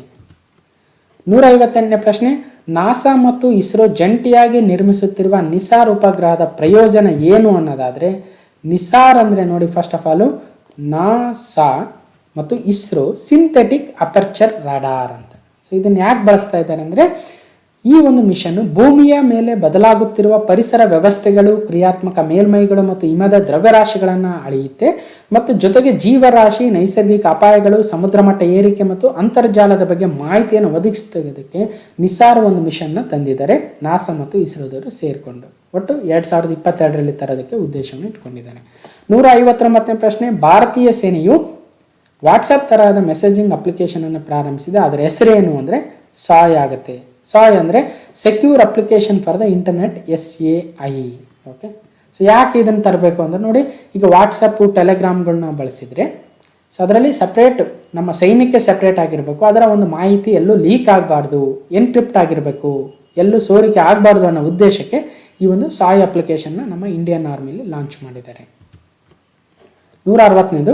158ನೇ ಪ್ರಶ್ನೆ, ನಾಸಾ ಮತ್ತು ಇಸ್ರೋ ಜಂಟಿಯಾಗಿ ನಿರ್ಮಿಸುತ್ತಿರುವ ನಿಸಾರ್ ಉಪಗ್ರಹದ ಪ್ರಯೋಜನ ಏನು ಅನ್ನೋದಾದರೆ, ನಿಸಾರ್ ಅಂದರೆ ನೋಡಿ, ಫಸ್ಟ್ ಆಫ್ ಆಲು ನಾಸಾ ಮತ್ತು ಇಸ್ರೋ ಸಿಂಥೆಟಿಕ್ ಅಪರ್ಚರ್ ರಾಡಾರ್ ಅಂತ. ಸೊ ಇದನ್ನು ಯಾಕೆ ಬಳಸ್ತಾ ಇದ್ದಾರೆ ಅಂದರೆ, ಈ ಒಂದು ಮಿಷನ್ನು ಭೂಮಿಯ ಮೇಲೆ ಬದಲಾಗುತ್ತಿರುವ ಪರಿಸರ ವ್ಯವಸ್ಥೆಗಳು, ಕ್ರಿಯಾತ್ಮಕ ಮೇಲ್ಮೈಗಳು ಮತ್ತು ಹಿಮದ ದ್ರವ್ಯರಾಶಿಗಳನ್ನು ಅಳೆಯುತ್ತೆ ಮತ್ತು ಜೊತೆಗೆ ಜೀವರಾಶಿ, ನೈಸರ್ಗಿಕ ಅಪಾಯಗಳು, ಸಮುದ್ರ ಮಟ್ಟ ಏರಿಕೆ ಮತ್ತು ಅಂತರ್ಜಾಲದ ಬಗ್ಗೆ ಮಾಹಿತಿಯನ್ನು ಒದಗಿಸೋದಕ್ಕೆ ನಿಸಾರ್ ಒಂದು ಮಿಷನ್ನ ತಂದಿದ್ದಾರೆ, ನಾಸಾ ಮತ್ತು ಇಸ್ರೋದವರು ಸೇರಿಕೊಂಡು. ಒಟ್ಟು 2022ರಲ್ಲಿ ತರೋದಕ್ಕೆ ಉದ್ದೇಶವನ್ನು ಇಟ್ಕೊಂಡಿದ್ದಾರೆ. 159ನೇ ಪ್ರಶ್ನೆ, ಭಾರತೀಯ ಸೇನೆಯು ವಾಟ್ಸಪ್ ತರಹದ ಮೆಸೇಜಿಂಗ್ ಅಪ್ಲಿಕೇಶನನ್ನು ಪ್ರಾರಂಭಿಸಿದೆ, ಅದರ ಹೆಸರೇನು ಅಂದರೆ ಸಾಯ್ ಆಗುತ್ತೆ. ಸಾಯ್ ಅಂದರೆ secure application for the internet, SAI. Okay, so ಯಾಕೆ ಇದನ್ನು ತರಬೇಕು ಅಂದರೆ ನೋಡಿ, ಈಗ ವಾಟ್ಸಪ್ಪು ಟೆಲಿಗ್ರಾಮ್ಗಳನ್ನ ಬಳಸಿದರೆ ಸೊ ಅದರಲ್ಲಿ ಸಪ್ರೇಟ್ ನಮ್ಮ ಸೈನ್ಯಕ್ಕೆ ಸಪ್ರೇಟ್ ಆಗಿರಬೇಕು, ಅದರ ಒಂದು ಮಾಹಿತಿ ಎಲ್ಲೂ ಲೀಕ್ ಆಗಬಾರ್ದು, ಎನ್ಕ್ರಿಪ್ಟ್ ಆಗಿರಬೇಕು, ಎಲ್ಲೂ ಸೋರಿಕೆ ಆಗಬಾರ್ದು ಅನ್ನೋ ಉದ್ದೇಶಕ್ಕೆ ಈ ಒಂದು ಸಾಯ್ ಅಪ್ಲಿಕೇಶನ್ನ ನಮ್ಮ ಇಂಡಿಯನ್ ಆರ್ಮಿಲಿ ಲಾಂಚ್ ಮಾಡಿದ್ದಾರೆ. 160ನೇದು,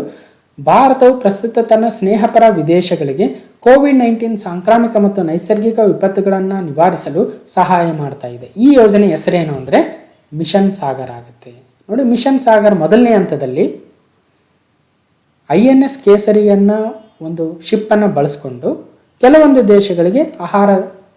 ಭಾರತವು ಪ್ರಸ್ತುತ ತನ್ನ ಸ್ನೇಹಪರ ವಿದೇಶಗಳಿಗೆ COVID-19 ಸಾಂಕ್ರಾಮಿಕ ಮತ್ತು ನೈಸರ್ಗಿಕ ವಿಪತ್ತುಗಳನ್ನು ನಿವಾರಿಸಲು ಸಹಾಯ ಮಾಡ್ತಾ ಇದೆ. ಈ ಯೋಜನೆ ಹೆಸರೇನು ಅಂದರೆ ಮಿಷನ್ ಸಾಗರ್ ಆಗುತ್ತೆ. ನೋಡಿ, ಮಿಷನ್ ಸಾಗರ್ ಮೊದಲನೇ ಹಂತದಲ್ಲಿ INS ಕೇಸರಿಯನ್ನು ಒಂದು ಶಿಪ್ಪನ್ನು ಬಳಸ್ಕೊಂಡು ಕೆಲವೊಂದು ದೇಶಗಳಿಗೆ ಆಹಾರ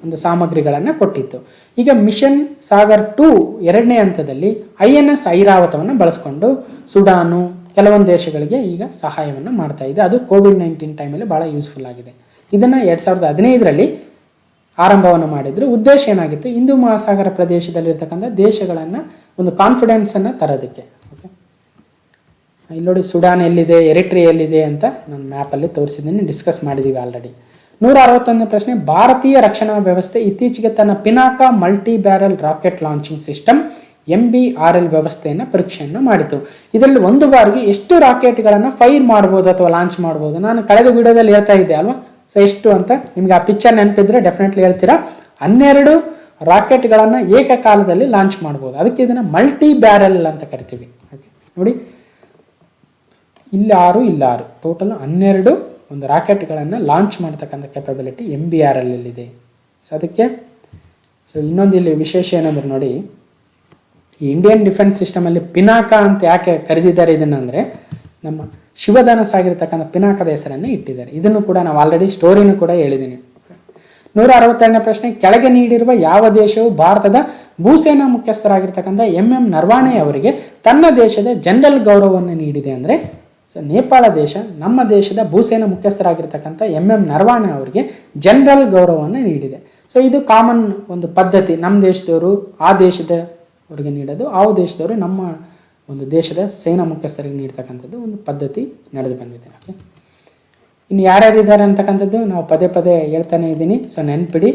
ಒಂದು ಸಾಮಗ್ರಿಗಳನ್ನು ಕೊಟ್ಟಿತ್ತು. ಈಗ ಮಿಷನ್ ಸಾಗರ್ 2 ಎರಡನೇ ಹಂತದಲ್ಲಿ INS ಐರಾವತವನ್ನು ಬಳಸ್ಕೊಂಡು ಸುಡಾನು, ಕೆಲವೊಂದು ದೇಶಗಳಿಗೆ ಈಗ ಸಹಾಯವನ್ನು ಮಾಡ್ತಾ ಇದೆ. ಅದು COVID-19 ಟೈಮಲ್ಲಿ ಭಾಳ ಯೂಸ್ಫುಲ್ ಆಗಿದೆ. ಇದನ್ನು 2015ರಲ್ಲಿ ಆರಂಭವನ್ನು ಮಾಡಿದ್ರು. ಉದ್ದೇಶ ಏನಾಗಿತ್ತು, ಹಿಂದೂ ಮಹಾಸಾಗರ ಪ್ರದೇಶದಲ್ಲಿರ್ತಕ್ಕಂಥ ದೇಶಗಳನ್ನು ಒಂದು ಕಾನ್ಫಿಡೆನ್ಸನ್ನು ತರೋದಕ್ಕೆ. ಓಕೆ, ಇಲ್ಲಿ ನೋಡಿ, ಸುಡಾನ್ ಎಲ್ಲಿದೆ, ಎರಿಟ್ರಿಯಾ ಎಲ್ಲಿದೆ ಅಂತ ನಾನು ಮ್ಯಾಪಲ್ಲಿ ತೋರಿಸಿದ್ದೀನಿ, ಡಿಸ್ಕಸ್ ಮಾಡಿದ್ದೀವಿ ಆಲ್ರೆಡಿ. 161ನೇ ಪ್ರಶ್ನೆ, ಭಾರತೀಯ ರಕ್ಷಣಾ ವ್ಯವಸ್ಥೆ ಇತ್ತೀಚೆಗೆ ತನ್ನ Pinaka multi barrel rocket launching system MBRL ವ್ಯವಸ್ಥೆಯನ್ನು ಪರೀಕ್ಷೆಯನ್ನು ಮಾಡಿತು. ಇದರಲ್ಲಿ ಒಂದು ಬಾರಿಗೆ ಎಷ್ಟು ರಾಕೆಟ್ಗಳನ್ನು ಫೈರ್ ಮಾಡ್ಬೋದು ಅಥವಾ ಲಾಂಚ್ ಮಾಡ್ಬೋದು? ನಾನು ಕಳೆದ ವಿಡಿಯೋದಲ್ಲಿ ಹೇಳ್ತಾ ಇದ್ದೆ ಅಲ್ವಾ, ಸೊ ಎಷ್ಟು ಅಂತ ನಿಮ್ಗೆ ಆ ಪಿಕ್ಚರ್ ನೆನಪಿದ್ರೆ ಡೆಫಿನೆಟ್ಲಿ ಹೇಳ್ತೀರಾ. 12 ರಾಕೆಟ್ಗಳನ್ನು ಏಕಕಾಲದಲ್ಲಿ ಲಾಂಚ್ ಮಾಡ್ಬೋದು. ಅದಕ್ಕೆ ಇದನ್ನು ಮಲ್ಟಿ ಬ್ಯಾರಲ್ ಅಂತ ಕರಿತೀವಿ. ಓಕೆ, ನೋಡಿ, ಇಲ್ಲಿ 6 ಇಲ್ಲಿ 6 ಟೋಟಲ್ 12 ಒಂದು ರಾಕೆಟ್ಗಳನ್ನು ಲಾಂಚ್ ಮಾಡ್ತಕ್ಕಂಥ ಕೆಪಬಿಲಿಟಿ MBRL ಇದೆ. ಸೊ ಅದಕ್ಕೆ ಇನ್ನೊಂದು ಇಲ್ಲಿ ವಿಶೇಷ ಏನಂದ್ರೆ ನೋಡಿ, ಈ ಇಂಡಿಯನ್ ಡಿಫೆನ್ಸ್ ಸಿಸ್ಟಮಲ್ಲಿ ಪಿನಾಕ ಅಂತ ಯಾಕೆ ಕರೆದಿದ್ದಾರೆ ಇದನ್ನು ಅಂದರೆ, ನಮ್ಮ ಶಿವಧನಸ್ ಆಗಿರ್ತಕ್ಕಂಥ ಪಿನಾಕದ ಹೆಸರನ್ನೇ ಇಟ್ಟಿದ್ದಾರೆ. ಇದನ್ನು ಕೂಡ ನಾವು ಆಲ್ರೆಡಿ ಸ್ಟೋರಿನೂ ಕೂಡ ಹೇಳಿದ್ದೀನಿ. 162ನೇ ಪ್ರಶ್ನೆ, ಕೆಳಗೆ ನೀಡಿರುವ ಯಾವ ದೇಶವು ಭಾರತದ ಭೂಸೇನಾ ಮುಖ್ಯಸ್ಥರಾಗಿರ್ತಕ್ಕಂಥ MM ನರವಾಣೆ ಅವರಿಗೆ ತನ್ನ ದೇಶದ ಜನರಲ್ ಗೌರವವನ್ನು ನೀಡಿದೆ ಅಂದರೆ, ಸೊ ನೇಪಾಳ ದೇಶ ನಮ್ಮ ದೇಶದ ಭೂಸೇನಾ ಮುಖ್ಯಸ್ಥರಾಗಿರ್ತಕ್ಕಂಥ MM ನರವಾಣೆ ಅವರಿಗೆ ಜನರಲ್ ಗೌರವವನ್ನು ನೀಡಿದೆ. ಸೊ ಇದು ಕಾಮನ್ ಒಂದು ಪದ್ಧತಿ, ನಮ್ಮ ದೇಶದವರು ಆ ದೇಶದವರಿಗೆ ನೀಡೋದು, ಆ ದೇಶದವರು ನಮ್ಮ ಒಂದು ದೇಶದ ಸೇನಾ ಮುಖ್ಯಸ್ಥರಿಗೆ ನೀಡ್ತಕ್ಕಂಥದ್ದು ಒಂದು ಪದ್ಧತಿ ನಡೆದು ಬಂದಿದೆ. ಓಕೆ, ಇನ್ನು ಯಾರ್ಯಾರಿದ್ದಾರೆ ಅಂತಕ್ಕಂಥದ್ದು ನಾವು ಪದೇ ಪದೇ ಹೇಳ್ತಾನೆ ಇದ್ದೀನಿ. ಸೊ ನೆನ್ಪಿಡಿ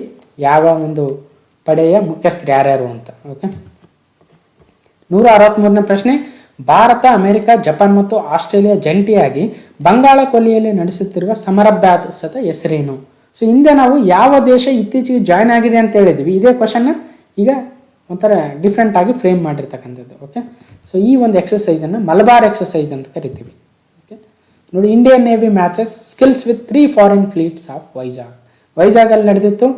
ಯಾವ ಒಂದು ಪಡೆಯ ಮುಖ್ಯಸ್ಥರು ಯಾರ್ಯಾರು ಅಂತ. ಓಕೆ, 163ನೇ ಪ್ರಶ್ನೆ, ಭಾರತ, ಅಮೆರಿಕ, ಜಪಾನ್ ಮತ್ತು ಆಸ್ಟ್ರೇಲಿಯಾ ಜಂಟಿಯಾಗಿ ಬಂಗಾಳ ಕೊಲ್ಲಿಯಲ್ಲಿ ನಡೆಸುತ್ತಿರುವ ಸಮರಾಭ್ಯಾಸದ ಹೆಸರೇನು? ಸೊ ಹಿಂದೆ ನಾವು ಯಾವ ದೇಶ ಇತ್ತೀಚೆಗೆ ಜಾಯ್ನ್ ಆಗಿದೆ ಅಂತ ಹೇಳಿದ್ವಿ, ಇದೇ ಕ್ವಶನ್ನ ಈಗ ಒಂಥರ ಡಿಫ್ರೆಂಟ್ ಆಗಿ ಫ್ರೇಮ್ ಮಾಡಿರ್ತಕ್ಕಂಥದ್ದು. ಓಕೆ, ಸೊ ಈ ಒಂದು ಎಕ್ಸಸೈಸನ್ನು ಮಲಬಾರ್ ಎಕ್ಸಸೈಸ್ ಅಂತ ಕರಿತೀವಿ. ಓಕೆ, ನೋಡಿ, Indian navy matches skills with 3 foreign fleets off ವೈಜಾಗಲ್ಲಿ ನಡೆದಿತ್ತು.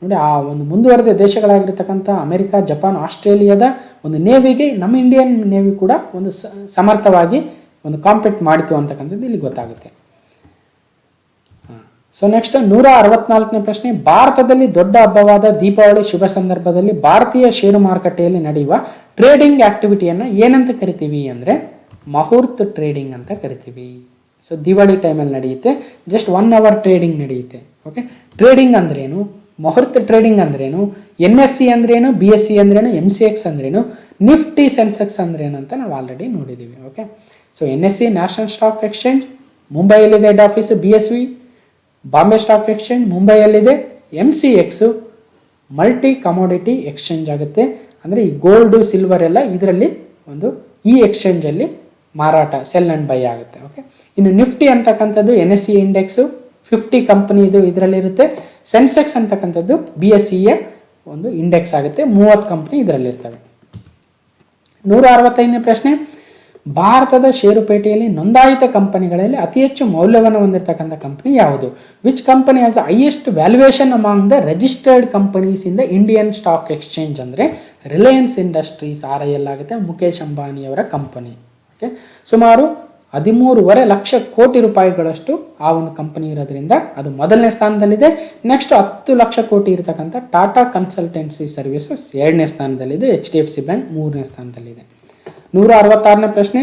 ನೋಡಿ, ಆ ಒಂದು ಮುಂದುವರೆದ ದೇಶಗಳಾಗಿರ್ತಕ್ಕಂಥ ಅಮೆರಿಕ, ಜಪಾನ್, ಆಸ್ಟ್ರೇಲಿಯಾದ ಒಂದು ನೇವಿಗೆ ನಮ್ಮ ಇಂಡಿಯನ್ ನೇವಿ ಕೂಡ ಒಂದು ಸಮರ್ಥವಾಗಿ ಒಂದು ಕಾಂಪೀಟ್ ಮಾಡಿತು ಅಂತಕ್ಕಂಥದ್ದು ಇಲ್ಲಿ ಗೊತ್ತಾಗುತ್ತೆ. ಸೊ ನೆಕ್ಸ್ಟ್ 164ನೇ ಪ್ರಶ್ನೆ, ಭಾರತದಲ್ಲಿ ದೊಡ್ಡ ಹಬ್ಬವಾದ ದೀಪಾವಳಿ ಶುಭ ಸಂದರ್ಭದಲ್ಲಿ ಭಾರತೀಯ ಷೇರು ಮಾರುಕಟ್ಟೆಯಲ್ಲಿ ನಡೆಯುವ ಟ್ರೇಡಿಂಗ್ ಆಕ್ಟಿವಿಟಿಯನ್ನು ಏನಂತ ಕರಿತೀವಿ ಅಂದರೆ ಮುಹೂರ್ತ ಟ್ರೇಡಿಂಗ್ ಅಂತ ಕರಿತೀವಿ. ಸೊ ದಿವಾಳಿ ಟೈಮಲ್ಲಿ ನಡೆಯುತ್ತೆ, ಜಸ್ಟ್ 1 ಅವರ್ ಟ್ರೇಡಿಂಗ್ ನಡೆಯುತ್ತೆ. ಓಕೆ, ಟ್ರೇಡಿಂಗ್ ಅಂದ್ರೇನು, ಮುಹೂರ್ತ ಟ್ರೇಡಿಂಗ್ ಅಂದ್ರೇನು, NSE ಅಂದ್ರೇನು, BSE ಅಂದ್ರೇನು, MCX ಅಂದ್ರೇನು, ನಿಫ್ಟಿ ಸೆನ್ಸೆಕ್ಸ್ ಅಂದ್ರೇನು ಅಂತ ನಾವು ಆಲ್ರೆಡಿ ನೋಡಿದ್ದೀವಿ. Okay, so NSE national stock exchange ಮುಂಬೈಯಲ್ಲಿದೆ head office, BSE Bombay stock exchange ಮುಂಬೈಯಲ್ಲಿದೆ, MCX ಮಲ್ಟಿ ಕಮೋಡಿಟಿ ಎಕ್ಸ್ಚೇಂಜ್ ಆಗುತ್ತೆ. ಅಂದರೆ ಈ ಗೋಲ್ಡು ಸಿಲ್ವರ್ ಎಲ್ಲ ಇದರಲ್ಲಿ ಒಂದು ಈ ಎಕ್ಸ್ಚೇಂಜಲ್ಲಿ ಮಾರಾಟ ಸೆಲ್ ಆ್ಯಂಡ್ ಬೈ ಆಗುತ್ತೆ. ಓಕೆ, ಇನ್ನು ನಿಫ್ಟಿ ಅಂತಕ್ಕಂಥದ್ದು NSE ಇಂಡೆಕ್ಸು 50 ಕಂಪನಿದು ಇದರಲ್ಲಿರುತ್ತೆ. ಸೆನ್ಸೆಕ್ಸ್ ಅಂತಕ್ಕಂಥದ್ದು BSEಯ ಒಂದು ಇಂಡೆಕ್ಸ್ ಆಗುತ್ತೆ. 30 ಕಂಪನಿ ಇದರಲ್ಲಿರ್ತವೆ. 165ನೇ ಪ್ರಶ್ನೆ, ಭಾರತದ ಷೇರುಪೇಟೆಯಲ್ಲಿ ನೋಂದಾಯಿತ ಕಂಪನಿಗಳಲ್ಲಿ ಅತಿ ಹೆಚ್ಚು ಮೌಲ್ಯವನ್ನು ಹೊಂದಿರತಕ್ಕಂಥ ಕಂಪನಿ ಯಾವುದು? Which company has the highest valuation among the registered companies in the Indian stock exchange ಅಂದರೆ ರಿಲಯನ್ಸ್ ಇಂಡಸ್ಟ್ರೀಸ್ RIL ಆಗುತ್ತೆ. ಮುಖೇಶ್ ಅಂಬಾನಿಯವರ ಕಂಪನಿ. ಓಕೆ, ಸುಮಾರು 13.5 ಲಕ್ಷ ಕೋಟಿ ರೂಪಾಯಿಗಳಷ್ಟು ಆ ಒಂದು ಕಂಪನಿ ಇರೋದ್ರಿಂದ ಅದು ಮೊದಲನೇ ಸ್ಥಾನದಲ್ಲಿದೆ. ನೆಕ್ಸ್ಟ್ 10 ಲಕ್ಷ ಕೋಟಿ ಇರತಕ್ಕಂಥ ಟಾಟಾ ಕನ್ಸಲ್ಟೆನ್ಸಿ ಸರ್ವಿಸಸ್ 2ನೇ ಸ್ಥಾನದಲ್ಲಿದೆ. HDFC ಬ್ಯಾಂಕ್ 3ನೇ ಸ್ಥಾನದಲ್ಲಿದೆ. 166ನೇ ಪ್ರಶ್ನೆ,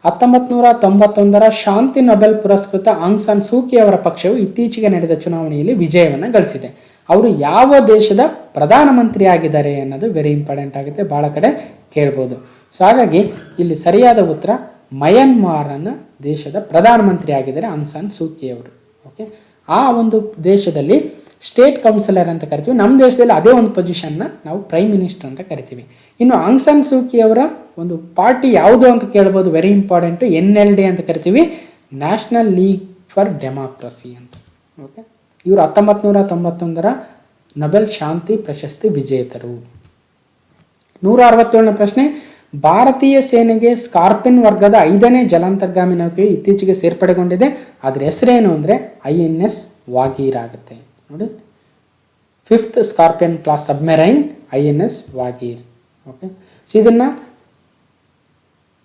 1991 ಶಾಂತಿ ನೊಬೆಲ್ ಪುರಸ್ಕೃತ ಆಂಗ್ ಸಾನ್ ಸೂಕಿ ಅವರ ಪಕ್ಷವು ಇತ್ತೀಚೆಗೆ ನಡೆದ ಚುನಾವಣೆಯಲ್ಲಿ ವಿಜಯವನ್ನು ಗಳಿಸಿದೆ. ಅವರು ಯಾವ ದೇಶದ ಪ್ರಧಾನಮಂತ್ರಿ ಆಗಿದ್ದಾರೆ ಅನ್ನೋದು ವೆರಿ ಇಂಪಾರ್ಟೆಂಟ್ ಆಗುತ್ತೆ, ಭಾಳ ಕಡೆ ಕೇಳ್ಬೋದು. ಸೊ ಹಾಗಾಗಿ ಇಲ್ಲಿ ಸರಿಯಾದ ಉತ್ತರ ಮಯನ್ಮಾರನ ದೇಶದ ಪ್ರಧಾನಮಂತ್ರಿ ಆಗಿದ್ದಾರೆ ಆಂಗ್ ಸಾನ್ ಸೂಕಿ ಅವರು. ಓಕೆ, ಆ ಒಂದು ದೇಶದಲ್ಲಿ ಸ್ಟೇಟ್ ಕೌನ್ಸಿಲರ್ ಅಂತ ಕರಿತೀವಿ. ನಮ್ಮ ದೇಶದಲ್ಲಿ ಅದೇ ಒಂದು ಪೊಸಿಷನ್ನ ನಾವು ಪ್ರೈಮ್ ಮಿನಿಸ್ಟರ್ ಅಂತ ಕರಿತೀವಿ. ಇನ್ನು ಆಂಗ್ ಸಾನ್ ಸೂಕಿ ಅವರ ಒಂದು ಪಾರ್ಟಿ ಯಾವುದು ಅಂತ ಕೇಳ್ಬೋದು, ವೆರಿ ಇಂಪಾರ್ಟೆಂಟು. NLD ಅಂತ ಕರಿತೀವಿ, ನ್ಯಾಷನಲ್ ಲೀಗ್ ಫಾರ್ ಡೆಮಾಕ್ರಸಿ ಅಂತ. ಓಕೆ, ಇವರು 1991 ನೊಬೆಲ್ ಶಾಂತಿ ಪ್ರಶಸ್ತಿ ವಿಜೇತರು. 167ನೇ ಪ್ರಶ್ನೆ, ಭಾರತೀಯ ಸೇನೆಗೆ ಸ್ಕಾರ್ಪಿನ್ ವರ್ಗದ 5ನೇ ಜಲಾಂತರ್ಗಾಮಿ ನೌಕೆಯು ಇತ್ತೀಚೆಗೆ ಸೇರ್ಪಡೆಗೊಂಡಿದೆ. ಅದರ ಹೆಸರೇನು ಅಂದರೆ INS ವಾಗೀರ್ ಆಗುತ್ತೆ. ನೋಡಿ, 5th scorpion class submarine INS Vagir. Okay, so ಇದನ್ನು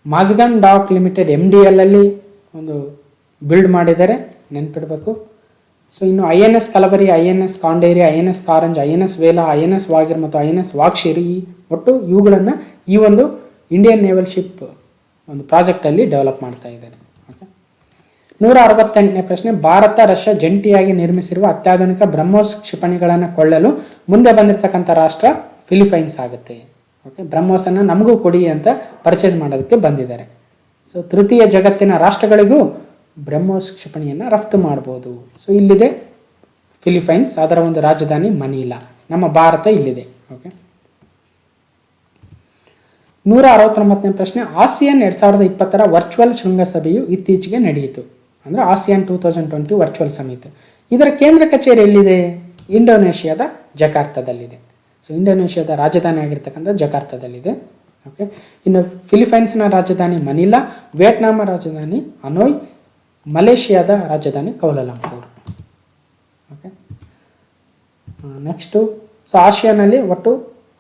ಮಾಜ್ಗನ್ ಡಾಕ್ ಲಿಮಿಟೆಡ್ MDL ಅಲ್ಲಿ ಒಂದು ಬಿಲ್ಡ್ ಮಾಡಿದ್ದಾರೆ, ನೆನ್ಪಿಡಬೇಕು. ಸೊ ಇನ್ನು INS Kalvari, INS Khanderi, INS Karanj, INS Vela, INS Vagir ಮತ್ತು INS ವಾಕ್ಷಿರ್, ಈ ಒಟ್ಟು ಇವುಗಳನ್ನು ಈ ಒಂದು ಇಂಡಿಯನ್ ನೇವಲ್ ಶಿಪ್ ಒಂದು ಪ್ರಾಜೆಕ್ಟಲ್ಲಿ ಡೆವಲಪ್ ಮಾಡ್ತಾ ಇದ್ದಾರೆ. ಓಕೆ, 168ನೇ ಪ್ರಶ್ನೆ, ಭಾರತ ರಷ್ಯಾ ಜಂಟಿಯಾಗಿ ನಿರ್ಮಿಸಿರುವ ಅತ್ಯಾಧುನಿಕ ಬ್ರಹ್ಮೋಸ್ ಕ್ಷಿಪಣಿಗಳನ್ನು ಕೊಳ್ಳಲು ಮುಂದೆ ಬಂದಿರತಕ್ಕಂಥ ರಾಷ್ಟ್ರ ಫಿಲಿಪೈನ್ಸ್ ಆಗುತ್ತೆ. ಓಕೆ, ಬ್ರಹ್ಮೋಸನ್ನು ನಮಗೂ ಕೊಡಿ ಅಂತ ಪರ್ಚೇಸ್ ಮಾಡೋದಕ್ಕೆ ಬಂದಿದ್ದಾರೆ. ಸೊ ತೃತೀಯ ಜಗತ್ತಿನ ರಾಷ್ಟ್ರಗಳಿಗೂ ಬ್ರಹ್ಮೋಸ್ ಕ್ಷಿಪಣಿಯನ್ನು ರಫ್ತು ಮಾಡ್ಬೋದು. ಸೊ ಇಲ್ಲಿದೆ ಫಿಲಿಪೈನ್ಸ್, ಅದರ ಒಂದು ರಾಜಧಾನಿ ಮನೀಲಾ. ನಮ್ಮ ಭಾರತ ಇಲ್ಲಿದೆ. ಓಕೆ, 169ನೇ ಪ್ರಶ್ನೆ, ಆಸಿಯಾನ್ 2020 ವರ್ಚುವಲ್ ಶೃಂಗಸಭೆಯು ಇತ್ತೀಚೆಗೆ ನಡೆಯಿತು. ಅಂದರೆ ಆಸಿಯಾನ್ 2020 ವರ್ಚುವಲ್ ಸಮಿಟ್. ಇದರ ಕೇಂದ್ರ ಕಚೇರಿ ಎಲ್ಲಿದೆ? ಇಂಡೋನೇಷ್ಯಾದ ಜಕಾರ್ತದಲ್ಲಿದೆ. ಸೊ ಇಂಡೋನೇಷ್ಯಾದ ರಾಜಧಾನಿ ಆಗಿರ್ತಕ್ಕಂಥ ಜಕಾರ್ತದಲ್ಲಿದೆ. ಓಕೆ, ಇನ್ನು ಫಿಲಿಪೈನ್ಸ್ನ ರಾಜಧಾನಿ ಮನಿಲಾ, ವಿಯೆಟ್ನಾಂ ರಾಜಧಾನಿ ಹನೋಯ್, ಮಲೇಷಿಯಾದ ರಾಜಧಾನಿ ಕೌಲಾಲಂಪುರ್. ಓಕೆ, ನೆಕ್ಸ್ಟು, ಸೊ ಆಸಿಯಾನಲ್ಲಿ ಒಟ್ಟು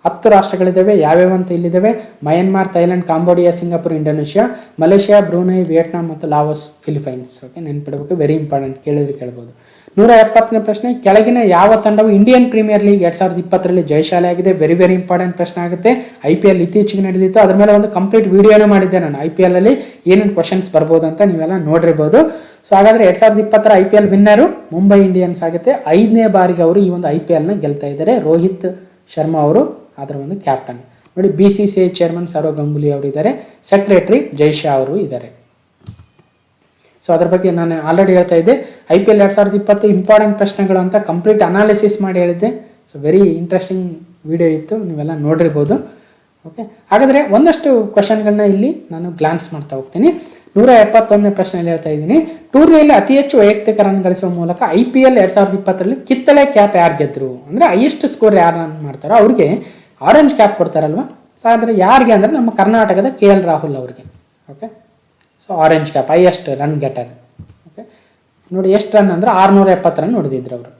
10 ರಾಷ್ಟ್ರಗಳಿದ್ದಾವೆ. ಯಾವ್ಯಾವ ಅಂತ ಇಲ್ಲಿದ್ದಾವೆ: Myanmar, Thailand, Cambodia, Singapore, Indonesia, Malaysia, Brunei, Vietnam ಮತ್ತು ಲಾವೋಸ್, ಫಿಲಿಪೈನ್ಸ್. ಓಕೆ, ನೆನ್ಪಿಡಬೇಕು, ವೆರಿ ಇಂಪಾರ್ಟೆಂಟ್, ಕೇಳಿದ್ರೆ ಕೇಳ್ಬೋದು. 170ನೇ ಪ್ರಶ್ನೆ, ಕೆಳಗಿನ ಯಾವ ತಂಡವು ಇಂಡಿಯನ್ ಪ್ರೀಮಿಯರ್ ಲೀಗ್ 2020 ಜಯಶಾಲಿಯಾಗಿದೆ? ವೆರಿ ವೆರಿ ಇಂಪಾರ್ಟೆಂಟ್ ಪ್ರಶ್ನೆ ಆಗುತ್ತೆ. IPL ಇತ್ತೀಚೆಗೆ ನಡೆದಿತ್ತು, ಅದ್ರ ಮೇಲೆ ಒಂದು ಕಂಪ್ಲೀಟ್ ವಿಡಿಯೋನೇ ಮಾಡಿದ್ದೆ ನಾನು. IPL ಅಲ್ಲಿ ಏನೇನು ಕ್ವಶನ್ಸ್ ಬರ್ಬೋದು ಅಂತ ನೀವೆಲ್ಲ ನೋಡಿರ್ಬೋದು. ಸೊ ಹಾಗಾದರೆ 2020 IPL ವಿನ್ನರು ಮುಂಬೈ ಇಂಡಿಯನ್ಸ್ ಆಗುತ್ತೆ. 5ನೇ ಬಾರಿಗೆ ಅವರು ಈ ಒಂದು IPLನ ಗೆಲ್ತಾ ಇದ್ದಾರೆ. ರೋಹಿತ್ ಶರ್ಮಾ ಅವರು ಅದರ ಒಂದು ಕ್ಯಾಪ್ಟನ್. ನೋಡಿ, BCCI ಚೇರ್ಮನ್ ಸೌರವ್ ಗಂಗೂಲಿ ಅವರು ಇದ್ದಾರೆ, ಸೆಕ್ರೆಟರಿ ಜೈಶಾ ಅವರು ಇದ್ದಾರೆ. ಸೊ ಅದ್ರ ಬಗ್ಗೆ ನಾನು ಆಲ್ರೆಡಿ ಹೇಳ್ತಾ ಇದ್ದೆ. IPL 2020 ಇಂಪಾರ್ಟೆಂಟ್ ಪ್ರಶ್ನೆಗಳು ಅಂತ ಕಂಪ್ಲೀಟ್ ಅನಾಲಿಸಿಸ್ ಮಾಡಿ ಹೇಳಿದ್ದೆ. ಸೊ ವೆರಿ ಇಂಟ್ರೆಸ್ಟಿಂಗ್ ವಿಡಿಯೋ ಇತ್ತು, ನೀವೆಲ್ಲ ನೋಡಿರ್ಬೋದು. ಓಕೆ, ಹಾಗಾದರೆ ಒಂದಷ್ಟು ಕ್ವಶನ್ಗಳನ್ನ ಇಲ್ಲಿ ನಾನು ಗ್ಲಾನ್ಸ್ ಮಾಡ್ತಾ ಹೋಗ್ತೀನಿ. 171ನೇ ಪ್ರಶ್ನೆಯಲ್ಲಿ ಹೇಳ್ತಾ ಇದ್ದೀನಿ, ಟೂರ್ನಿಯಲ್ಲಿ ಅತಿ ಹೆಚ್ಚು ವೈಯಕ್ತಿಕ ರನ್ ಗಳಿಸುವ ಮೂಲಕ IPL 2020 ಕಿತ್ತಳೆ ಕ್ಯಾಪ್ ಯಾರು ಗೆದ್ದರು ಅಂದರೆ ಹೈಯೆಸ್ಟ್ ಸ್ಕೋರ್ ಯಾರು ರನ್ ಮಾಡ್ತಾರೋ ಅವ್ರಿಗೆ ಆರೆಂಜ್ ಕ್ಯಾಪ್ ಕೊಡ್ತಾರಲ್ವ. ಸೊ ಆದರೆ ಯಾರಿಗೆ ಅಂದರೆ ನಮ್ಮ ಕರ್ನಾಟಕದ KL ರಾಹುಲ್ ಅವರಿಗೆ. Okay, so orange cap, highest run getter. Okay, ನೋಡಿ ಎಷ್ಟು ರನ್ ಅಂದರೆ 670 ರನ್ ಹೊಡೆದಿದ್ರು ಅವರು.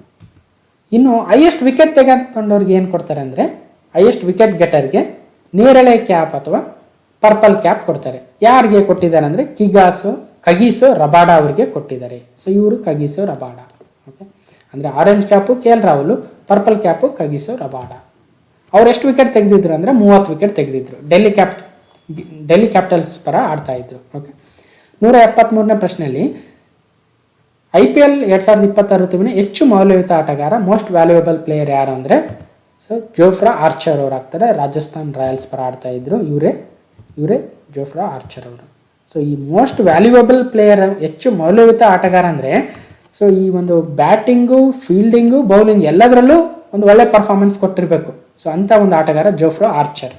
ಇನ್ನು ಹೈಯೆಸ್ಟ್ ವಿಕೆಟ್ ತೆಗೆದುಕೊಂಡವ್ರಿಗೆ ಏನು ಕೊಡ್ತಾರೆ ಅಂದರೆ ಹೈಯೆಸ್ಟ್ ವಿಕೆಟ್ ಗೆಟರ್ಗೆ ನೇರಳೆ ಕ್ಯಾಪ್ ಅಥವಾ ಪರ್ಪಲ್ ಕ್ಯಾಪ್ ಕೊಡ್ತಾರೆ. ಯಾರಿಗೆ ಕೊಟ್ಟಿದ್ದಾರೆ ಅಂದರೆ ಕಗಿಸೋ ರಬಾಡ ಅವರಿಗೆ ಕೊಟ್ಟಿದ್ದಾರೆ. ಸೊ ಇವರು ಕಗಿಸೋ ರಬಾಡ. ಓಕೆ, ಅಂದರೆ orange cap KL Rahul, purple cap Kagiso Rabada. ಅವ್ರು ಎಷ್ಟು ವಿಕೆಟ್ ತೆಗೆದಿದ್ರು ಅಂದರೆ 30 ವಿಕೆಟ್ ತೆಗೆದಿದ್ರು. ಡೆಲ್ಲಿ ಕ್ಯಾಪಿಟಲ್ಸ್ ಪರ ಆಡ್ತಾ ಇದ್ರು. ಓಕೆ, 173ನೇ ಪ್ರಶ್ನೆಯಲ್ಲಿ IPL 2020 ಋತುವಿನ ಹೆಚ್ಚು ಮೌಲ್ಯಯುತ ಆಟಗಾರ, ಮೋಸ್ಟ್ ವ್ಯಾಲ್ಯೂಯಬಲ್ ಪ್ಲೇಯರ್ ಯಾರು ಅಂದರೆ ಸೊ ಜೋಫ್ರಾ ಆರ್ಚರ್ ಅವರು ಆಗ್ತಾರೆ. ರಾಜಸ್ಥಾನ್ ರಾಯಲ್ಸ್ ಪರ ಆಡ್ತಾ ಇದ್ರು. ಇವರೇ ಜೋಫ್ರಾ ಆರ್ಚರ್ ಅವರು. ಸೊ ಈ ಮೋಸ್ಟ್ ವ್ಯಾಲ್ಯೂಯಬಲ್ ಪ್ಲೇಯರ್, ಹೆಚ್ಚು ಮೌಲ್ಯಯುತ ಆಟಗಾರ ಅಂದರೆ ಸೊ ಈ ಒಂದು ಬ್ಯಾಟಿಂಗು, ಫೀಲ್ಡಿಂಗು, ಬೌಲಿಂಗ್ ಎಲ್ಲದರಲ್ಲೂ ಒಂದು ಒಳ್ಳೆ ಪರ್ಫಾರ್ಮೆನ್ಸ್ ಕೊಟ್ಟಿರಬೇಕು. ಸೊ ಅಂಥ ಒಂದು ಆಟಗಾರ Jofra archer.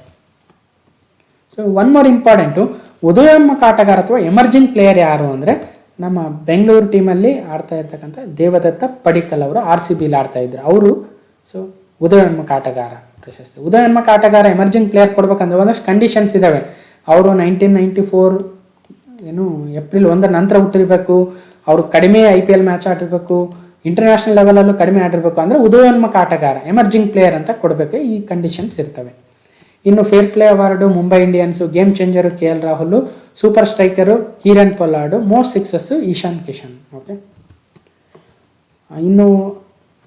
So one more important, ಉದಯೋನ್ಮುಖ ಆಟಗಾರ ಅಥವಾ ಎಮರ್ಜಿಂಗ್ ಪ್ಲೇಯರ್ ಯಾರು ಅಂದರೆ ನಮ್ಮ ಬೆಂಗಳೂರು ಟೀಮಲ್ಲಿ ಆಡ್ತಾ ಇರ್ತಕ್ಕಂಥ ದೇವದತ್ತ ಪಡಿಕ್ಕಲ್ ಅವರು RCBಲಿ ಆಡ್ತಾ ಇದ್ರು. ಅವರು ಸೊ ಉದಯೋನ್ಮುಖ ಆಟಗಾರ ಪ್ರಶಸ್ತಿ. ಉದಯೋನ್ಮುಖ ಆಟಗಾರ ಎಮರ್ಜಿಂಗ್ ಪ್ಲೇಯರ್ ಕೊಡ್ಬೇಕಂದ್ರೆ ಒಂದಷ್ಟು ಕಂಡೀಷನ್ಸ್ ಇದ್ದಾವೆ. ಅವರು 1994 ಏಪ್ರಿಲ್ 1 ನಂತರ ಹುಟ್ಟಿರಬೇಕು, ಅವರು ಕಡಿಮೆ IPL ಮ್ಯಾಚ್ ಆಡಿರಬೇಕು, ಇಂಟರ್ನ್ಯಾಷನಲ್ ಲೆವೆಲಲ್ಲೂ ಕಡಿಮೆ ಆಡಿರಬೇಕು. ಅಂದರೆ ಉದಯೋನ್ಮುಖ ಆಟಗಾರ ಎಮರ್ಜಿಂಗ್ ಪ್ಲೇಯರ್ ಅಂತ ಕೊಡಬೇಕು. ಈ ಕಂಡೀಷನ್ಸ್ ಇರ್ತವೆ. ಇನ್ನು fair play award Mumbai Indians, game changer KL Rahul, super striker Kieron Pollard, most sixes Ishan Kishan. Okay, ಇನ್ನು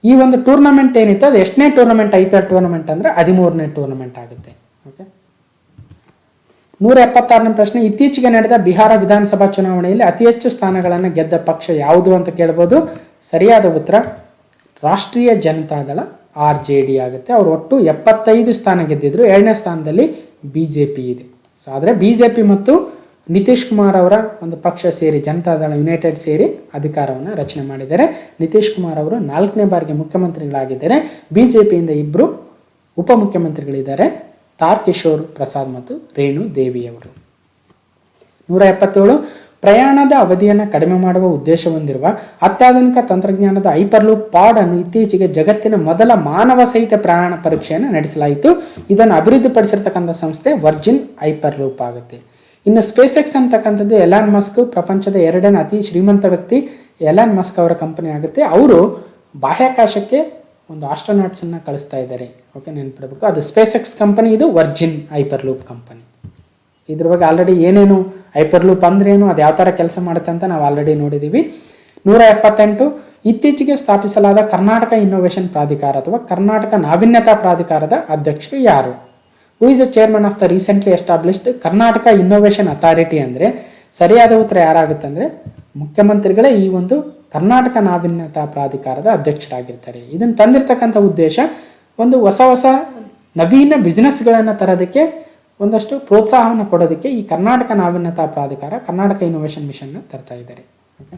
ಈ ಒಂದು ಟೂರ್ನಮೆಂಟ್ ಏನಿತ್ತು ಅದು ಎಷ್ಟನೇ ಟೂರ್ನಮೆಂಟ್ IPL ಟೂರ್ನಮೆಂಟ್ ಅಂದರೆ 13ನೇ ಟೂರ್ನಮೆಂಟ್ ಆಗುತ್ತೆ. ಓಕೆ, 176ನೇ ಪ್ರಶ್ನೆ, ಇತ್ತೀಚೆಗೆ ನಡೆದ ಬಿಹಾರ ವಿಧಾನಸಭಾ ಚುನಾವಣೆಯಲ್ಲಿ ಅತಿ ಹೆಚ್ಚು ಸ್ಥಾನಗಳನ್ನು ಗೆದ್ದ ಪಕ್ಷ ಯಾವುದು ಅಂತ ಕೇಳ್ಬೋದು. ಸರಿಯಾದ ಉತ್ತರ ರಾಷ್ಟ್ರೀಯ ಜನತಾದಳ RJD ಆಗುತ್ತೆ. ಅವರು ಒಟ್ಟು 75 ಸ್ಥಾನ ಗೆದ್ದಿದ್ರು. 2ನೇ ಸ್ಥಾನದಲ್ಲಿ BJP ಇದೆ. ಸೊ ಆದರೆ BJP ಮತ್ತು ನಿತೀಶ್ ಕುಮಾರ್ ಅವರ ಒಂದು ಪಕ್ಷ ಸೇರಿ ಜನತಾದಳ ಯುನೈಟೆಡ್ ಸೇರಿ ಅಧಿಕಾರವನ್ನು ರಚನೆ ಮಾಡಿದ್ದಾರೆ. ನಿತೀಶ್ ಕುಮಾರ್ ಅವರು 4ನೇ ಬಾರಿಗೆ ಮುಖ್ಯಮಂತ್ರಿಗಳಾಗಿದ್ದಾರೆ. BJPಯಿಂದ 2 ಉಪಮುಖ್ಯಮಂತ್ರಿಗಳಿದ್ದಾರೆ, ತಾರ್ಕಿಶೋರ್ ಪ್ರಸಾದ್ ಮತ್ತು ರೇಣು ದೇವಿ ಅವರು. 177, ಪ್ರಯಾಣದ ಅವಧಿಯನ್ನು ಕಡಿಮೆ ಮಾಡುವ ಉದ್ದೇಶ ಹೊಂದಿರುವ ಅತ್ಯಾಧುನಿಕ ತಂತ್ರಜ್ಞಾನದ ಹೈಪರ್ಲೂಪ್ ಪಾಡ್ ಅನ್ನು ಇತ್ತೀಚೆಗೆ ಜಗತ್ತಿನ ಮೊದಲ ಮಾನವ ಸಹಿತ ಪ್ರಯಾಣ ಪರೀಕ್ಷೆಯನ್ನು ನಡೆಸಲಾಯಿತು. ಇದನ್ನು ಅಭಿವೃದ್ಧಿಪಡಿಸಿರ್ತಕ್ಕಂಥ ಸಂಸ್ಥೆ ವರ್ಜಿನ್ ಹೈಪರ್ಲೂಪ್ ಆಗುತ್ತೆ. ಇನ್ನು ಸ್ಪೇಸ್ ಎಕ್ಸ್ ಅಂತಕ್ಕಂಥದ್ದು ಎಲಾನ್ ಮಸ್ಕ್, ಪ್ರಪಂಚದ 2ನೇ ಅತಿ ಶ್ರೀಮಂತ ವ್ಯಕ್ತಿ ಎಲಾನ್ ಮಸ್ಕ್ ಅವರ ಕಂಪನಿ ಆಗುತ್ತೆ. ಅವರು ಬಾಹ್ಯಾಕಾಶಕ್ಕೆ ಒಂದು ಆಸ್ಟ್ರೋನಾಟ್ಸನ್ನು ಕಳಿಸ್ತಾ ಇದ್ದಾರೆ. ಓಕೆ, ನೆನ್ಪಿಡಬೇಕು. ಅದು ಸ್ಪೇಸ್ ಎಕ್ಸ್ ಕಂಪನಿ, ಇದು ವರ್ಜಿನ್ ಹೈಪರ್ಲೂಪ್ ಕಂಪನಿ. ಇದ್ರ ಬಗ್ಗೆ ಆಲ್ರೆಡಿ ಏನೇನು ಹೈಪರ್ಲೂಪ್ ಅಂದ್ರೇನು, ಅದು ಯಾವ ಥರ ಕೆಲಸ ಮಾಡುತ್ತೆ ಅಂತ ನಾವು ಆಲ್ರೆಡಿ ನೋಡಿದ್ದೀವಿ. 178, ಇತ್ತೀಚೆಗೆ ಸ್ಥಾಪಿಸಲಾದ ಕರ್ನಾಟಕ ಇನ್ನೋವೇಷನ್ ಪ್ರಾಧಿಕಾರ ಅಥವಾ ಕರ್ನಾಟಕ ನಾವೀನ್ಯತಾ ಪ್ರಾಧಿಕಾರದ ಅಧ್ಯಕ್ಷರು ಯಾರು? Who is the chairman of the recently established Karnataka innovation authority? ಅಂದರೆ ಸರಿಯಾದ ಉತ್ತರ ಯಾರಾಗುತ್ತೆ ಅಂದರೆ ಮುಖ್ಯಮಂತ್ರಿಗಳೇ ಈ ಒಂದು ಕರ್ನಾಟಕ ನಾವೀನ್ಯತಾ ಪ್ರಾಧಿಕಾರದ ಅಧ್ಯಕ್ಷರಾಗಿರ್ತಾರೆ. ಇದನ್ನು ತಂದಿರತಕ್ಕಂಥ ಉದ್ದೇಶ ಒಂದು ಹೊಸ ನವೀನ ಬಿಸ್ನೆಸ್ಗಳನ್ನು ತರೋದಕ್ಕೆ, ಒಂದಷ್ಟು ಪ್ರೋತ್ಸಾಹವನ್ನು ಕೊಡೋದಕ್ಕೆ ಈ ಕರ್ನಾಟಕ ನಾವೀನ್ಯತಾ ಪ್ರಾಧಿಕಾರ, ಕರ್ನಾಟಕ ಇನ್ನೋವೇಷನ್ ಮಿಷನ್ನ ತರ್ತಾ ಇದ್ದಾರೆ. ಓಕೆ,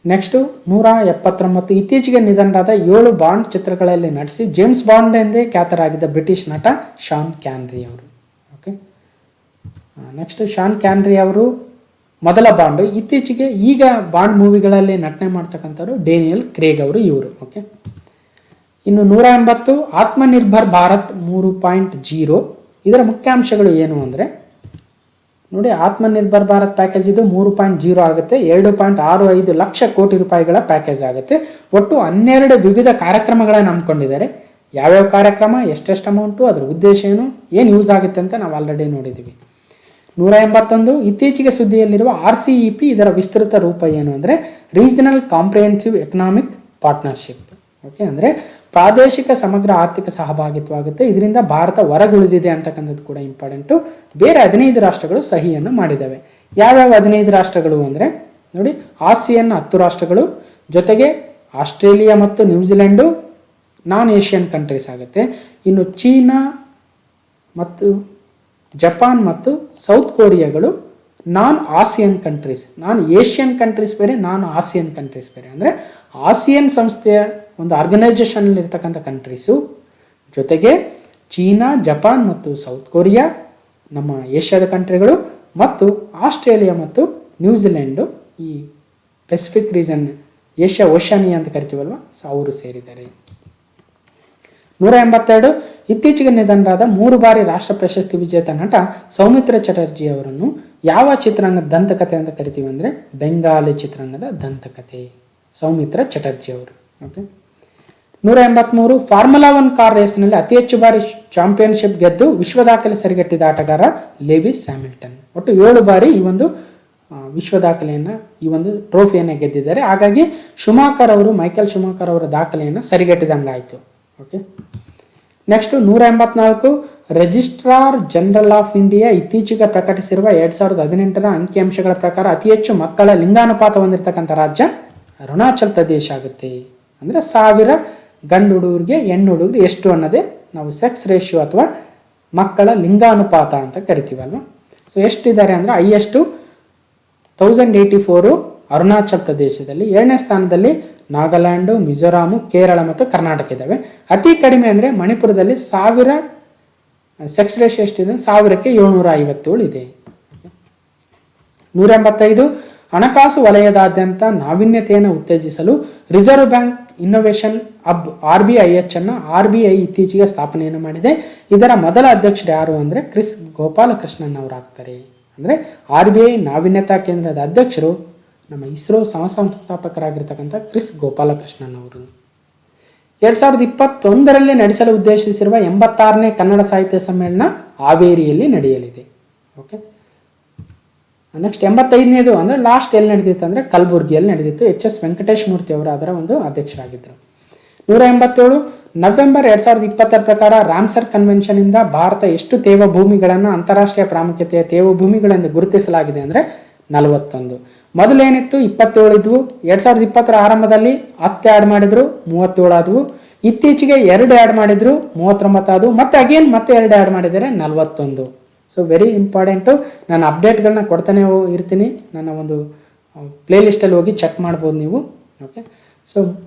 ನೆಕ್ಸ್ಟು 179, ಇತ್ತೀಚೆಗೆ ನಿಧನರಾದ 7 ಬಾಂಡ್ ಚಿತ್ರಗಳಲ್ಲಿ ನಟಿಸಿ ಜೇಮ್ಸ್ ಬಾಂಡ್ ಎಂದೇ ಖ್ಯಾತರಾಗಿದ್ದ ಬ್ರಿಟಿಷ್ ನಟ ಶಾನ್ ಕ್ಯಾನ್ರಿ ಅವರು. ಓಕೆ, ನೆಕ್ಸ್ಟ್ ಶಾನ್ ಕ್ಯಾನ್ರಿ ಅವರು ಮೊದಲ ಬಾಂಡು. ಇತ್ತೀಚೆಗೆ ಈಗ ಬಾಂಡ್ ಮೂವಿಗಳಲ್ಲಿ ನಟನೆ ಮಾಡ್ತಕ್ಕಂಥವ್ರು ಡೇನಿಯಲ್ ಕ್ರೇಗ್ ಅವರು, ಇವರು. ಓಕೆ, ಇನ್ನು 180, ಆತ್ಮನಿರ್ಭರ್ ಭಾರತ್ 3.0 ಇದರ ಮುಖ್ಯಾಂಶಗಳು ಏನು ಅಂದರೆ ನೋಡಿ, ಆತ್ಮನಿರ್ಭರ್ ಭಾರತ್ ಪ್ಯಾಕೇಜ್ ಇದು 3.0 ಆಗುತ್ತೆ. 2.65 ಲಕ್ಷ ಕೋಟಿ ರೂಪಾಯಿಗಳ ಪ್ಯಾಕೇಜ್ ಆಗುತ್ತೆ. ಒಟ್ಟು 12 ವಿವಿಧ ಕಾರ್ಯಕ್ರಮಗಳನ್ನು ಹಮ್ಮಿಕೊಂಡಿದ್ದಾರೆ. ಯಾವ್ಯಾವ ಕಾರ್ಯಕ್ರಮ, ಎಷ್ಟೆಷ್ಟು ಅಮೌಂಟು, ಅದರ ಉದ್ದೇಶ ಏನು ಯೂಸ್ ಆಗುತ್ತೆ ಅಂತ ನಾವು ಆಲ್ರೆಡಿ ನೋಡಿದ್ದೀವಿ. 181, ಇತ್ತೀಚೆಗೆ ಸುದ್ದಿಯಲ್ಲಿರುವ RCEP ಇದರ ವಿಸ್ತೃತ ರೂಪ ಏನು ಅಂದರೆ regional comprehensive economic partnership. Okay, ಅಂದರೆ ಪ್ರಾದೇಶಿಕ ಸಮಗ್ರ ಆರ್ಥಿಕ ಸಹಭಾಗಿತ್ವ ಆಗುತ್ತೆ. ಇದರಿಂದ ಭಾರತ ಹೊರಗುಳಿದಿದೆ ಅಂತಕ್ಕಂಥದ್ದು ಕೂಡ ಇಂಪಾರ್ಟೆಂಟು. ಬೇರೆ 15 ರಾಷ್ಟ್ರಗಳು ಸಹಿಯನ್ನು ಮಾಡಿದ್ದಾವೆ. ಯಾವ್ಯಾವ 15 ರಾಷ್ಟ್ರಗಳು ಅಂದರೆ ನೋಡಿ, ASEAN 10 ರಾಷ್ಟ್ರಗಳು, ಜೊತೆಗೆ ಆಸ್ಟ್ರೇಲಿಯಾ ಮತ್ತು ನ್ಯೂಜಿಲೆಂಡು ನಾನ್ ಏಷ್ಯನ್ ಕಂಟ್ರೀಸ್ ಆಗುತ್ತೆ. ಇನ್ನು ಚೀನಾ ಮತ್ತು ಜಪಾನ್ ಮತ್ತು ಸೌತ್ ಕೊರಿಯಾಗಳು ನಾನ್ ಆಸಿಯನ್ ಕಂಟ್ರೀಸ್. ನಾನ್ ಏಷ್ಯನ್ ಕಂಟ್ರೀಸ್ ಬೇರೆ, ನಾನ್ ಆಸಿಯನ್ ಕಂಟ್ರೀಸ್ ಬೇರೆ. ಅಂದರೆ ಆಸಿಯನ್ ಸಂಸ್ಥೆಯ ಒಂದು ಆರ್ಗನೈಜೇಷನಲ್ಲಿ ಇರ್ತಕ್ಕಂಥ ಕಂಟ್ರೀಸು, ಜೊತೆಗೆ ಚೀನಾ, ಜಪಾನ್ ಮತ್ತು ಸೌತ್ ಕೊರಿಯಾ ನಮ್ಮ ಏಷ್ಯಾದ ಕಂಟ್ರಿಗಳು, ಮತ್ತು ಆಸ್ಟ್ರೇಲಿಯಾ ಮತ್ತು ನ್ಯೂಜಿಲೆಂಡು ಈ ಪೆಸಿಫಿಕ್ ರೀಜನ್, ಏಷ್ಯಾ ಓಷಾನಿಯಾ ಅಂತ ಕರಿತೀವಲ್ವ, ಸೊ ಅವರು ಸೇರಿದ್ದಾರೆ. 182, ಇತ್ತೀಚೆಗೆ ನಿಧನರಾದ 3 ಬಾರಿ ರಾಷ್ಟ್ರ ಪ್ರಶಸ್ತಿ ವಿಜೇತ ನಟ ಸೌಮಿತ್ರ ಚಟರ್ಜಿ ಅವರನ್ನು ಯಾವ ಚಿತ್ರರಂಗದ ದಂತಕಥೆ ಅಂತ ಕರಿತೀವಿ ಅಂದರೆ ಬೆಂಗಾಲಿ ಚಿತ್ರರಂಗದ ದಂತಕಥೆ, ಸೌಮಿತ್ರ ಚಟರ್ಜಿ ಅವರು. ಓಕೆ, 183, ಫಾರ್ಮುಲಾ 1 ಕಾರ್ ರೇಸ್ನಲ್ಲಿ ಅತಿ ಹೆಚ್ಚು ಬಾರಿ ಚಾಂಪಿಯನ್ಶಿಪ್ ಗೆದ್ದು ವಿಶ್ವ ದಾಖಲೆ ಸರಿಗಟ್ಟಿದ ಆಟಗಾರ ಲೇವಿಸ್ ಹ್ಯಾಮಿಲ್ಟನ್. ಒಟ್ಟು 7 ಬಾರಿ ಈ ಒಂದು ವಿಶ್ವ ದಾಖಲೆಯನ್ನು, ಈ ಒಂದು ಟ್ರೋಫಿಯನ್ನು ಗೆದ್ದಿದ್ದಾರೆ. ಹಾಗಾಗಿ ಮೈಕೆಲ್ ಶುಮಾಕರ್ ಅವರ ದಾಖಲೆಯನ್ನು ಸರಿಗಟ್ಟಿದಂಗಾಯಿತು. Okay, next 184, registrar general of India ಇತ್ತೀಚೆಗೆ ಪ್ರಕಟಿಸಿರುವ 2018ರ ಅಂಕಿಅಂಶಗಳ ಪ್ರಕಾರ ಅತಿ ಹೆಚ್ಚು ಮಕ್ಕಳ ಲಿಂಗಾನುಪಾತ ಹೊಂದಿರತಕ್ಕಂಥ ರಾಜ್ಯ ಅರುಣಾಚಲ್ ಪ್ರದೇಶ ಆಗುತ್ತೆ. ಅಂದರೆ 1000 ಗಂಡು ಹುಡುಗರಿಗೆ ಹೆಣ್ಣು ಹುಡುಗರು ಎಷ್ಟು ಅನ್ನೋದೇ ನಾವು ಸೆಕ್ಸ್ ರೇಷಿಯೋ ಅಥವಾ ಮಕ್ಕಳ ಲಿಂಗಾನುಪಾತ ಅಂತ ಕರಿತೀವಲ್ವ. ಸೊ ಎಷ್ಟಿದ್ದಾರೆ ಅಂದರೆ ಹೈಯೆಸ್ಟು 1084 ಅರುಣಾಚಲ್ ಪ್ರದೇಶದಲ್ಲಿ, 2ನೇ ಸ್ಥಾನದಲ್ಲಿ ನಾಗಾಲ್ಯಾಂಡು, ಮಿಜೋರಾಮು, ಕೇರಳ ಮತ್ತು ಕರ್ನಾಟಕ ಇದ್ದಾವೆ. ಅತಿ ಕಡಿಮೆ ಅಂದರೆ ಮಣಿಪುರದಲ್ಲಿ 1000 ಸೆಕ್ಸ್ ರೇಷಿಯೋ ಎಷ್ಟಿದೆ, 1000ಕ್ಕೆ 757 ಇದೆ. 185 ಹಣಕಾಸು ವಲಯದಾದ್ಯಂತ ನಾವೀನ್ಯತೆಯನ್ನು ಉತ್ತೇಜಿಸಲು reserve bank innovation hub RBIH ಅನ್ನು RBI ಇತ್ತೀಚೆಗೆ ಸ್ಥಾಪನೆಯನ್ನು ಮಾಡಿದೆ. ಇದರ ಮೊದಲ ಅಧ್ಯಕ್ಷರು ಯಾರು ಅಂದರೆ ಕ್ರಿಸ್ ಗೋಪಾಲಕೃಷ್ಣನ್ ಅವರಾಗ್ತಾರೆ. ಅಂದರೆ RBI ನಾವೀನ್ಯತಾ ಕೇಂದ್ರದ ಅಧ್ಯಕ್ಷರು ನಮ್ಮ ಇಸ್ರೋ ಸಂಸ್ಥಾಪಕರಾಗಿರ್ತಕ್ಕಂಥ ಕ್ರಿಸ್ ಗೋಪಾಲಕೃಷ್ಣನ್ ಅವರು. 2021ರಲ್ಲಿ ನಡೆಸಲು ಉದ್ದೇಶಿಸಿರುವ 86ನೇ ಕನ್ನಡ ಸಾಹಿತ್ಯ ಸಮ್ಮೇಳನ ಹಾವೇರಿಯಲ್ಲಿ ನಡೆಯಲಿದೆ. ಓಕೆ, ನೆಕ್ಸ್ಟ್ 85ನೇದು ಅಂದರೆ ಲಾಸ್ಟ್ ಎಲ್ಲಿ ನಡೆದಿತ್ತು ಅಂದರೆ ಕಲಬುರಗಿಯಲ್ಲಿ ನಡೆದಿತ್ತು. HS ವೆಂಕಟೇಶ್ ಮೂರ್ತಿ ಅವರು ಅದರ ಒಂದು ಅಧ್ಯಕ್ಷರಾಗಿದ್ದರು. 187 ನವೆಂಬರ್ 2020 ಪ್ರಕಾರ ರಾಮ್ಸರ್ ಕನ್ವೆನ್ಷನ್ ಇಂದ ಭಾರತ ಎಷ್ಟು ತೇವ ಭೂಮಿಗಳನ್ನು ಅಂತಾರಾಷ್ಟ್ರೀಯ ಪ್ರಾಮುಖ್ಯತೆಯ ತೇವ ಭೂಮಿಗಳೆಂದು ಗುರುತಿಸಲಾಗಿದೆ ಅಂದರೆ 41. ಮೊದಲೇನಿತ್ತು 27 ಇದ್ವು. 2020 ಆರಂಭದಲ್ಲಿ 10 ಆ್ಯಡ್ ಮಾಡಿದ್ರು, 37 ಆದವು. ಇತ್ತೀಚೆಗೆ 2 ಆ್ಯಡ್ ಮಾಡಿದ್ರು, 39 ಆದವು. ಮತ್ತೆ ಅಗೇನ್ ಮತ್ತೆ 2 ಆ್ಯಡ್ ಮಾಡಿದರೆ 41. So very important. ನಾನು ಅಪ್ಡೇಟ್ಗಳನ್ನ ಕೊಡ್ತಾನೆ ಇರ್ತೀನಿ. ನನ್ನ ಒಂದು ಪ್ಲೇ ಲಿಸ್ಟಲ್ಲಿ ಹೋಗಿ ಚೆಕ್ ಮಾಡ್ಬೋದು ನೀವು. ಓಕೆ, ಸೊ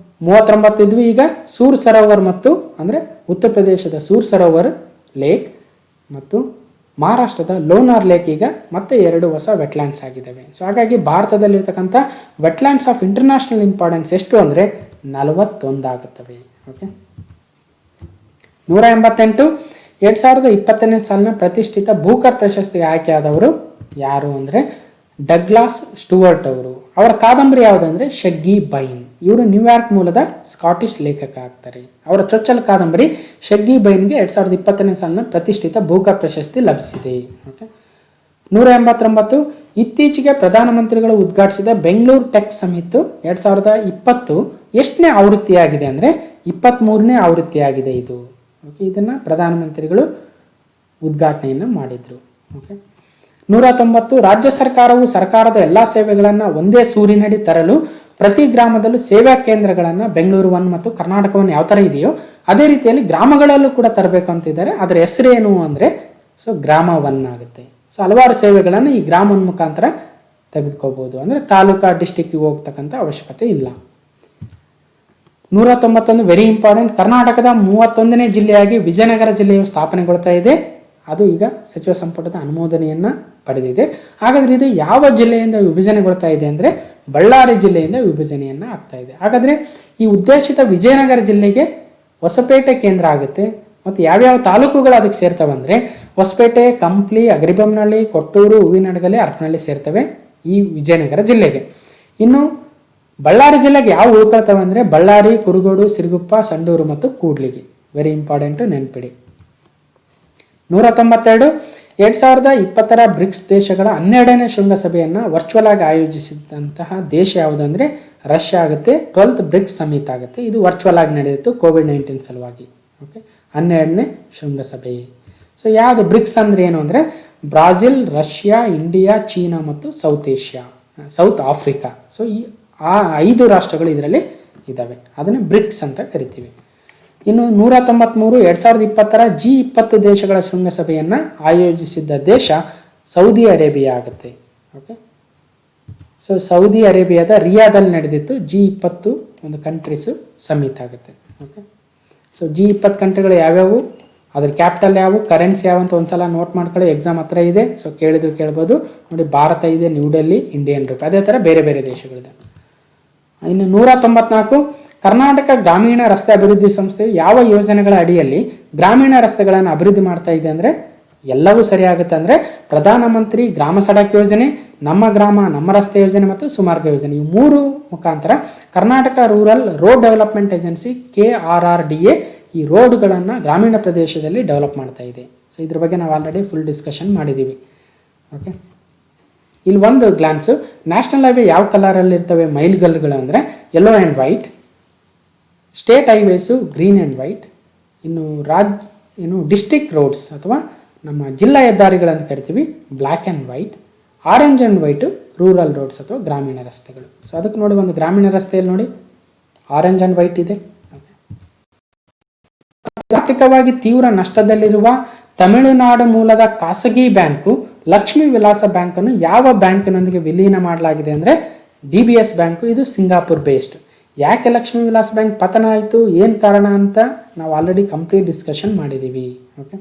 39 ಇದ್ವಿ. ಈಗ ಸೂರ್ ಸರೋವರ್ ಮತ್ತು ಅಂದರೆ ಉತ್ತರ ಪ್ರದೇಶದ ಸೂರ್ ಸರೋವರ್ ಲೇಕ್ ಮತ್ತು ಮಹಾರಾಷ್ಟ್ರದ ಲೋನಾರ್ ಲೇಕ್ ಈಗ ಮತ್ತೆ 2 ಹೊಸ ವೆಟ್ಲ್ಯಾಂಡ್ಸ್ ಆಗಿದ್ದಾವೆ. ಸೊ ಹಾಗಾಗಿ ಭಾರತದಲ್ಲಿರ್ತಕ್ಕಂಥ ವೆಟ್ಲ್ಯಾಂಡ್ಸ್ ಆಫ್ ಇಂಟರ್ನ್ಯಾಷನಲ್ ಇಂಪಾರ್ಟೆನ್ಸ್ ಎಷ್ಟು ಅಂದರೆ 41 ಆಗುತ್ತವೆ. ಓಕೆ, 188 2020ನೇ ಸಾಲಿನ ಪ್ರತಿಷ್ಠಿತ ಬೂಕರ್ ಪ್ರಶಸ್ತಿಗೆ ಆಯ್ಕೆಯಾದವರು ಯಾರು ಅಂದರೆ ಡಗ್ಲಾಸ್ ಸ್ಟುವರ್ಟ್ ಅವರು. ಅವರ ಕಾದಂಬರಿ ಯಾವುದಂದರೆ ಶಗ್ಗಿ ಬೈನ್. ಇವರು ನ್ಯೂಯಾರ್ಕ್ ಮೂಲದ ಸ್ಕಾಟಿಷ್ ಲೇಖಕ ಆಗ್ತಾರೆ. ಅವರ ಚೊಚ್ಚಲ ಕಾದಂಬರಿ ಶಗ್ಗಿ ಬೈನ್ಗೆ 2020ನೇ ಸಾಲಿನ ಪ್ರತಿಷ್ಠಿತ ಬೂಕರ್ ಪ್ರಶಸ್ತಿ ಲಭಿಸಿದೆ. ಓಕೆ, 189 ಇತ್ತೀಚೆಗೆ ಪ್ರಧಾನಮಂತ್ರಿಗಳು ಉದ್ಘಾಟಿಸಿದ ಬೆಂಗಳೂರು ಟೆಕ್ ಸಮಿಟ್ 2020 ಎಷ್ಟನೇ ಆವೃತ್ತಿಯಾಗಿದೆ ಅಂದರೆ 23ನೇ ಆವೃತ್ತಿಯಾಗಿದೆ ಇದು. ಓಕೆ, ಇದನ್ನು ಪ್ರಧಾನಮಂತ್ರಿಗಳು ಉದ್ಘಾಟನೆಯನ್ನು ಮಾಡಿದರು. ಓಕೆ, 190 ರಾಜ್ಯ ಸರ್ಕಾರವು ಸರ್ಕಾರದ ಎಲ್ಲ ಸೇವೆಗಳನ್ನು ಒಂದೇ ಸೂರಿನಡಿ ತರಲು ಪ್ರತಿ ಗ್ರಾಮದಲ್ಲೂ ಸೇವಾ ಕೇಂದ್ರಗಳನ್ನು ಬೆಂಗಳೂರು 1 ಮತ್ತು ಕರ್ನಾಟಕ 1 ಯಾವ ಥರ ಇದೆಯೋ ಅದೇ ರೀತಿಯಲ್ಲಿ ಗ್ರಾಮಗಳಲ್ಲೂ ಕೂಡ ತರಬೇಕು ಅಂತಿದ್ದಾರೆ. ಅದರ ಹೆಸರೇನು ಅಂದರೆ ಗ್ರಾಮ 1 ಆಗುತ್ತೆ. ಸೊ ಹಲವಾರು ಸೇವೆಗಳನ್ನು ಈ ಗ್ರಾಮ 1 ಮುಖಾಂತರ ತೆಗೆದುಕೋಬಹುದು. ಅಂದರೆ ತಾಲೂಕಾ ಡಿಸ್ಟಿಕ್ಕಿಗೆ ಹೋಗ್ತಕ್ಕಂಥ ಅವಶ್ಯಕತೆ ಇಲ್ಲ. 191 ವೆರಿ ಇಂಪಾರ್ಟೆಂಟ್. ಕರ್ನಾಟಕದ 31ನೇ ಜಿಲ್ಲೆಯಾಗಿ ವಿಜಯನಗರ ಜಿಲ್ಲೆಯು ಸ್ಥಾಪನೆಗೊಳ್ತಾ ಇದೆ. ಅದು ಈಗ ಸಚಿವ ಸಂಪುಟದ ಅನುಮೋದನೆಯನ್ನು ಪಡೆದಿದೆ. ಹಾಗಾದರೆ ಇದು ಯಾವ ಜಿಲ್ಲೆಯಿಂದ ವಿಭಜನೆಗೊಳ್ತಾ ಇದೆ ಅಂದರೆ ಬಳ್ಳಾರಿ ಜಿಲ್ಲೆಯಿಂದ ವಿಭಜನೆಯನ್ನು ಆಗ್ತಾ ಇದೆ. ಹಾಗಾದರೆ ಈ ಉದ್ದೇಶಿತ ವಿಜಯನಗರ ಜಿಲ್ಲೆಗೆ ಹೊಸಪೇಟೆ ಕೇಂದ್ರ ಆಗುತ್ತೆ. ಮತ್ತು ಯಾವ್ಯಾವ ತಾಲೂಕುಗಳು ಅದಕ್ಕೆ ಸೇರ್ತವೆ ಅಂದರೆ ಹೊಸಪೇಟೆ, ಕಂಪ್ಲಿ, ಅಗ್ರಿಬೊಮ್ಮನಹಳ್ಳಿ, ಕೊಟ್ಟೂರು, ಹೂವಿನಡಗಲಿ, ಹರಪನಹಳ್ಳಿ ಸೇರ್ತವೆ ಈ ವಿಜಯನಗರ ಜಿಲ್ಲೆಗೆ. ಇನ್ನು ಬಳ್ಳಾರಿ ಜಿಲ್ಲೆಗೆ ಯಾವ ಉಳ್ಕೊಳ್ತವೆ ಅಂದರೆ ಬಳ್ಳಾರಿ, ಕುರುಗೋಡು, ಸಿರುಗುಪ್ಪ, ಸಂಡೂರು ಮತ್ತು ಕೂಡ್ಲಿಗಿ. ವೆರಿ ಇಂಪಾರ್ಟೆಂಟು, ನೆನ್ಪಿಡಿ. 192 2020 ಬ್ರಿಕ್ಸ್ ದೇಶಗಳ 12ನೇ ಶೃಂಗಸಭೆಯನ್ನು ವರ್ಚುವಲ್ ಆಗಿ ಆಯೋಜಿಸಿದಂತಹ ದೇಶ ಯಾವುದು ಅಂದರೆ ರಷ್ಯಾ ಆಗುತ್ತೆ. 12th ಬ್ರಿಕ್ಸ್ ಸಮಿಟ್ ಆಗುತ್ತೆ. ಇದು ವರ್ಚುವಲ್ ಆಗಿ ನಡೆದಿತ್ತು ಕೋವಿಡ್-19 ಸಲುವಾಗಿ. ಓಕೆ, 12ನೇ ಶೃಂಗಸಭೆ. ಸೊ ಯಾವುದು ಬ್ರಿಕ್ಸ್ ಅಂದರೆ ಏನು ಅಂದರೆ ಬ್ರಾಜಿಲ್, ರಷ್ಯಾ, ಇಂಡಿಯಾ, ಚೀನಾ ಮತ್ತು ಸೌತ್ ಆಫ್ರಿಕಾ. ಸೊ ಈ 5 ರಾಷ್ಟ್ರಗಳು ಇದರಲ್ಲಿ ಇದ್ದಾವೆ. ಅದನ್ನು ಬ್ರಿಕ್ಸ್ ಅಂತ ಕರಿತೀವಿ. ಇನ್ನು 193 2020 G20 ದೇಶಗಳ ಶೃಂಗಸಭೆಯನ್ನು ಆಯೋಜಿಸಿದ್ದ ದೇಶ ಸೌದಿ ಅರೇಬಿಯಾ ಆಗುತ್ತೆ. ಓಕೆ, ಸೊ ಸೌದಿ ಅರೇಬಿಯಾದ ರಿಯಾದಲ್ಲಿ ನಡೆದಿತ್ತು G20 ಒಂದು ಕಂಟ್ರೀಸು ಸಮಿಟ್ ಆಗುತ್ತೆ. ಓಕೆ, ಸೊ G20 ಕಂಟ್ರಿಗಳು ಯಾವ್ಯಾವು, ಅದ್ರ ಕ್ಯಾಪಿಟಲ್ ಯಾವು, ಕರೆನ್ಸಿ ಯಾವ ಅಂತ ಒಂದ್ಸಲ ನೋಟ್ ಮಾಡ್ಕೊಳ್ಳಿ. ಎಕ್ಸಾಮ್ ಹತ್ರ ಇದೆ. ಸೊ ಕೇಳಿದ್ರು ಕೇಳ್ಬೋದು. ನೋಡಿ, ಭಾರತ ಇದೆ, ನ್ಯೂ ಡೆಲ್ಲಿ, ಇಂಡಿಯನ್ ರೂಪಿ. ಅದೇ ಥರ ಬೇರೆ ಬೇರೆ ದೇಶಗಳಿದೆ. ಇನ್ನು 194 ಕರ್ನಾಟಕ ಗ್ರಾಮೀಣ ರಸ್ತೆ ಅಭಿವೃದ್ಧಿ ಸಂಸ್ಥೆಯು ಯಾವ ಯೋಜನೆಗಳ ಅಡಿಯಲ್ಲಿ ಗ್ರಾಮೀಣ ರಸ್ತೆಗಳನ್ನು ಅಭಿವೃದ್ಧಿ ಮಾಡ್ತಾ ಇದೆ ಅಂದರೆ ಎಲ್ಲವೂ ಸರಿಯಾಗುತ್ತೆ. ಅಂದರೆ ಪ್ರಧಾನಮಂತ್ರಿ ಗ್ರಾಮ ಸಡಕ್ ಯೋಜನೆ, ನಮ್ಮ ಗ್ರಾಮ ನಮ್ಮ ರಸ್ತೆ ಯೋಜನೆ ಮತ್ತು ಸುಮಾರ್ಗ ಯೋಜನೆ. ಈ 3 ಮುಖಾಂತರ Karnataka rural road development agency KRRDA ಈ ರೋಡ್ಗಳನ್ನು ಗ್ರಾಮೀಣ ಪ್ರದೇಶದಲ್ಲಿ ಡೆವಲಪ್ ಮಾಡ್ತಾ ಇದೆ. ಸೊ ಇದ್ರ ಬಗ್ಗೆ ನಾವು ಆಲ್ರೆಡಿ ಫುಲ್ ಡಿಸ್ಕಷನ್ ಮಾಡಿದ್ದೀವಿ. ಓಕೆ, ಇಲ್ಲಿ ಒಂದು ಗ್ಲಾನ್ಸು. ನ್ಯಾಷನಲ್ ಹೈವೇ ಯಾವ ಕಲರಲ್ಲಿ ಇರ್ತವೆ ಮೈಲ್ಗಲ್ಲುಗಳು ಅಂದರೆ yellow and white. State highways green and white. ಇನ್ನು ಡಿಸ್ಟ್ರಿಕ್ಟ್ ರೋಡ್ಸ್ ಅಥವಾ ನಮ್ಮ ಜಿಲ್ಲಾ ಹೆದ್ದಾರಿಗಳಂತ ಕರಿತೀವಿ black and white. Orange and white rural roads ಅಥವಾ ಗ್ರಾಮೀಣ ರಸ್ತೆಗಳು. ಸೊ ಅದಕ್ಕೆ ನೋಡಿ, ಒಂದು ಗ್ರಾಮೀಣ ರಸ್ತೆಯಲ್ಲಿ ನೋಡಿ ಆರೆಂಜ್ ಆ್ಯಂಡ್ ವೈಟ್ ಇದೆ. ಆರ್ಥಿಕವಾಗಿ ತೀವ್ರ ನಷ್ಟದಲ್ಲಿರುವ ತಮಿಳುನಾಡು ಮೂಲದ ಖಾಸಗಿ ಬ್ಯಾಂಕು ಲಕ್ಷ್ಮೀ ವಿಲಾಸ ಬ್ಯಾಂಕನ್ನು ಯಾವ ಬ್ಯಾಂಕಿನೊಂದಿಗೆ ವಿಲೀನ ಮಾಡಲಾಗಿದೆ ಅಂದರೆ DBS ಬ್ಯಾಂಕು. ಇದು ಸಿಂಗಾಪುರ್ ಬೇಸ್ಡ್. ಯಾಕೆ ಲಕ್ಷ್ಮೀ ವಿಲಾಸ್ ಬ್ಯಾಂಕ್ ಪತನ ಆಯಿತು, ಏನು ಕಾರಣ ಅಂತ ನಾವು ಆಲ್ರೆಡಿ ಕಂಪ್ಲೀಟ್ ಡಿಸ್ಕಷನ್ ಮಾಡಿದ್ದೀವಿ. ಓಕೆ,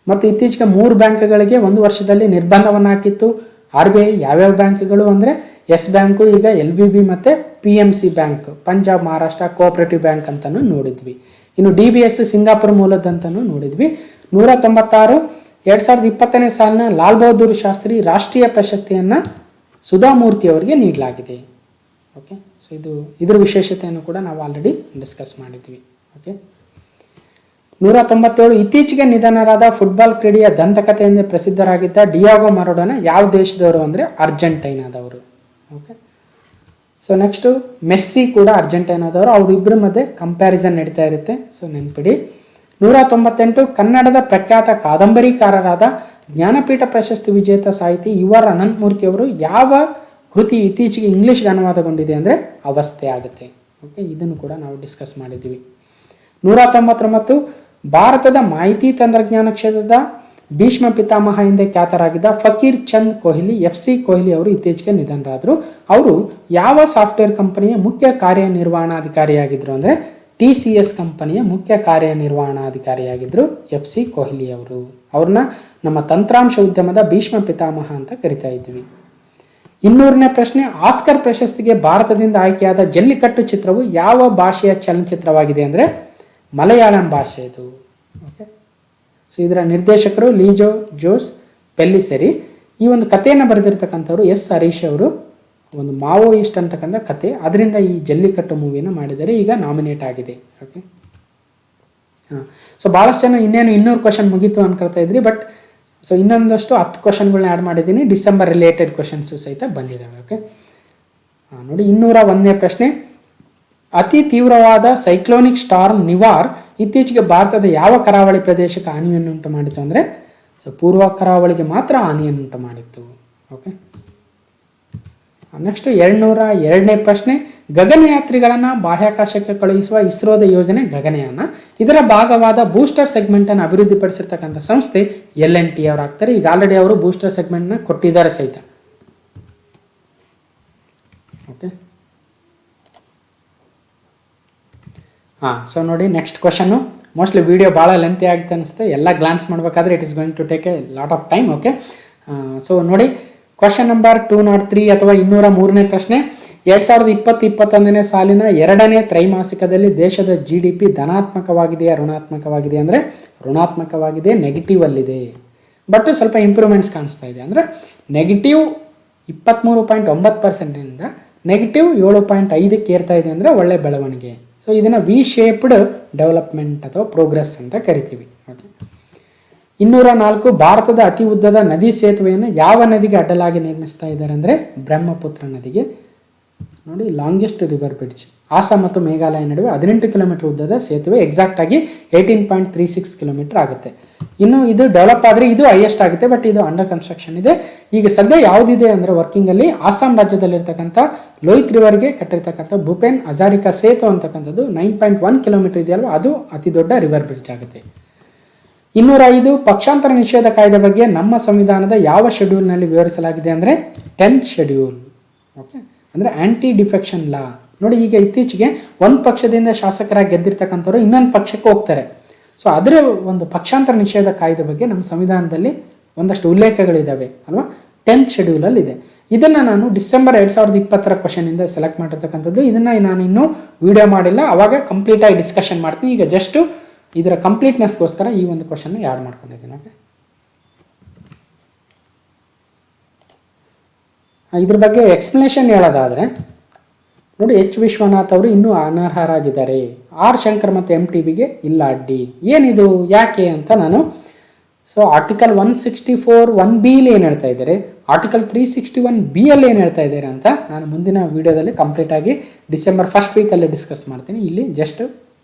ಮತ್ತು ಇತ್ತೀಚೆಗೆ 3 ಬ್ಯಾಂಕ್ಗಳಿಗೆ 1 ವರ್ಷದಲ್ಲಿ ನಿರ್ಬಂಧವನ್ನು ಹಾಕಿತ್ತು. RBI ಯಾವ್ಯಾವ ಬ್ಯಾಂಕ್ಗಳು ಅಂದರೆ ಎಸ್ ಬ್ಯಾಂಕು, ಈಗ LVB ಮತ್ತು PMC bank, Punjab Maharashtra cooperative bank ಅಂತಲೂ ನೋಡಿದ್ವಿ. ಇನ್ನು DBS ಸಿಂಗಾಪುರ್ ಮೂಲದಂತಲೂ ನೋಡಿದ್ವಿ. 196 2020ನೇ ಸಾಲಿನ ಲಾಲ್ ಬಹದ್ದೂರ್ ಶಾಸ್ತ್ರಿ ರಾಷ್ಟ್ರೀಯ ಪ್ರಶಸ್ತಿಯನ್ನು ಸುಧಾಮೂರ್ತಿ ಅವರಿಗೆ ನೀಡಲಾಗಿದೆ. ಓಕೆ, ಸೊ ಇದರ ವಿಶೇಷತೆಯನ್ನು ಕೂಡ ನಾವು ಆಲ್ರೆಡಿ ಡಿಸ್ಕಸ್ ಮಾಡಿದ್ವಿ. ಓಕೆ, 197 ಇತ್ತೀಚೆಗೆ ನಿಧನರಾದ ಫುಟ್ಬಾಲ್ ಕ್ರೀಡೆಯ ದಂತಕಥೆ ಎಂದೇ ಪ್ರಸಿದ್ಧರಾಗಿದ್ದ ಡಿಯಾಗೋ ಮರಡೋನಾ ಯಾವ ದೇಶದವರು ಅಂದರೆ ಅರ್ಜೆಂಟೈನಾದವರು. ಓಕೆ, ಸೊ ನೆಕ್ಸ್ಟು ಮೆಸ್ಸಿ ಕೂಡ ಅರ್ಜೆಂಟೈನಾದವರು. ಅವರಿಬ್ಬರ ಮಧ್ಯೆ ಕಂಪ್ಯಾರಿಸನ್ ನಡೀತಾ ಇರುತ್ತೆ, ಸೊ ನೆನ್ಪಿಡಿ. 198 ಕನ್ನಡದ ಪ್ರಖ್ಯಾತ ಕಾದಂಬರಿಕಾರರಾದ ಜ್ಞಾನಪೀಠ ಪ್ರಶಸ್ತಿ ವಿಜೇತ ಸಾಹಿತಿ UR ಅನಂತಮೂರ್ತಿ ಅವರು ಯಾವ ಕೃತಿ ಇತ್ತೀಚೆಗೆ ಇಂಗ್ಲೀಷ್ಗೆ ಅನುವಾದಗೊಂಡಿದೆ ಅಂದರೆ ಅವಸ್ಥೆ ಆಗುತ್ತೆ. ಓಕೆ, ಇದನ್ನು ಕೂಡ ನಾವು ಡಿಸ್ಕಸ್ ಮಾಡಿದ್ದೀವಿ. 199 ಭಾರತದ ಮಾಹಿತಿ ತಂತ್ರಜ್ಞಾನ ಕ್ಷೇತ್ರದ ಭೀಷ್ಮ ಪಿತಾಮಹ ಎಂದೇ ಖ್ಯಾತರಾಗಿದ್ದ ಫಕೀರ್ ಚಂದ್ ಕೊಹ್ಲಿ FC ಕೊಹ್ಲಿ ಅವರು ಇತ್ತೀಚೆಗೆ ನಿಧನರಾದರು. ಅವರು ಯಾವ ಸಾಫ್ಟ್ವೇರ್ ಕಂಪನಿಯ ಮುಖ್ಯ ಕಾರ್ಯನಿರ್ವಹಣಾಧಿಕಾರಿಯಾಗಿದ್ದರು ಅಂದರೆ TCS ಕಂಪನಿಯ ಮುಖ್ಯ ಕಾರ್ಯನಿರ್ವಹಣಾಧಿಕಾರಿಯಾಗಿದ್ದರು FC ಕೊಹ್ಲಿ ಅವರು. ಅವ್ರನ್ನ ನಮ್ಮ ತಂತ್ರಾಂಶ ಉದ್ಯಮದ ಭೀಷ್ಮ ಪಿತಾಮಹ ಅಂತ ಕರಿತಾ ಇದ್ವಿ. 200ನೇ ಪ್ರಶ್ನೆ, ಆಸ್ಕರ್ ಪ್ರಶಸ್ತಿಗೆ ಭಾರತದಿಂದ ಆಯ್ಕೆಯಾದ ಜಲ್ಲಿಕಟ್ಟು ಚಿತ್ರವು ಯಾವ ಭಾಷೆಯ ಚಲನಚಿತ್ರವಾಗಿದೆ ಅಂದರೆ ಮಲಯಾಳಂ ಭಾಷೆದು. ಓಕೆ, ಸೊ ಇದರ ನಿರ್ದೇಶಕರು ಲೀಜೋ ಜೋಸ್ ಪೆಲ್ಲಿಸೆರಿ. ಈ ಒಂದು ಕಥೆಯನ್ನು ಬರೆದಿರ್ತಕ್ಕಂಥವ್ರು S ಹರೀಶ್ ಅವರು. ಒಂದು ಮಾವೋಯಿಸ್ಟ್ ಅಂತಕ್ಕಂಥ ಕತೆ, ಅದರಿಂದ ಈ ಜಲ್ಲಿಕಟ್ಟು ಮೂವಿನ ಮಾಡಿದರೆ ಈಗ ನಾಮಿನೇಟ್ ಆಗಿದೆ. ಓಕೆ, ಸೊ ಭಾಳಷ್ಟು ಜನ ಇನ್ನೇನು 200 ಕ್ವಶನ್ ಮುಗೀತು ಅನ್ಕೊಳ್ತಾ ಇದ್ರಿ, ಬಟ್ ಸೊ ಇನ್ನೊಂದಷ್ಟು 10 ಕ್ವಶನ್ಗಳನ್ನ ಆ್ಯಡ್ ಮಾಡಿದ್ದೀನಿ. ಡಿಸೆಂಬರ್ ರಿಲೇಟೆಡ್ ಕ್ವಶನ್ಸು ಸಹಿತ ಬಂದಿದ್ದಾವೆ. ಓಕೆ, ನೋಡಿ 201ನೇ ಪ್ರಶ್ನೆ, ಅತಿ ತೀವ್ರವಾದ ಸೈಕ್ಲೋನಿಕ್ ಸ್ಟಾರ್ಮ್ ನಿವಾರ್ ಇತ್ತೀಚೆಗೆ ಭಾರತದ ಯಾವ ಕರಾವಳಿ ಪ್ರದೇಶಕ್ಕೆ ಹಾನಿಯನ್ನುಂಟು ಮಾಡಿತು ಅಂದರೆ ಸೊ ಪೂರ್ವ ಕರಾವಳಿಗೆ ಮಾತ್ರ ಹಾನಿಯನ್ನುಂಟು ಮಾಡಿತ್ತು. ಓಕೆ, ನೆಕ್ಸ್ಟ್ 202ನೇ ಪ್ರಶ್ನೆ, ಗಗನಯಾತ್ರಿಗಳನ್ನು ಬಾಹ್ಯಾಕಾಶಕ್ಕೆ ಕಳುಹಿಸುವ ಇಸ್ರೋದ ಯೋಜನೆ ಗಗನಯಾನ. ಇದರ ಭಾಗವಾದ ಬೂಸ್ಟರ್ ಸೆಗ್ಮೆಂಟನ್ನು ಅಭಿವೃದ್ಧಿಪಡಿಸಿರ್ತಕ್ಕಂಥ ಸಂಸ್ಥೆ LNT ಅವರು ಆಗ್ತಾರೆ. ಈಗ ಆಲ್ರೆಡಿ ಅವರು ಬೂಸ್ಟರ್ ಸೆಗ್ಮೆಂಟ್ನ ಕೊಟ್ಟಿದ್ದಾರೆ ಸಹಿತ. ಓಕೆ, ಸೊ ನೋಡಿ ನೆಕ್ಸ್ಟ್ ಕ್ವಶನ್ನು. ಮೋಸ್ಟ್ಲಿ ವಿಡಿಯೋ ಭಾಳ ಲೆಂತಿ ಆಗುತ್ತೆ ಅನಿಸುತ್ತೆ. ಎಲ್ಲ ಗ್ಲಾನ್ಸ್ ಮಾಡಬೇಕಾದ್ರೆ it is going to take a lot of time. Okay, so ನೋಡಿ ಕ್ವಶನ್ ನಂಬರ್ 203 ಅಥವಾ 203ನೇ ಪ್ರಶ್ನೆ, 2020-21ನೇ ಸಾಲಿನ 2ನೇ ತ್ರೈಮಾಸಿಕದಲ್ಲಿ ದೇಶದ GDP ಧನಾತ್ಮಕವಾಗಿದೆಯಾ ಋಣಾತ್ಮಕವಾಗಿದೆ ಅಂದರೆ ಋಣಾತ್ಮಕವಾಗಿದೆ, ನೆಗೆಟಿವ್ ಅಲ್ಲಿದೆ. ಬಟ್ ಸ್ವಲ್ಪ ಇಂಪ್ರೂವ್ಮೆಂಟ್ಸ್ ಕಾಣಿಸ್ತಾ ಇದೆ. ಅಂದರೆ ನೆಗೆಟಿವ್ 23.9%ಇಂದ ನೆಗೆಟಿವ್ 7.5ಕ್ಕೆ ಏರ್ತಾ ಇದೆ ಅಂದರೆ ಒಳ್ಳೆ ಬೆಳವಣಿಗೆ. ಸೊ ಇದನ್ನು V ಶೇಪ್ಡ್ ಡೆವಲಪ್ಮೆಂಟ್ ಅಥವಾ ಪ್ರೋಗ್ರೆಸ್ ಅಂತ ಕರಿತೀವಿ. ಓಕೆ, 204 ಭಾರತದ ಅತಿ ಉದ್ದದ ನದಿ ಸೇತುವೆಯನ್ನು ಯಾವ ನದಿಗೆ ಅಡ್ಡಲಾಗಿ ನಿರ್ಮಿಸ್ತಾ ಇದ್ದಾರೆ ಅಂದರೆ ಬ್ರಹ್ಮಪುತ್ರ ನದಿಗೆ. ನೋಡಿ, ಲಾಂಗೆಸ್ಟ್ ರಿವರ್ ಬ್ರಿಡ್ಜ್ ಆಸಾಮ್ ಮತ್ತು ಮೇಘಾಲಯ ನಡುವೆ 18 ಕಿಲೋಮೀಟರ್ ಉದ್ದದ ಸೇತುವೆ, ಎಕ್ಸಾಕ್ಟ್ ಆಗಿ 18.36 ಕಿಲೋಮೀಟರ್ ಆಗುತ್ತೆ. ಇನ್ನು ಇದು ಡೆವಲಪ್ ಆದರೆ ಇದು ಹೈಯೆಸ್ಟ್ ಆಗುತ್ತೆ, ಬಟ್ ಇದು ಅಂಡರ್ ಕನ್ಸ್ಟ್ರಕ್ಷನ್ ಇದೆ. ಈಗ ಸದ್ಯ ಯಾವುದಿದೆ ಅಂದರೆ ವರ್ಕಿಂಗಲ್ಲಿ ಆಸಾಮ್ ರಾಜ್ಯದಲ್ಲಿರ್ತಕ್ಕಂಥ ಲೋಹಿತ್ ರಿವರ್ಗೆ ಕಟ್ಟಿರ್ತಕ್ಕಂಥ ಭೂಪೇನ್ ಹಜಾರಿಕಾ ಸೇತು ಅಂತಕ್ಕಂಥದ್ದು 9.1 ಕಿಲೋಮೀಟರ್ ಇದೆಯಲ್ವ, ಅದು ಅತಿ ದೊಡ್ಡ ರಿವರ್ ಬ್ರಿಡ್ಜ್ ಆಗುತ್ತೆ. 205 ಪಕ್ಷಾಂತರ ನಿಷೇಧ ಕಾಯ್ದೆ ಬಗ್ಗೆ ನಮ್ಮ ಸಂವಿಧಾನದ ಯಾವ ಶೆಡ್ಯೂಲ್ನಲ್ಲಿ ವಿವರಿಸಲಾಗಿದೆ ಅಂದರೆ 10th ಶೆಡ್ಯೂಲ್. ಓಕೆ, ಅಂದರೆ ಆ್ಯಂಟಿ ಡಿಫೆಕ್ಷನ್ ಲಾ. ನೋಡಿ, ಈಗ ಇತ್ತೀಚೆಗೆ ಒಂದು ಪಕ್ಷದಿಂದ ಶಾಸಕರಾಗಿ ಗೆದ್ದಿರ್ತಕ್ಕಂಥವ್ರು ಇನ್ನೊಂದು ಪಕ್ಷಕ್ಕೆ ಹೋಗ್ತಾರೆ. ಸೊ ಅದರ ಒಂದು ಪಕ್ಷಾಂತರ ನಿಷೇಧ ಕಾಯ್ದೆ ಬಗ್ಗೆ ನಮ್ಮ ಸಂವಿಧಾನದಲ್ಲಿ ಒಂದಷ್ಟು ಉಲ್ಲೇಖಗಳಿದ್ದಾವೆ ಅಲ್ವಾ, 10th ಶೆಡ್ಯೂಲಲ್ಲಿ ಇದೆ. ಇದನ್ನು ನಾನು ಡಿಸೆಂಬರ್ 2020 ಕ್ವಶನಿಂದ ಸೆಲೆಕ್ಟ್ ಮಾಡಿರ್ತಕ್ಕಂಥದ್ದು. ಇದನ್ನು ನಾನು ಇನ್ನೂ ವಿಡಿಯೋ ಮಾಡಿಲ್ಲ, ಆವಾಗ ಕಂಪ್ಲೀಟಾಗಿ ಡಿಸ್ಕಷನ್ ಮಾಡ್ತೀನಿ. ಈಗ ಜಸ್ಟು ಇದರ ಕಂಪ್ಲೀಟ್ನೆಸ್ಗೋಸ್ಕರ ಈ ಒಂದು ಕ್ವಶನ್ನ ಆ್ಯಡ್ ಮಾಡ್ಕೊಂಡಿದ್ದೀನಿ. ಓಕೆ, ಇದ್ರ ಬಗ್ಗೆ ಎಕ್ಸ್ಪ್ಲನೇಷನ್ ಹೇಳೋದಾದರೆ ನೋಡಿ, H ವಿಶ್ವನಾಥ್ ಅವರು ಇನ್ನೂ ಅನರ್ಹರಾಗಿದ್ದಾರೆ. R ಶಂಕರ್ ಮತ್ತು MTBಗೆ ಇಲ್ಲ ಅಡ್ಡಿ. ಏನಿದು ಯಾಕೆ ಅಂತ ನಾನು ಆರ್ಟಿಕಲ್ 164(1)B ಏನು ಹೇಳ್ತಾ ಇದ್ದಾರೆ, ಆರ್ಟಿಕಲ್ 361(B) ಏನು ಹೇಳ್ತಾ ಇದ್ದಾರೆ ಅಂತ ನಾನು ಮುಂದಿನ ವಿಡಿಯೋದಲ್ಲಿ ಕಂಪ್ಲೀಟಾಗಿ ಡಿಸೆಂಬರ್ 1st ವೀಕಲ್ಲಿ ಡಿಸ್ಕಸ್ ಮಾಡ್ತೀನಿ. ಇಲ್ಲಿ ಜಸ್ಟ್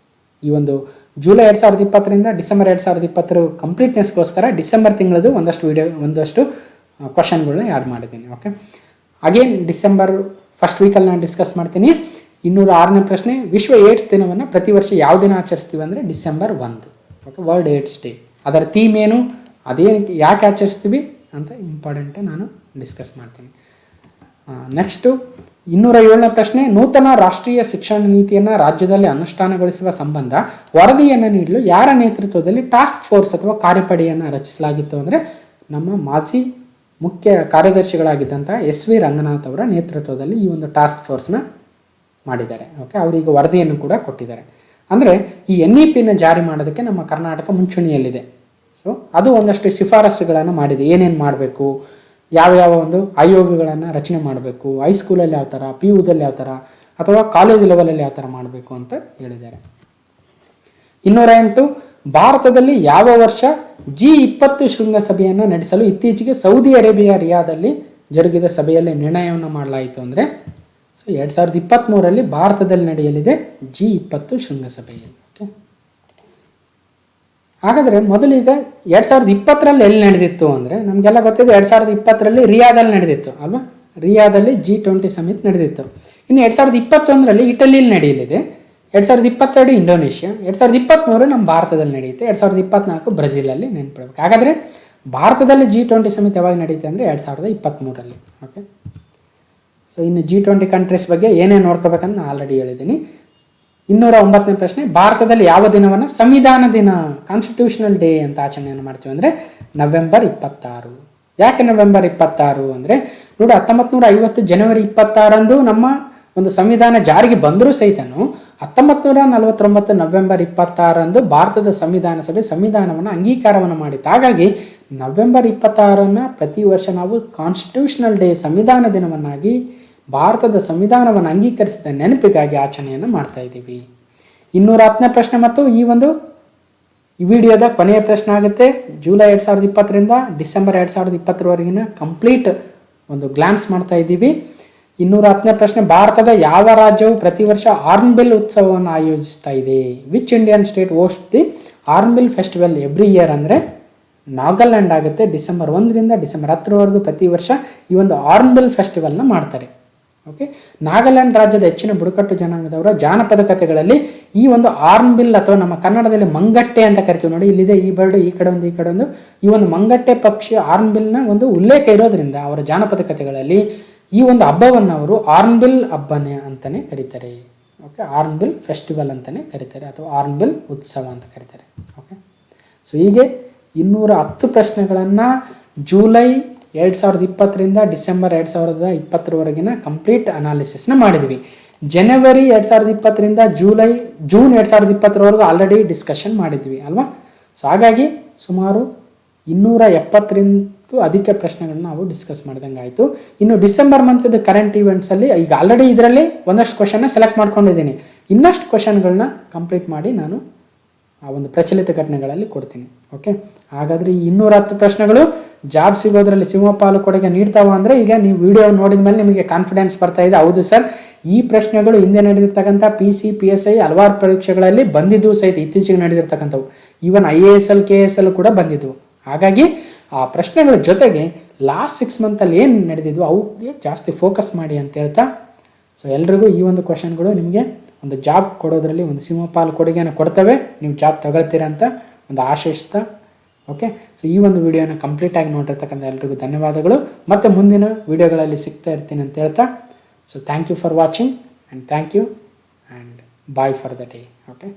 ಈ ಒಂದು ಜುಲೈ 2020ರಿಂದ ಡಿಸೆಂಬರ್ 2020 ಕಂಪ್ಲೀಟ್ನೆಸ್ಗೋಸ್ಕರ ಡಿಸೆಂಬರ್ ತಿಂಗಳದು ಒಂದಷ್ಟು ಕ್ವಶನ್ಗಳನ್ನ ಆ್ಯಡ್ ಮಾಡಿದ್ದೀನಿ. ಓಕೆ, ಅಗೇನ್ ಡಿಸೆಂಬರ್ 1st ವೀಕಲ್ಲಿ ನಾನು ಡಿಸ್ಕಸ್ ಮಾಡ್ತೀನಿ. 206ನೇ ಪ್ರಶ್ನೆ, ವಿಶ್ವ ಏಡ್ಸ್ ದಿನವನ್ನು ಪ್ರತಿ ವರ್ಷ ಯಾವ ದಿನ ಆಚರಿಸ್ತೀವಿ ಅಂದರೆ December 1. Okay, world AIDS day. ಅದರ ಥೀಮ್ ಏನು, ಅದೇನಕ್ಕೆ ಯಾಕೆ ಆಚರಿಸ್ತೀವಿ ಅಂತ ಇಂಪಾರ್ಟೆಂಟ್ ನಾನು ಡಿಸ್ಕಸ್ ಮಾಡ್ತೀನಿ. ನೆಕ್ಸ್ಟು 207ನೇ ಪ್ರಶ್ನೆ, ನೂತನ ರಾಷ್ಟ್ರೀಯ ಶಿಕ್ಷಣ ನೀತಿಯನ್ನು ರಾಜ್ಯದಲ್ಲಿ ಅನುಷ್ಠಾನಗೊಳಿಸುವ ಸಂಬಂಧ ವರದಿಯನ್ನು ನೀಡಲು ಯಾರ ನೇತೃತ್ವದಲ್ಲಿ ಟಾಸ್ಕ್ ಫೋರ್ಸ್ ಅಥವಾ ಕಾರ್ಯಪಡೆಯನ್ನು ರಚಿಸಲಾಗಿತ್ತು ಅಂದರೆ ನಮ್ಮ ಮಾಜಿ ಮುಖ್ಯ ಕಾರ್ಯದರ್ಶಿಗಳಾಗಿದ್ದಂಥ SV ರಂಗನಾಥ್ ಅವರ ನೇತೃತ್ವದಲ್ಲಿ ಈ ಒಂದು ಟಾಸ್ಕ್ ಫೋರ್ಸ್ನ ಮಾಡಿದ್ದಾರೆ. ಓಕೆ, ಅವರಿಗೆ ವರದಿಯನ್ನು ಕೂಡ ಕೊಟ್ಟಿದ್ದಾರೆ. ಅಂದರೆ ಈ NEPನ ಜಾರಿ ಮಾಡೋದಕ್ಕೆ ನಮ್ಮ ಕರ್ನಾಟಕ ಮುಂಚೂಣಿಯಲ್ಲಿದೆ. ಸೊ ಅದು ಒಂದಷ್ಟು ಶಿಫಾರಸುಗಳನ್ನು ಮಾಡಿದೆ. ಏನೇನು ಮಾಡಬೇಕು, ಯಾವ್ಯಾವ ಒಂದು ಆಯೋಗಗಳನ್ನು ರಚನೆ ಮಾಡಬೇಕು, ಹೈಸ್ಕೂಲಲ್ಲಿ ಯಾವ ಥರ, PUದಲ್ಲಿ ಯಾವ ಥರ, ಅಥವಾ ಕಾಲೇಜ್ ಲೆವೆಲಲ್ಲಿ ಯಾವ ಥರ ಮಾಡಬೇಕು ಅಂತ ಹೇಳಿದ್ದಾರೆ. 208 ಭಾರತದಲ್ಲಿ ಯಾವ ವರ್ಷ G20 ಶೃಂಗಸಭೆಯನ್ನು ನಡೆಸಲು ಇತ್ತೀಚೆಗೆ ಸೌದಿ ಅರೇಬಿಯಾ ರಿಯಾದಲ್ಲಿ ಜರುಗಿದ ಸಭೆಯಲ್ಲಿ ನಿರ್ಣಯವನ್ನು ಮಾಡಲಾಯಿತು ಅಂದರೆ ಸೊ 2023 ಭಾರತದಲ್ಲಿ ನಡೆಯಲಿದೆ G20 ಶೃಂಗಸಭೆಯಲ್ಲಿ. ಓಕೆ, ಹಾಗಾದರೆ ಮೊದಲೀಗ 2020 ಎಲ್ಲಿ ನಡೆದಿತ್ತು ಅಂದರೆ ನಮಗೆಲ್ಲ ಗೊತ್ತಿದೆ. 2020 ರಿಯಾದಲ್ಲಿ ನಡೆದಿತ್ತು ಅಲ್ವಾ, ರಿಯಾದಲ್ಲಿ G20 ಸಮಿಟ್ ನಡೆದಿತ್ತು. ಇನ್ನು 2021 ಇಟಲಿಯಲ್ಲಿ ನಡೆಯಲಿದೆ, 2022 ಇಂಡೋನೇಷ್ಯಾ, 2023 ನಮ್ಮ ಭಾರತದಲ್ಲಿ ನಡೆಯುತ್ತೆ, 2024 ಬ್ರೆಜಿಲಲ್ಲಿ ನೆನ್ಪಿಡ್ಬೇಕು. ಹಾಗಾದರೆ ಭಾರತದಲ್ಲಿ G20 ಸಮಿಟ್ ಯಾವಾಗ ನಡೆಯುತ್ತೆ ಅಂದರೆ 2023. ಓಕೆ, ಸೊ ಇನ್ನು G20 ಕಂಟ್ರೀಸ್ ಬಗ್ಗೆ ಏನೇನು ನೋಡ್ಕೋಬೇಕಂತ ನಾನು ಆಲ್ರೆಡಿ ಹೇಳಿದ್ದೀನಿ. 209ನೇ ಪ್ರಶ್ನೆ, ಭಾರತದಲ್ಲಿ ಯಾವ ದಿನವನ್ನು ಸಂವಿಧಾನ ದಿನ, ಕಾನ್ಸ್ಟಿಟ್ಯೂಷನಲ್ ಡೇ ಅಂತ ಆಚರಣೆಯನ್ನು ಮಾಡ್ತೀವಿ ಅಂದರೆ ನವೆಂಬರ್ 26. ಯಾಕೆ ನವೆಂಬರ್ 26 ಅಂದರೆ ನೋಡಿ, 1950 ಜನವರಿ 26 ನಮ್ಮ ಒಂದು ಸಂವಿಧಾನ ಜಾರಿಗೆ ಬಂದರೂ ಸಹಿತನು 1949 ನವೆಂಬರ್ 26 ಭಾರತದ ಸಂವಿಧಾನ ಸಭೆ ಸಂವಿಧಾನವನ್ನು ಅಂಗೀಕಾರವನ್ನು ಮಾಡಿತ್ತು. ಹಾಗಾಗಿ ನವೆಂಬರ್ 26 ಪ್ರತಿ ವರ್ಷ ನಾವು ಕಾನ್ಸ್ಟಿಟ್ಯೂಷನಲ್ ಡೇ, ಸಂವಿಧಾನ ದಿನವನ್ನಾಗಿ ಭಾರತದ ಸಂವಿಧಾನವನ್ನು ಅಂಗೀಕರಿಸಿದ ನೆನಪಿಗಾಗಿ ಆಚರಣೆಯನ್ನು ಮಾಡ್ತಾ ಇದ್ದೀವಿ. 210ನೇ ಪ್ರಶ್ನೆ ಮತ್ತು ಈ ವಿಡಿಯೋದ ಕೊನೆಯ ಪ್ರಶ್ನೆ ಆಗುತ್ತೆ. ಜುಲೈ 2020 ಡಿಸೆಂಬರ್ 2020 ಕಂಪ್ಲೀಟ್ ಒಂದು ಗ್ಲಾನ್ಸ್ ಮಾಡ್ತಾ ಇದ್ದೀವಿ. 210ನೇ ಪ್ರಶ್ನೆ, ಭಾರತದ ಯಾವ ರಾಜ್ಯವು ಪ್ರತಿ ವರ್ಷ ಹಾರ್ನ್ಬಿಲ್ ಉತ್ಸವವನ್ನು ಆಯೋಜಿಸ್ತಾ ಇದೆ? Which Indian state host the Hornbill festival every year ಅಂದರೆ ನಾಗಾಲ್ಯಾಂಡ್ ಆಗುತ್ತೆ. ಡಿಸೆಂಬರ್ 1 ಡಿಸೆಂಬರ್ 10 ಪ್ರತಿ ವರ್ಷ ಈ ಒಂದು ಹಾರ್ನ್ಬಿಲ್ ಫೆಸ್ಟಿವಲ್ನ ಮಾಡ್ತಾರೆ. ಓಕೆ, ನಾಗಾಲ್ಯಾಂಡ್ ರಾಜ್ಯದ ಹೆಚ್ಚಿನ ಬುಡಕಟ್ಟು ಜನಾಂಗದವರ ಜಾನಪದ ಕಥೆಗಳಲ್ಲಿ ಈ ಒಂದು ಹಾರ್ನ್ಬಿಲ್ ಅಥವಾ ನಮ್ಮ ಕನ್ನಡದಲ್ಲಿ ಮಂಗಟ್ಟೆ ಅಂತ ಕರಿತೀವಿ ನೋಡಿ, ಇಲ್ಲಿದೆ ಈ ಬರ್ಡ್, ಈ ಕಡೆ ಒಂದು ಈ ಒಂದು ಮಂಗಟ್ಟೆ ಪಕ್ಷಿ ಹಾರ್ನ್ಬಿಲ್ನ ಒಂದು ಉಲ್ಲೇಖ ಇರೋದ್ರಿಂದ ಅವರ ಜಾನಪದ ಕಥೆಗಳಲ್ಲಿ ಈ ಒಂದು ಹಬ್ಬವನ್ನು ಅವರು ಹಾರ್ನ್ಬಿಲ್ ಹಬ್ಬನೇ ಅಂತಲೇ ಕರೀತಾರೆ. ಓಕೆ, ಹಾರ್ನ್ಬಿಲ್ ಫೆಸ್ಟಿವಲ್ ಅಂತಲೇ ಕರೀತಾರೆ ಅಥವಾ ಹಾರ್ನ್ಬಿಲ್ ಉತ್ಸವ ಅಂತ ಕರೀತಾರೆ. ಓಕೆ, ಸೊ ಹೀಗೆ 210 ಪ್ರಶ್ನೆಗಳನ್ನು ಜುಲೈ 2020 ಡಿಸೆಂಬರ್ 2020 ಕಂಪ್ಲೀಟ್ ಅನಾಲಿಸಿಸ್ನ ಮಾಡಿದ್ವಿ. ಜನವರಿ 2020 ಜೂನ್ 2020 ಆಲ್ರೆಡಿ ಡಿಸ್ಕಷನ್ ಮಾಡಿದ್ವಿ ಅಲ್ವಾ. ಸೊ ಹಾಗಾಗಿ ಸುಮಾರು 270 ಅಧಿಕ ಪ್ರಶ್ನೆಗಳನ್ನ ನಾವು ಡಿಸ್ಕಸ್ ಮಾಡಿದಂಗೆ ಆಯಿತು. ಇನ್ನು ಡಿಸೆಂಬರ್ ಮಂತ್ದು ಕರೆಂಟ್ ಈವೆಂಟ್ಸಲ್ಲಿ ಈಗ ಆಲ್ರೆಡಿ ಇದರಲ್ಲಿ ಒಂದಷ್ಟು ಕ್ವಶನ್ನ ಸೆಲೆಕ್ಟ್ ಮಾಡ್ಕೊಂಡಿದ್ದೀನಿ. ಇನ್ನಷ್ಟು ಕ್ವಶನ್ಗಳನ್ನ ಕಂಪ್ಲೀಟ್ ಮಾಡಿ ನಾನು ಆ ಒಂದು ಪ್ರಚಲಿತ ಘಟನೆಗಳಲ್ಲಿ ಕೊಡ್ತೀನಿ. ಓಕೆ, ಹಾಗಾದರೆ ಈ 210 ಪ್ರಶ್ನೆಗಳು ಜಾಬ್ ಸಿಗೋದ್ರಲ್ಲಿ ಸಿಂಹಪಾಲು ಕೊಡುಗೆ ನೀಡ್ತಾವ ಅಂದರೆ ಈಗ ನೀವು ವಿಡಿಯೋ ನೋಡಿದ ಮೇಲೆ ನಿಮಗೆ ಕಾನ್ಫಿಡೆನ್ಸ್ ಬರ್ತಾ ಇದೆ. ಹೌದು ಸರ್, ಈ ಪ್ರಶ್ನೆಗಳು ಹಿಂದೆ ನಡೆದಿರ್ತಕ್ಕಂಥ PC, PSI ಹಲವಾರು ಪರೀಕ್ಷೆಗಳಲ್ಲಿ ಬಂದಿದ್ದು ಸಹಿತ, ಇತ್ತೀಚೆಗೆ ನಡೆದಿರ್ತಕ್ಕಂಥವು, ಈವನ್ IASL, KSL ಕೂಡ ಬಂದಿದ್ದವು. ಹಾಗಾಗಿ ಆ ಪ್ರಶ್ನೆಗಳ ಜೊತೆಗೆ ಲಾಸ್ಟ್ 6 ಮಂತಲ್ಲಿ ಏನು ನಡೆದಿದ್ವು ಅವುಗೆ ಜಾಸ್ತಿ ಫೋಕಸ್ ಮಾಡಿ ಅಂತ ಹೇಳ್ತಾ, ಸೊ ಎಲ್ರಿಗೂ ಈ ಒಂದು ಕ್ವಶನ್ಗಳು ನಿಮಗೆ ಒಂದು ಜಾಬ್ ಕೊಡೋದ್ರಲ್ಲಿ ಒಂದು ಸಿಂಹಪಾಲು ಕೊಡುಗೆಯನ್ನು ಕೊಡ್ತವೆ, ನೀವು ಜಾಬ್ ತಗೊಳ್ತೀರಾ ಅಂತ ಒಂದು ಆಶಿಸ್ತಾ. ಓಕೆ, ಸೊ ಈ ಒಂದು ವಿಡಿಯೋನ ಕಂಪ್ಲೀಟಾಗಿ ನೋಡಿರ್ತಕ್ಕಂಥ ಎಲ್ರಿಗೂ ಧನ್ಯವಾದಗಳು. ಮತ್ತು ಮುಂದಿನ ವಿಡಿಯೋಗಳಲ್ಲಿ ಸಿಗ್ತಾ ಇರ್ತೀನಿ ಅಂತ ಹೇಳ್ತಾ, so thank you for watching and thank you and bye for the day. Okay.